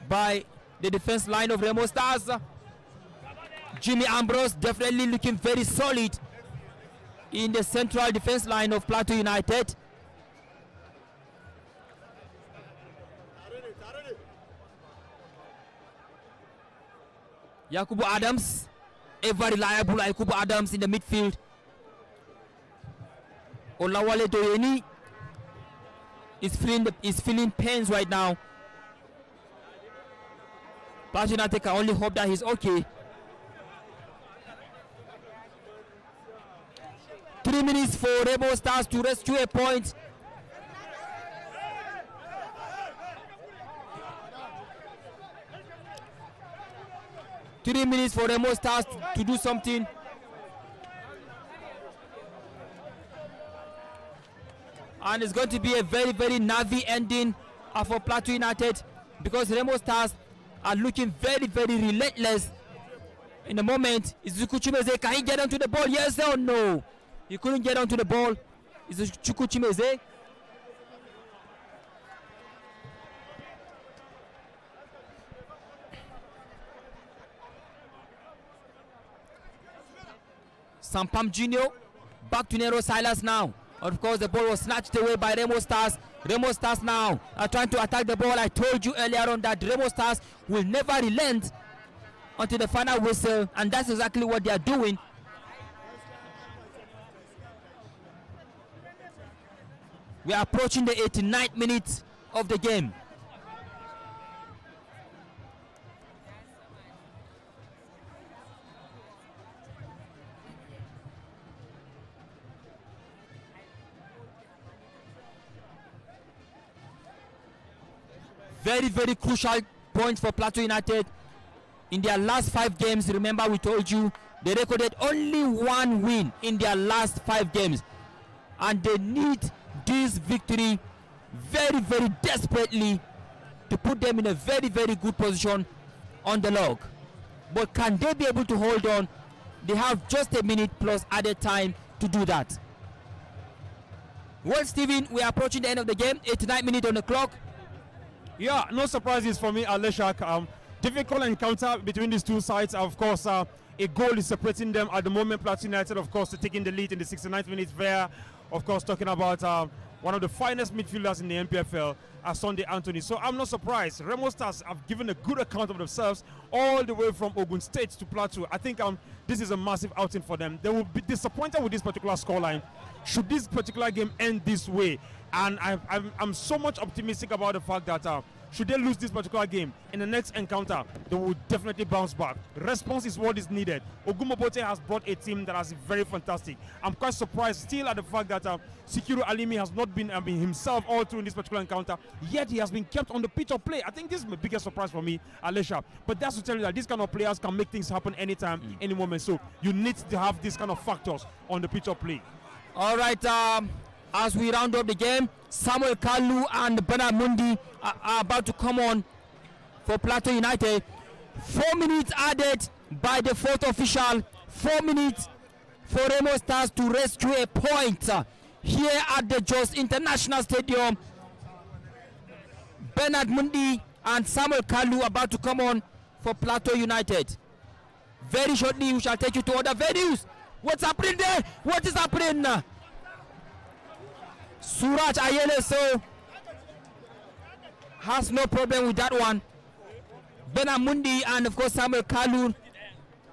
by the defense line of Remo Stars. Jimmy Ambrose definitely looking very solid in the central defense line of Plateau United. Yakubu Adams, ever reliable Yakubu Adams in the midfield. Olawale Doyeni is feeling pains right now. Plateau United can only hope that he's okay. 3 minutes for Remo Stars to rescue a point. Three minutes for Remo Stars to do something. And it's going to be a very, very nervy ending for Plateau United because Remo Stars are looking very, very relentless. In the moment, Izuku Chimeze, can he get onto the ball? Yes or no? He couldn't get onto the ball. Izuku Chimeze. Sampam Junior back to Nero Silas now. Of course, the ball was snatched away by Remo Stars. Remo Stars now are trying to attack the ball. I told you earlier on that Remo Stars will never relent until the final whistle, and that's exactly what they are doing. We are approaching the 89th minute of the game. Very, very crucial point for Plateau United. In their last 5 games, remember we told you, they recorded only 1 win in their last 5 games. And they need this victory very, very desperately to put them in a very, very good position on the log. But can they be able to hold on? They have just a minute plus added time to do that. Well, Stephen, we are approaching the end of the game. 89 minutes on the clock. Yeah, no surprises for me, Aleshak. Difficult encounter between these two sides. Of course, a goal is separating them at the moment. Plateau United, of course, taking the lead in the 69th minute. There, of course, talking about one of the finest midfielders in the NPFL, Sunday Anthony. So I'm not surprised. Remo Stars have given a good account of themselves all the way from Ogun State to Plateau. I think this is a massive outing for them. They will be disappointed with this particular scoreline should this particular game end this way. And I'm so much optimistic about the fact that should they lose this particular game, in the next encounter, they will definitely bounce back. Response is what is needed. Ogumobote has brought a team that is very fantastic. I'm quite surprised still at the fact that Sikiru Alimi has not been himself all through in this particular encounter, yet he has been kept on the pitch of play. I think this is the biggest surprise for me, Alesha. But that's to tell you that these kind of players can make things happen anytime, any moment. So you need to have these kind of factors on the pitch of play. All right, as we round up the game, Samuel Kalu and Bernard Mundi are about to come on for Plateau United. 4 minutes added by the fourth official. 4 minutes for Remo Stars to rescue a point here at the Jos International Stadium. Bernard Mundi and Samuel Kalu about to come on for Plateau United. Very shortly, we shall take you to other venues. What's happening there? What is happening? Suraj Ayeleso has no problem with that one. Bernard Mundi and of course Samuel Kalu,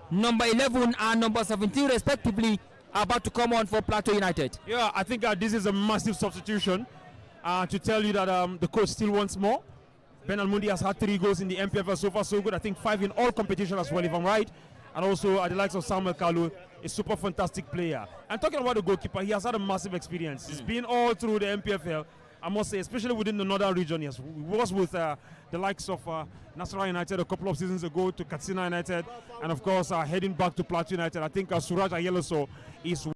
number 11 and number 17 respectively, are about to come on for Plateau United. Yeah, I think this is a massive substitution to tell you that the coach still wants more. Bernard Mundi has had 3 goals in the NPFL, so far so good. I think 5 in all competition as well, if I'm right. And also the likes of Samuel Kalu, a super fantastic player. And talking about the goalkeeper, he has had a massive experience. He's been all through the NPFL, I must say, especially within the northern region. Yes, he was with the likes of Nasarawa United a couple of seasons ago, to Katsina United, and of course heading back to Plateau United. I think Suraj Ayeleso is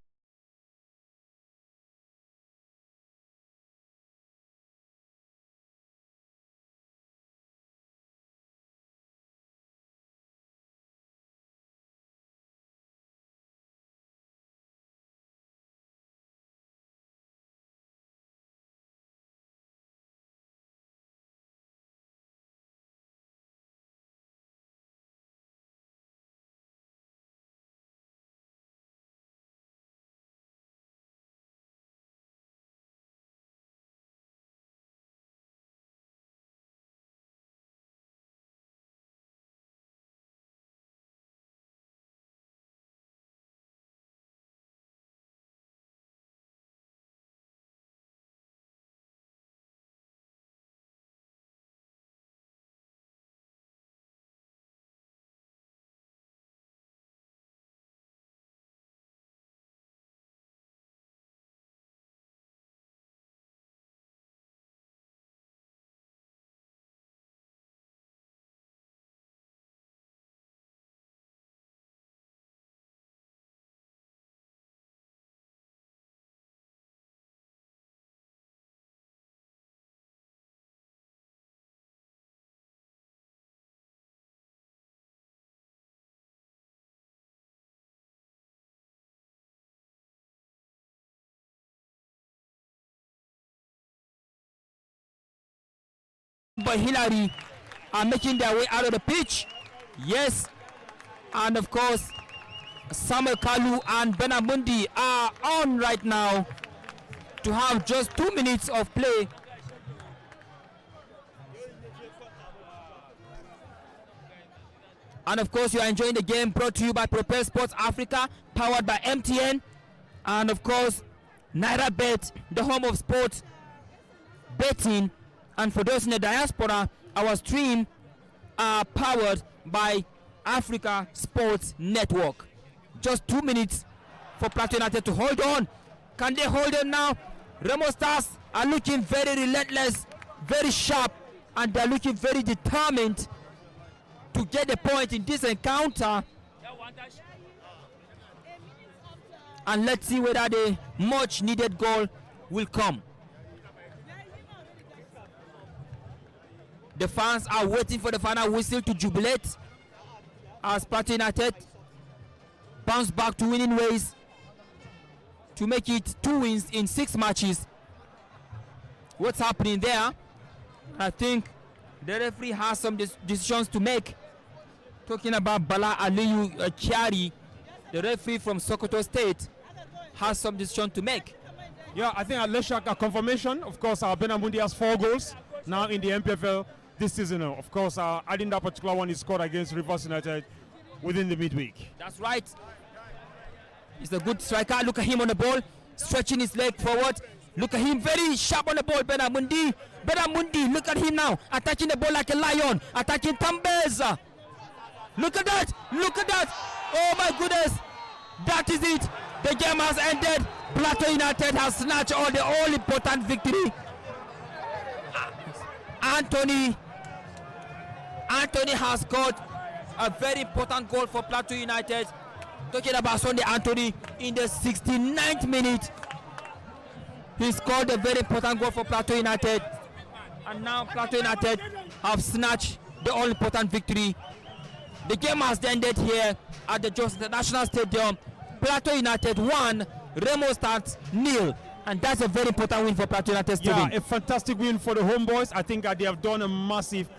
but Hillary are making their way out of the pitch. Yes, and of course Samuel Kalu and Bernard Mundi are on right now to have just 2 minutes of play. And of course you are enjoying the game, brought to you by Propel Sports Africa, powered by MTN, and of course NairaBet, the home of sports betting. And for those in the diaspora, our stream are powered by Africa Sports Network. Just 2 minutes for Plateau United to hold on. Can they hold on now? Remo Stars are looking very relentless, very sharp, and they're looking very determined to get the point in this encounter. And let's see whether the much needed goal will come. The fans are waiting for the final whistle to jubilate as Plateau United bounce back to winning ways to make it 2 wins in 6 matches. What's happening there? I think the referee has some decisions to make. Talking about Bala Aliyu Kyari, the referee from Sokoto State, has some decision to make. Yeah, I think Alesha, a confirmation. Of course, Bernard Mundi has 4 goals now in the NPFL this season. Of course, adding that particular one he scored against Rivers United within the midweek. That's right. He's a good striker. Look at him on the ball, stretching his leg forward. Look at him, very sharp on the ball, Benamundi. Benamundi, look at him now, attacking the ball like a lion, attacking Tambeza. Look at that, look at that. Oh my goodness, that is it. The game has ended. Plateau United has snatched the all-important victory. Anthony has got a very important goal for Plateau United. Talking about Sunday Anthony in the 69th minute. He scored a very important goal for Plateau United. And now Plateau United have snatched the all-important victory. The game has ended here at the Jos International Stadium. Plateau United 1, Remo Stars 0. And that's a very important win for Plateau United. Yeah, a fantastic win for the homeboys. I think they have done a massive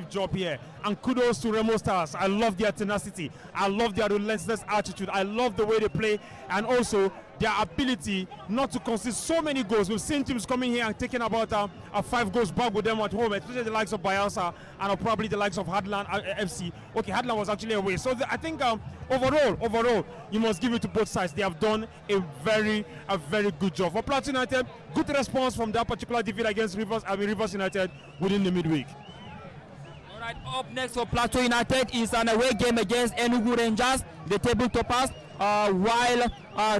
job here. And kudos to Remo Stars. I love their tenacity. I love their relentless attitude. I love the way they play. And also their ability not to concede so many goals. We've seen teams coming here and taking about 5 goals back with them at home, especially the likes of Bayelsa and probably the likes of Hadland FC. Okay, Hadland was actually away. So I think overall, you must give it to both sides. They have done a very good job. For Plateau United, good response from that particular defeat against Rivers United within the midweek. All right, up next for Plateau United is an away game against Enugu Rangers, the table toppers. While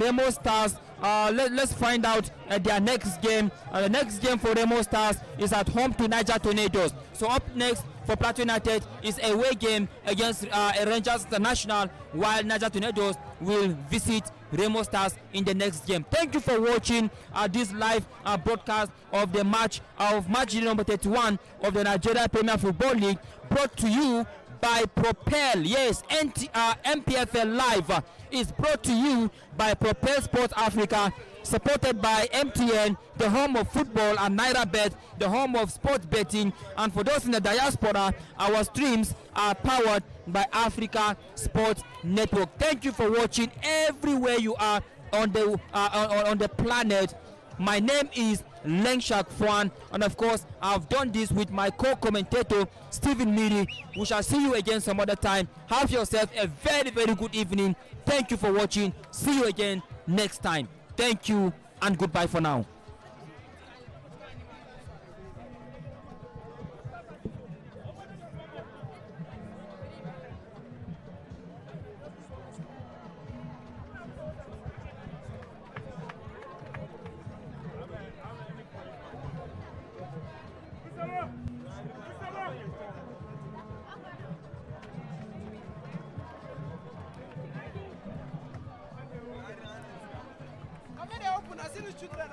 Remo Stars, let's find out their next game. The next game for Remo Stars is at home to Niger Tornadoes. So up next for Plateau United is a away game against Rangers International, while Niger Tornadoes will visit Remo Stars in the next game. Thank you for watching this live broadcast of the match number 31 of the Nigeria Premier Football League, brought to you by Propel. Yes, NPFL Live is brought to you by Propel Sports Africa, supported by MTN, the home of football, and NairaBet, the home of sports betting. And for those in the diaspora, our streams are powered by Africa Sports Network. Thank you for watching everywhere you are on the planet. My name is Lengshak Fwan, and of course I've done this with my co-commentator Stephen Miri. We shall see you again some other time. Have yourself a very good evening. Thank you for watching. See you again next time. Thank you and goodbye for now. I see the children.